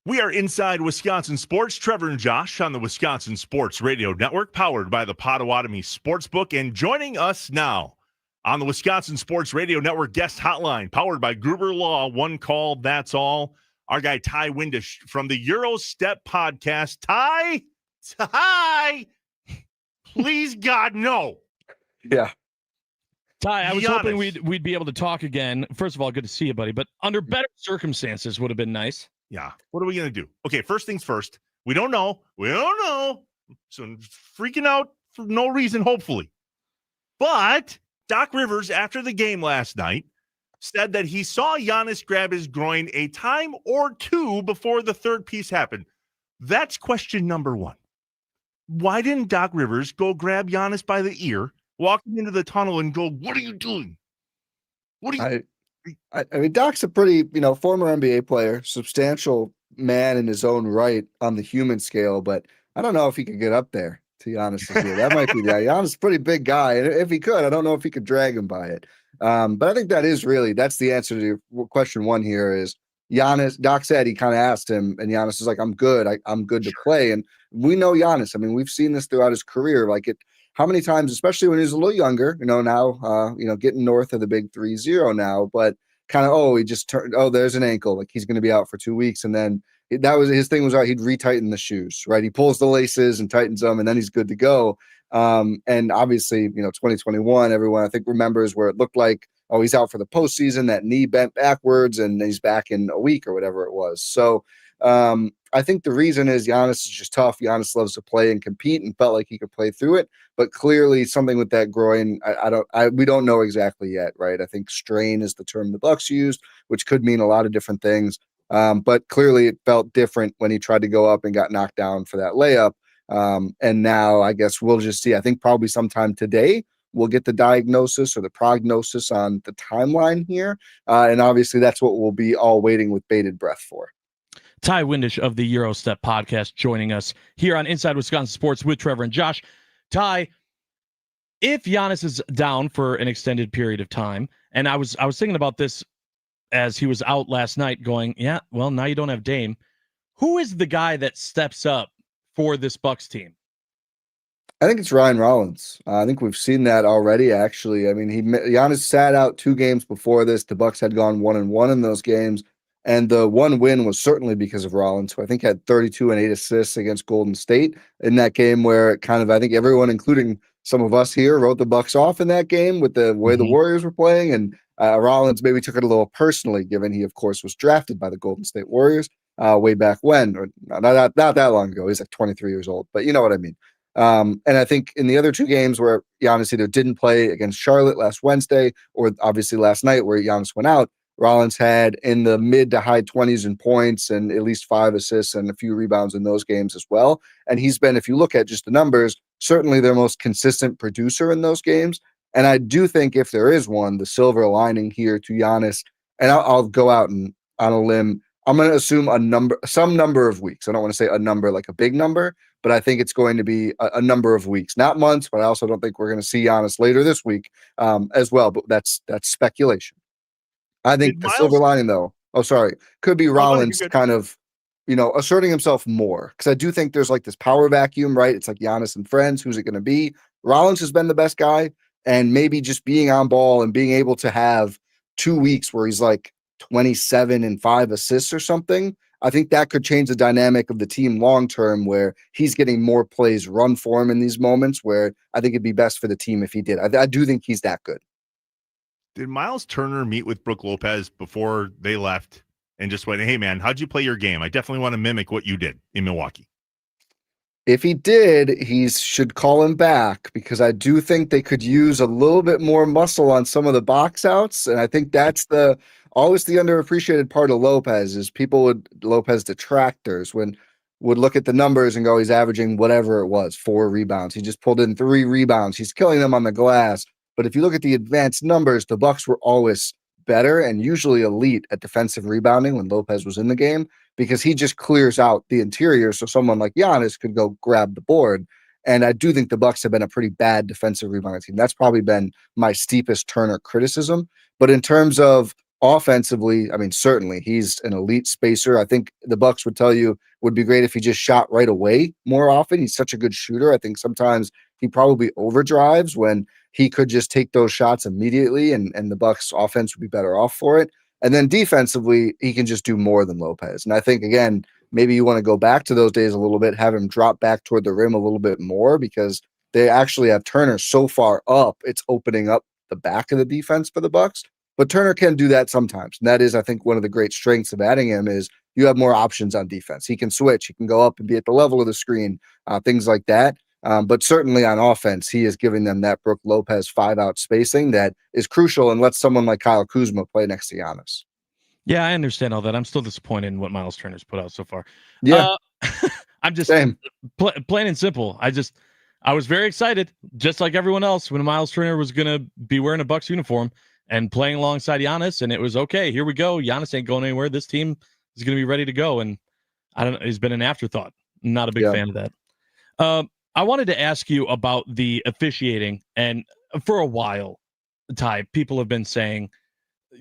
We are inside Wisconsin Sports. Trevor and Josh on the Wisconsin Sports Radio Network, powered by the Potawatomi Sportsbook. And joining us now on the Wisconsin Sports Radio Network guest hotline, powered by Gruber Law, one call, that's all. Our guy Ty Windish from the Euro Step podcast. Ty, please God, no. Yeah. Ty, I was Giannis. hoping we'd be able to talk again. First of all, good to see you, buddy. But under better circumstances would have been nice. Yeah. What are we going to do? Okay, first things first. We don't know. So freaking out for no reason, hopefully. But Doc Rivers, after the game last night, said that he saw Giannis grab his groin a time or two before the third piece happened. That's question number one. Why didn't Doc Rivers go grab Giannis by the ear, walk him into the tunnel, and go, "What are you doing? What are you?" I mean, Doc's a pretty, former NBA player, substantial man in his own right on the human scale, but I don't know if he could get up there, to be honest with you. That might be Giannis is a pretty big guy. And if he could, I don't know if he could drag him by it. But I think that's the answer to question one here is Giannis. Doc said he kind of asked him, and Giannis is like, I'm good. I'm good to play. And we know Giannis. I mean, we've seen this throughout his career. How many times, especially when he was a little younger, now, getting north of the big 3-0 now, but kind of, he just turned, there's an ankle. Like he's going to be out for 2 weeks. And then that was his thing he'd retighten the shoes, right? He pulls the laces and tightens them and then he's good to go. And obviously, 2021, everyone I think remembers where it looked like, he's out for the postseason, that knee bent backwards and he's back in a week or whatever it was. So, I think the reason is Giannis is just tough. Giannis loves to play and compete and felt like he could play through it, but clearly something with that groin, we don't know exactly yet, right? I think strain is the term the Bucks used, which could mean a lot of different things. But clearly it felt different when he tried to go up and got knocked down for that layup. And now I guess we'll just see. I think probably sometime today we'll get the diagnosis or the prognosis on the timeline here. And obviously that's what we'll be all waiting with bated breath for. Ty Windish of the Euro Step podcast joining us here on Inside Wisconsin Sports with Trevor and Josh. Ty, if Giannis is down for an extended period of time, and I was thinking about this as he was out last night going, yeah, well, now you don't have Dame. Who is the guy that steps up for this Bucks team? I think it's Ryan Rollins. I think we've seen that already, actually. I mean, Giannis sat out 2 games before this. The Bucks had gone 1-1 in those games. And the one win was certainly because of Rollins, who I think had 32 and 8 assists against Golden State in that game where it I think everyone, including some of us here, wrote the Bucks off in that game with the way the Warriors were playing. And Rollins maybe took it a little personally, given he, of course, was drafted by the Golden State Warriors way back when, or not that long ago. He's like 23 years old, but you know what I mean. And I think in the other 2 games where Giannis either didn't play against Charlotte last Wednesday or obviously last night where Giannis went out, Rollins had in the mid to high 20s in points and at least 5 assists and a few rebounds in those games as well. And he's been, if you look at just the numbers, certainly their most consistent producer in those games. And I do think if there is one, the silver lining here to Giannis, and I'll go out and on a limb, I'm going to assume some number of weeks. I don't want to say a number like a big number, but I think it's going to be a number of weeks, not months, but I also don't think we're going to see Giannis later this week as well. But that's speculation. I think the silver lining, though, could be Rollins kind of, asserting himself more. Because I do think there's like this power vacuum, right? It's like Giannis and friends. Who's it going to be? Rollins has been the best guy. And maybe just being on ball and being able to have 2 weeks where he's like 27 and 5 assists or something, I think that could change the dynamic of the team long term, where he's getting more plays run for him in these moments where I think it'd be best for the team if he did. I do think he's that good. Did Miles Turner meet with Brook Lopez before they left and just went, hey, man, how'd you play your game? I definitely want to mimic what you did in Milwaukee. If he did, he should call him back, because I do think they could use a little bit more muscle on some of the box outs. And I think that's always the underappreciated part of Lopez is Lopez detractors would look at the numbers and go, he's averaging whatever it was, 4 rebounds. He just pulled in 3 rebounds. He's killing them on the glass. But if you look at the advanced numbers, the Bucks were always better and usually elite at defensive rebounding when Lopez was in the game, because he just clears out the interior so someone like Giannis could go grab the board. And I do think the Bucks have been a pretty bad defensive rebounding team. That's probably been my steepest Turner criticism. But in terms of Offensively, I mean, certainly he's an elite spacer. I think the Bucks would tell you would be great if he just shot right away more often. He's such a good shooter. I think sometimes he probably overdrives when he could just take those shots immediately, and the Bucks offense would be better off for it. And then defensively, he can just do more than Lopez. And I think, again, maybe you want to go back to those days a little bit, have him drop back toward the rim a little bit more, because they actually have Turner so far up, it's opening up the back of the defense for the Bucks. But Turner can do that sometimes. And that is, I think, one of the great strengths of adding him is you have more options on defense. He can switch. He can go up and be at the level of the screen, things like that. But certainly on offense, he is giving them that Brook Lopez 5-out spacing that is crucial and lets someone like Kyle Kuzma play next to Giannis. Yeah, I understand all that. I'm still disappointed in what Miles Turner's put out so far. Yeah. I'm just plain and simple. I was very excited, just like everyone else, when Miles Turner was going to be wearing a Bucks uniform and playing alongside Giannis, and it was okay. Here we go. Giannis ain't going anywhere. This team is going to be ready to go, and I don't know. He's been an afterthought. Not a big fan of that. I wanted to ask you about the officiating, and for a while, Ty, people have been saying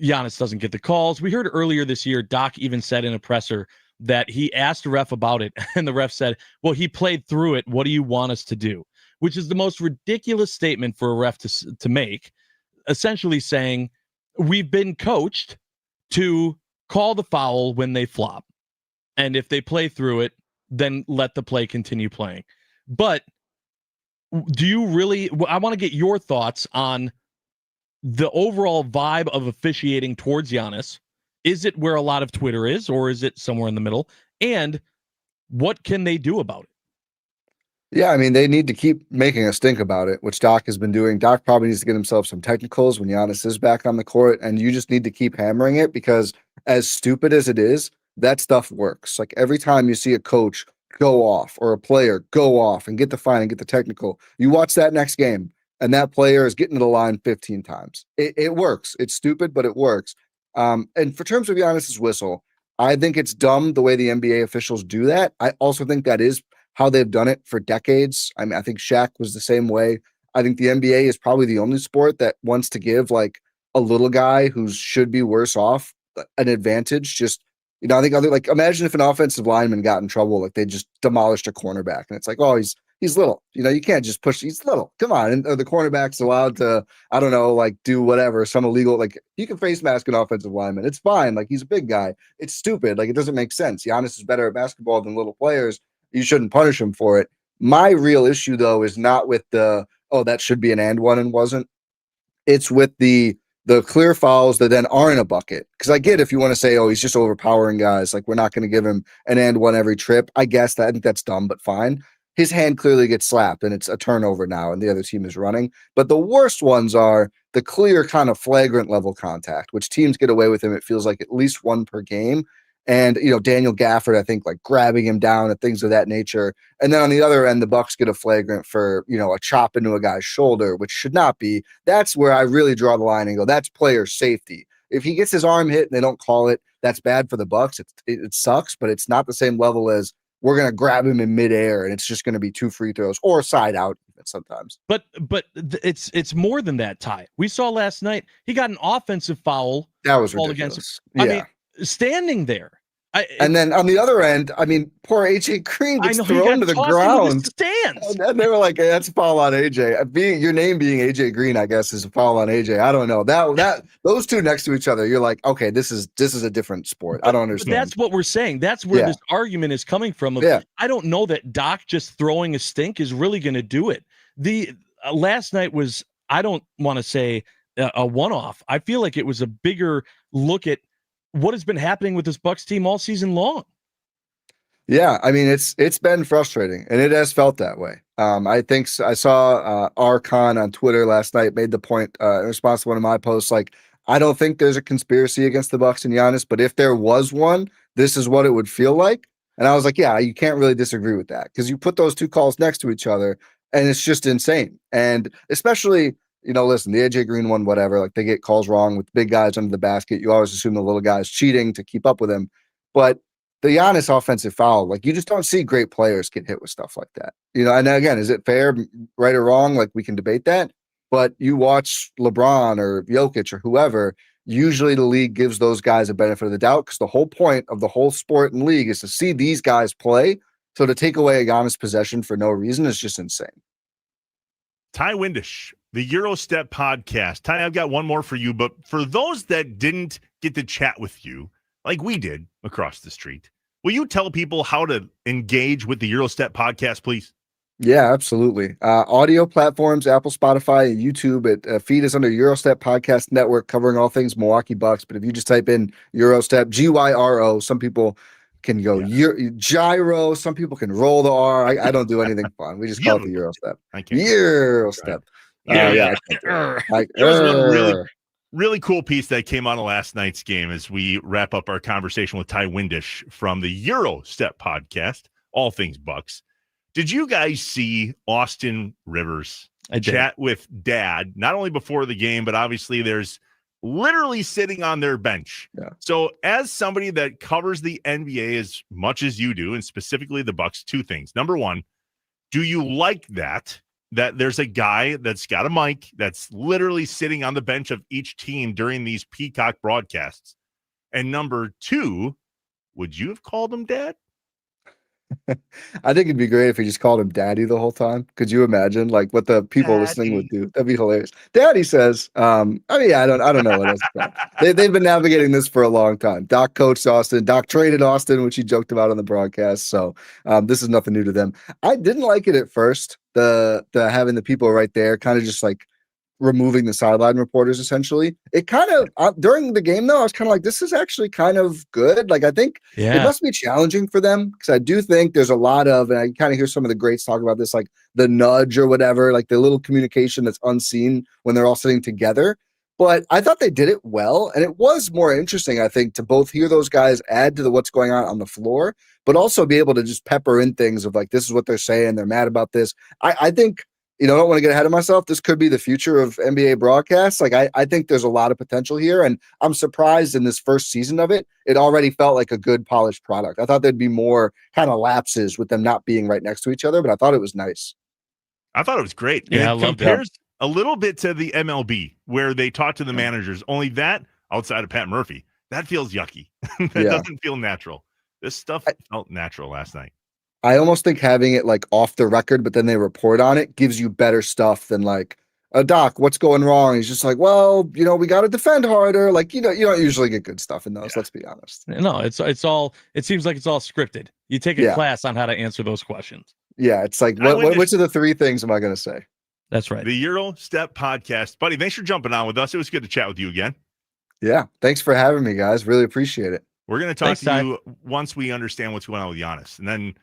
Giannis doesn't get the calls. We heard earlier this year, Doc even said in a presser that he asked the ref about it, and the ref said, well, he played through it. What do you want us to do? Which is the most ridiculous statement for a ref to make, essentially saying we've been coached to call the foul when they flop. And if they play through it, then let the play continue playing. But do you really, I want to get your thoughts on the overall vibe of officiating towards Giannis. Is it where a lot of Twitter is, or is it somewhere in the middle? And what can they do about it? Yeah, I mean, they need to keep making us think about it, which Doc has been doing. Doc probably needs to get himself some technicals when Giannis is back on the court, and you just need to keep hammering it, because as stupid as it is, that stuff works. Like every time you see a coach go off or a player go off and get the fine and get the technical, you watch that next game, and that player is getting to the line 15 times. It works. It's stupid, but it works. And for terms of Giannis's whistle, I think it's dumb the way the NBA officials do that. I also think that is how they've done it for decades. I mean, I think Shaq was the same way. I think the NBA is probably the only sport that wants to give like a little guy who should be worse off an advantage. Just, you know, I think imagine if an offensive lineman got in trouble, like they just demolished a cornerback, and it's like, oh, he's little. You know, you can't just push. He's little. Come on. And the cornerback's allowed to, I don't know, like do whatever, some illegal, like you can face mask an offensive lineman. It's fine. Like he's a big guy. It's stupid. Like it doesn't make sense. Giannis is better at basketball than little players. You shouldn't punish him for it. My real issue, though, is not with that should be an and one and wasn't. It's with the clear fouls that then are in a bucket. Because I get if you want to say, oh, he's just overpowering guys, like we're not going to give him an and one every trip. I guess that I think that's dumb, but fine. His hand clearly gets slapped, and it's a turnover now, and the other team is running. But the worst ones are the clear kind of flagrant level contact, which teams get away with him. It feels like at least one per game. And, you know, Daniel Gafford, I think, like grabbing him down and things of that nature. And then on the other end, the Bucks get a flagrant for, you know, a chop into a guy's shoulder, which should not be. That's where I really draw the line and go, that's player safety. If he gets his arm hit and they don't call it, that's bad for the Bucks. It sucks, but it's not the same level as we're going to grab him in midair and it's just going to be 2 free throws or side out sometimes. But it's more than that, Ty. We saw last night, he got an offensive foul. That was ridiculous. I mean, standing there. And then on the other end, I mean, poor AJ Green gets thrown to the ground. Stands. And they were like, hey, that's a foul on AJ. Your name being AJ Green, I guess, is a foul on AJ. I don't know. That those two next to each other, you're like, okay, this is a different sport. I don't understand. That's what we're saying. That's where this argument is coming from. I don't know that Doc just throwing a stink is really going to do it. The last night was, I don't want to say a one-off. I feel like it was a bigger look at what has been happening with this Bucks team all season long. Yeah, I mean, it's been frustrating, and it has felt that way. I think I saw Archon on Twitter last night made the point in response to one of my posts, like, I don't think there's a conspiracy against the Bucks and Giannis, but if there was one, this is what it would feel like. And I was like, yeah, you can't really disagree with that, because you put those two calls next to each other, and it's just insane. And especially, you know, listen, the AJ Green one, whatever, like they get calls wrong with big guys under the basket. You always assume the little guy's cheating to keep up with him. But the Giannis offensive foul, like you just don't see great players get hit with stuff like that. You know, and again, is it fair, right or wrong? Like we can debate that. But you watch LeBron or Jokic or whoever, usually the league gives those guys a benefit of the doubt because the whole point of the whole sport and league is to see these guys play. So to take away a Giannis possession for no reason is just insane. Ty Windish, the Eurostep podcast. Ty, I've got one more for you, but for those that didn't get to chat with you, like we did across the street, will you tell people how to engage with the Eurostep podcast, please? Yeah, absolutely. Audio platforms, Apple, Spotify, and YouTube. Feed us under Eurostep Podcast Network, covering all things Milwaukee Bucks. But if you just type in Eurostep, Gyro, some people can go gyro. Some people can roll the R. I don't do anything fun. We just call it the Eurostep. Eurostep. I can't do it. Like, there was one really cool piece that came out of last night's game as we wrap up our conversation with Ty Windish from the Eurostep podcast, All Things Bucks. Did you guys see Austin Rivers chat with Dad, not only before the game, but obviously there's literally sitting on their bench. Yeah. So as somebody that covers the NBA as much as you do, and specifically the Bucks, two things. Number one, do you like that there's a guy that's got a mic that's literally sitting on the bench of each team during these Peacock broadcasts? And number two, would you have called him Dad? I think it'd be great if he just called him Daddy the whole time. Could you imagine like what the people listening would do? That'd be hilarious. Daddy says, I don't know what else to call him. They've been navigating this for a long time. Doc coached Austin. Doc traded Austin, which he joked about on the broadcast. So this is nothing new to them. I didn't like it at first. The having the people right there kind of just like removing the sideline reporters essentially. It kind of during the game though, I was kind of like, this is actually kind of good. Like I think it must be challenging for them because I do think there's a lot of, and I kind of hear some of the greats talk about this, like the nudge or whatever, like the little communication that's unseen when they're all sitting together. But I thought they did it well, and it was more interesting, I think, to both hear those guys add to what's going on the floor, but also be able to just pepper in things of like, this is what they're saying, they're mad about this. I think, I don't want to get ahead of myself. This could be the future of NBA broadcasts. Like, I think there's a lot of potential here, and I'm surprised in this first season of it, it already felt like a good polished product. I thought there'd be more kind of lapses with them not being right next to each other, but I thought it was nice. I thought it was great. Yeah, and it compares a little bit to the MLB where they talk to the managers, only that outside of Pat Murphy, that feels yucky. That doesn't feel natural. This stuff felt natural last night. I almost think having it like off the record, but then they report on it gives you better stuff than like Doc, what's going wrong? He's just like, well, we got to defend harder. Like, you don't usually get good stuff in those. Let's be honest. No, it seems like it's all scripted. You take a class on how to answer those questions. Yeah. It's like, which of the three things am I going to say? That's right. The Euro Step Podcast. Buddy, thanks for jumping on with us. It was good to chat with you again. Yeah. Thanks for having me, guys. Really appreciate it. We're going to talk to you once we understand what's going on with Giannis. And then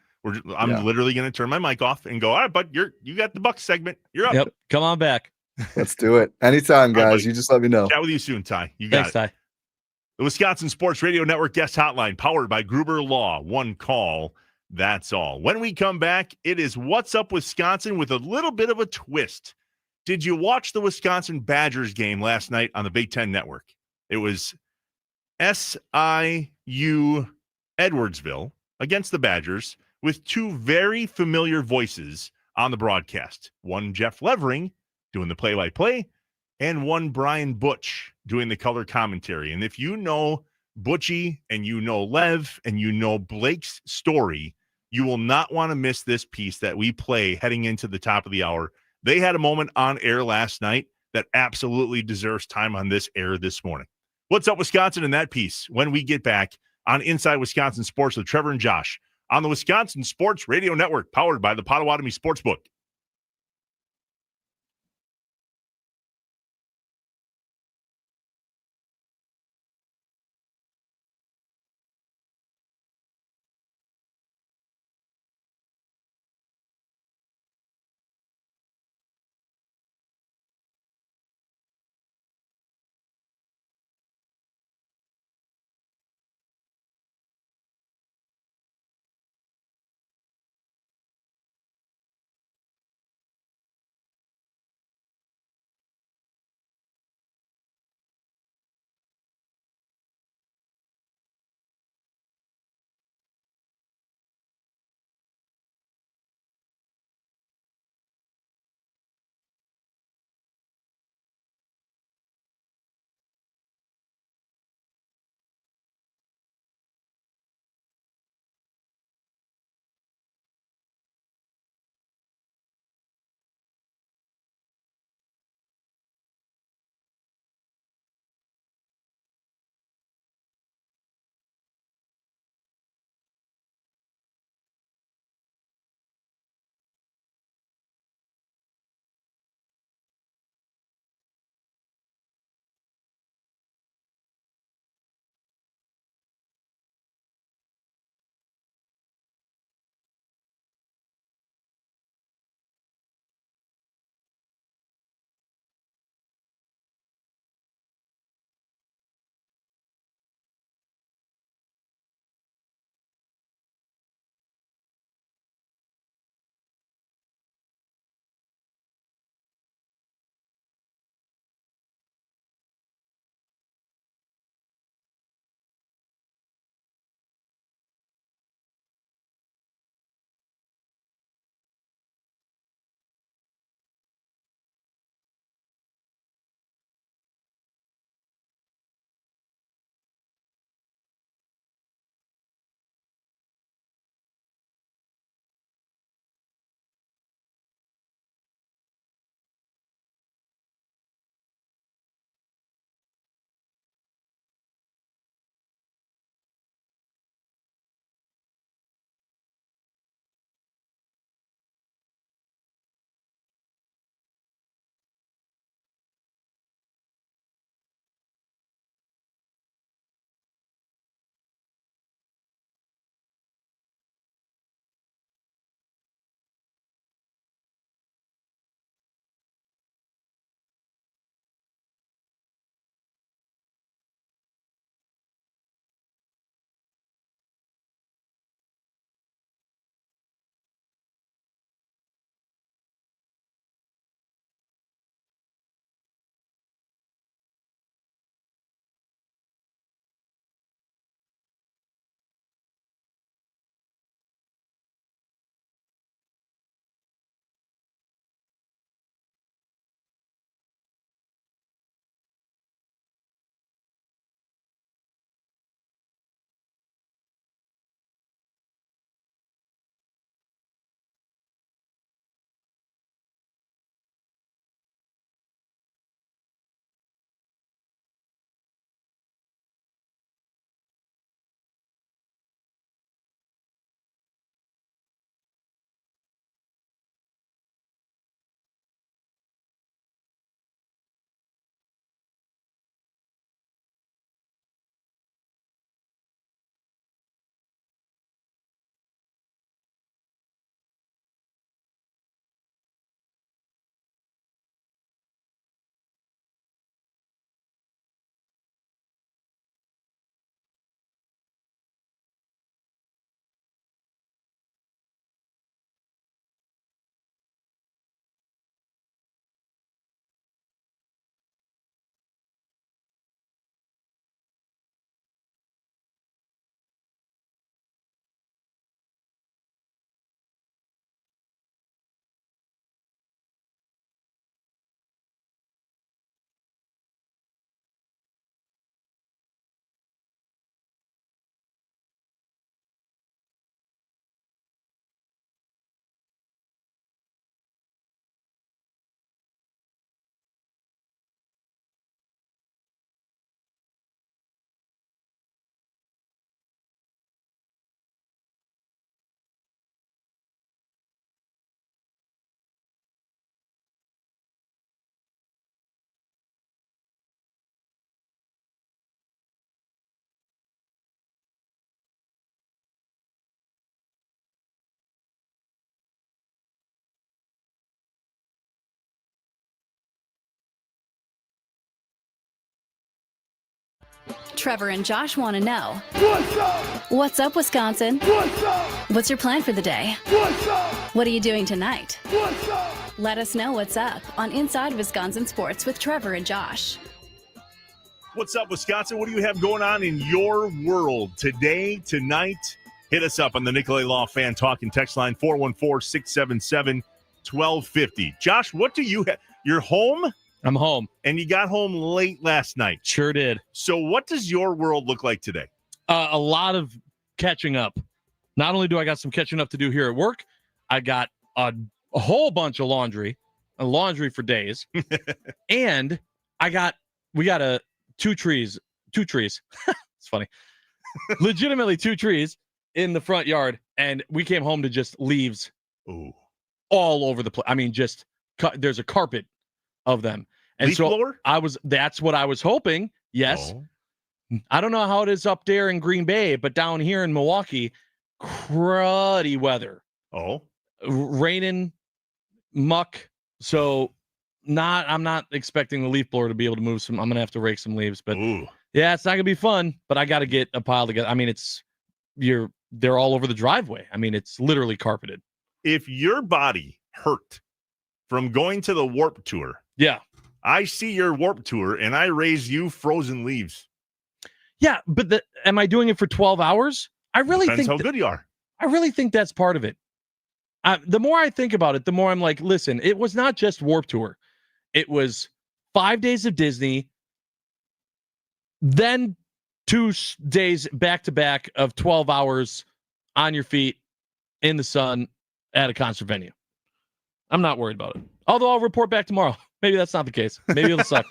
I'm literally going to turn my mic off and go, all right, bud, you got the Bucks segment. You're up. Yep. Come on back. Let's do it. Anytime, guys. Right, you just let me know. Chat with you soon, Ty. You got it. Ty. The Wisconsin Sports Radio Network guest hotline powered by Gruber Law. One call. That's all. When we come back, it is What's Up Wisconsin with a little bit of a twist. Did you watch the Wisconsin Badgers game last night on the Big Ten Network? It was SIU Edwardsville against the Badgers with two very familiar voices on the broadcast. One, Jeff Levering, doing the play-by-play, and one, Brian Butch, doing the color commentary. And if you know Butchie and you know Lev and you know Blake's story, you will not want to miss this piece that we play heading into the top of the hour. They had a moment on air last night that absolutely deserves time on this air this morning. What's Up Wisconsin in that piece when we get back on Inside Wisconsin Sports with Trevor and Josh on the Wisconsin Sports Radio Network, powered by the Potawatomi Sportsbook. Trevor and Josh want to know. What's up? What's up, Wisconsin? What's up? What's your plan for the day? What's up? What are you doing tonight? What's up? Let us know what's up on Inside Wisconsin Sports with Trevor and Josh. What's up, Wisconsin? What do you have going on in your world today, tonight? Hit us up on the Nicolay Law Fan Talk and text line 414-677-1250. Josh, what do you have? You're home? I'm home. And you got home late last night. Sure did. So what does your world look like today? A lot of catching up. Not only do I got some catching up to do here at work, I got a whole bunch of laundry for days. And we got two trees. It's funny. Legitimately 2 trees in the front yard. And we came home to just leaves all over the place. I mean, just there's a carpet of them. And Leaf blower? That's what I was hoping. Yes. Oh. I don't know how it is up there in Green Bay, but down here in Milwaukee, cruddy weather. Oh. Raining, muck. So I'm not expecting the leaf blower to be able to move some. I'm going to have to rake some leaves, but yeah, it's not going to be fun, but I got to get a pile together. I mean, they're all over the driveway. I mean, it's literally carpeted. If your body hurt from going to the Warp Tour, yeah, I see your Warp Tour and I raise you frozen leaves. Yeah, but am I doing it for 12 hours? I really Depends think how good you are. I really think that's part of it. The more I think about it, the more I'm like, listen, it was not just Warp Tour. It was 5 days of Disney, then 2 days back-to-back of 12 hours on your feet in the sun at a concert venue. I'm not worried about it. Although I'll report back tomorrow. Maybe that's not the case. Maybe it'll suck.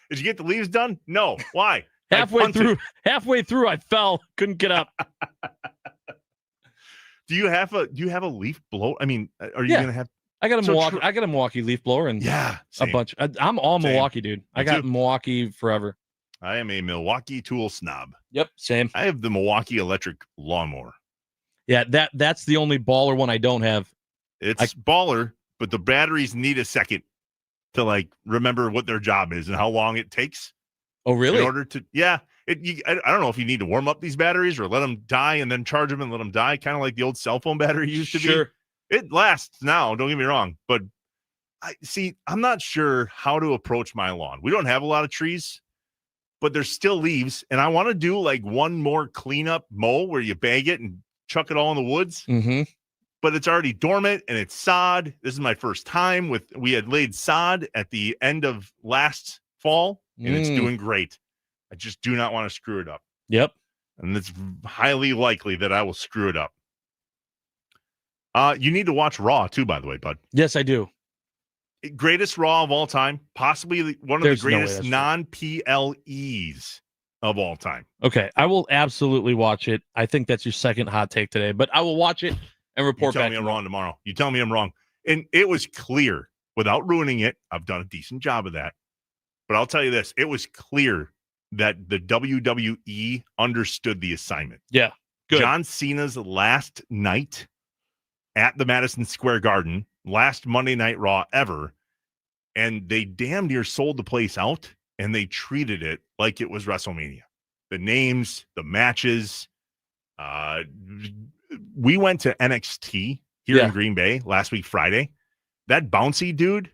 Did you get the leaves done? No. Why? Halfway through, I fell. Couldn't get up. Do you have a leaf blower? I mean, are you gonna have? I got a Milwaukee leaf blower and a bunch. I'm all Milwaukee, dude. I got Milwaukee forever. I am a Milwaukee tool snob. Yep, same. I have the Milwaukee electric lawnmower. Yeah, that's the only baller one I don't have. It's baller, but the batteries need a second to remember what their job is and how long it takes. Oh, really? In order to, I don't know if you need to warm up these batteries or let them die and then charge them and let them die, kind of like the old cell phone battery used to be. It lasts now, don't get me wrong, but I'm not sure how to approach my lawn. We don't have a lot of trees, but there's still leaves, and I want to do one more cleanup mow where you bag it and chuck it all in the woods. Mm-hmm. But it's already dormant and it's sod. This is my first time we had laid sod at the end of last fall, and it's doing great. I just do not want to screw it up. Yep. And it's highly likely that I will screw it up. You need to watch Raw too, by the way, bud. Yes, I do. Greatest Raw of all time, possibly one of the greatest non-PLEs of all time. Okay, I will absolutely watch it. I think that's your second hot take today, but I will watch it and report back. You tell me I'm wrong tomorrow. You tell me I'm wrong. And it was clear, without ruining it, I've done a decent job of that. But I'll tell you this, it was clear that the WWE understood the assignment. Yeah, good. John Cena's last night at the Madison Square Garden, last Monday Night Raw ever, and they damn near sold the place out, and they treated it like it was WrestleMania. The names, the matches. We went to NXT here in Green Bay last week, Friday. That bouncy dude,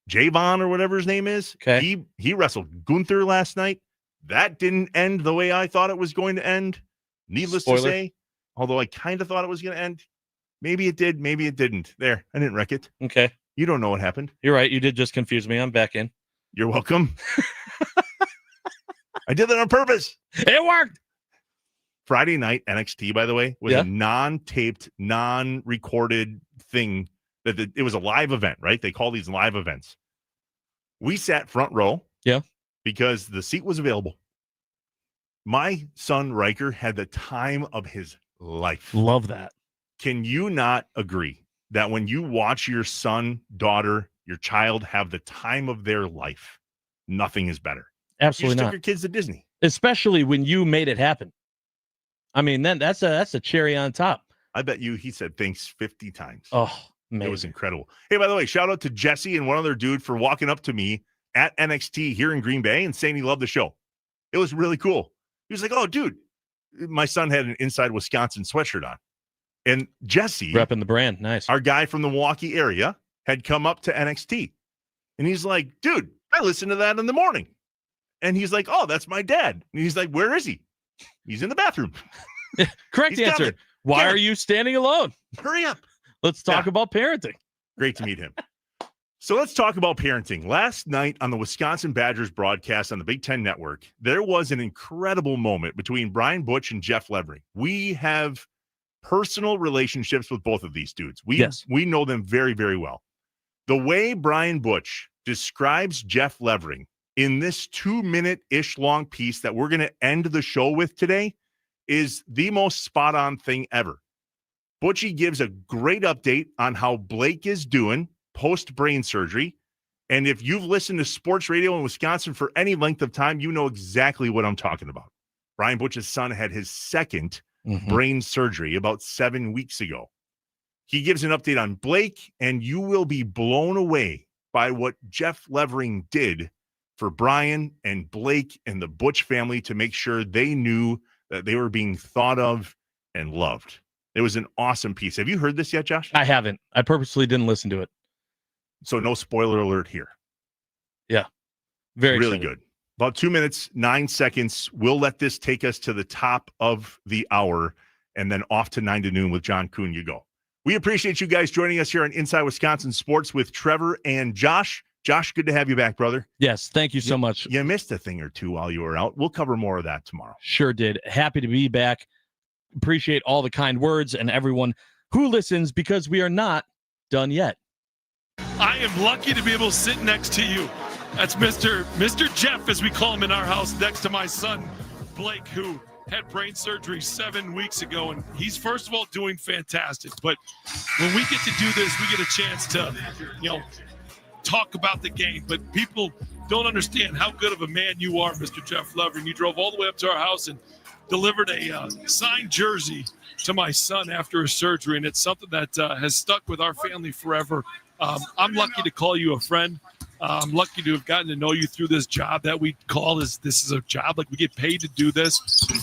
Javon or whatever his name is, he wrestled Gunther last night. That didn't end the way I thought it was going to end. Needless to say, although I kind of thought it was going to end. Maybe it did, maybe it didn't. There, I didn't wreck it. Okay. You don't know what happened. You're right. You did just confuse me. I'm back in. You're welcome. I did that on purpose. It worked. Friday night NXT, by the way, was a non-taped, non-recorded thing. It was a live event, right? They call these live events. We sat front row. Yeah. Because the seat was available. My son Riker had the time of his life. Love that. Can you not agree that when you watch your son, daughter, your child have the time of their life, nothing is better? Absolutely you not. Took your kids to Disney, especially when you made it happen. I mean, then that's a cherry on top. I bet you he said thanks 50 times. Oh, amazing. It was incredible. Hey, by the way, shout out to Jesse and one other dude for walking up to me at NXT here in Green Bay and saying he loved the show. It was really cool. He was like, oh, dude, my son had an Inside Wisconsin sweatshirt on. And Jesse, repping the brand, nice. Our guy from the Milwaukee area, had come up to NXT. And he's like, dude, I listen to that in the morning. And he's like, oh, that's my dad. And he's like, where is he? He's in the bathroom. Correct answer. Why are you standing alone? Hurry up. Let's talk about parenting. Great to meet him. So let's talk about parenting. Last night on the Wisconsin Badgers broadcast on the Big Ten Network, there was an incredible moment between Brian Butch and Jeff Levering. We have personal relationships with both of these dudes. We know them very, very well. The way Brian Butch describes Jeff Levering in this 2-minute-ish long piece that we're going to end the show with today is the most spot-on thing ever. Butchie gives a great update on how Blake is doing post-brain surgery. And if you've listened to sports radio in Wisconsin for any length of time, you know exactly what I'm talking about. Brian Butch's son had his second brain surgery about 7 weeks ago. He gives an update on Blake, and you will be blown away by what Jeff Levering did for Brian and Blake and the Butch family to make sure they knew that they were being thought of and loved. It was an awesome piece. Have you heard this yet, Josh? I haven't. I purposely didn't listen to it. So no spoiler alert here. Yeah. Very really excited. good. About 2 minutes, 9 seconds. We'll let this take us to the top of the hour and then off to 9 to noon with John Kuhn. You go. We appreciate you guys joining us here on Inside Wisconsin Sports with Trevor and Josh. Josh, good to have you back, brother. Yes, thank you so much. You missed a thing or two while you were out. We'll cover more of that tomorrow. Sure did. Happy to be back. Appreciate all the kind words and everyone who listens because we are not done yet. I am lucky to be able to sit next to you. That's Mr. Jeff, as we call him in our house, next to my son, Blake, who had brain surgery 7 weeks ago. And he's, first of all, doing fantastic. But when we get to do this, we get a chance to, talk about the game. But people don't understand how good of a man you are, Mr. Jeff Levering. You drove all the way up to our house and delivered a signed jersey to my son after his surgery. And it's something that has stuck with our family forever. I'm lucky to call you a friend. I'm lucky to have gotten to know you through this job that we call this is a job. Like, we get paid to do this.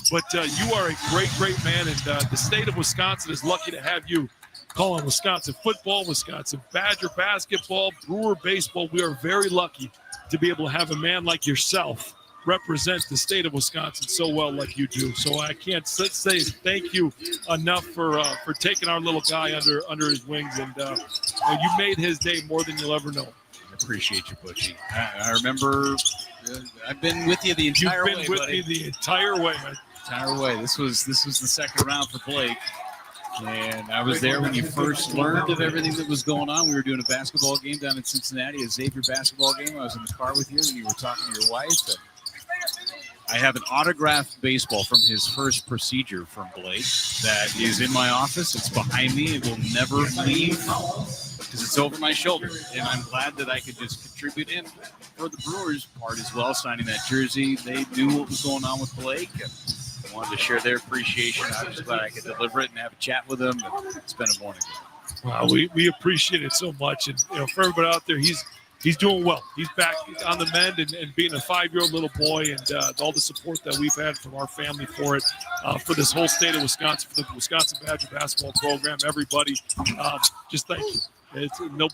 But you are a great, great man. And the state of Wisconsin is lucky to have you calling Wisconsin football, Wisconsin Badger basketball, Brewer baseball. We are very lucky to be able to have a man like yourself represent the state of Wisconsin so well like you do. So I can't say thank you enough for taking our little guy under his wings. And you made his day more than you'll ever know. I appreciate you, Butchie. I remember I've been with you the entire way, You've been with me the entire way, man. Entire way. This was the second round for Blake. And I was there when you first learned of everything that was going on. We were doing a basketball game down in Cincinnati, a Xavier basketball game. I was in the car with you and you were talking to your wife. And I have an autographed baseball from his first procedure from Blake that is in my office. It's behind me. It will never leave because it's over my shoulder. And I'm glad that I could just contribute in for the Brewers part as well, signing that jersey. They knew what was going on with Blake and wanted to share their appreciation. I was glad I could deliver it and have a chat with them and spend a morning with them. Wow, we appreciate it so much. And for everybody out there, he's doing well. He's back on the mend and being a 5-year-old little boy, and all the support that we've had from our family for it, for this whole state of Wisconsin, for the Wisconsin Badger basketball program, everybody. Just thank you.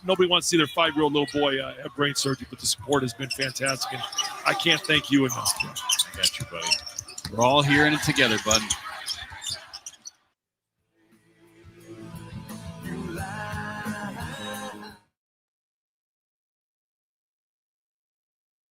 Nobody wants to see their 5-year-old little boy have brain surgery, but the support has been fantastic, and I can't thank you enough. I got you, buddy. We're all here in it together, bud.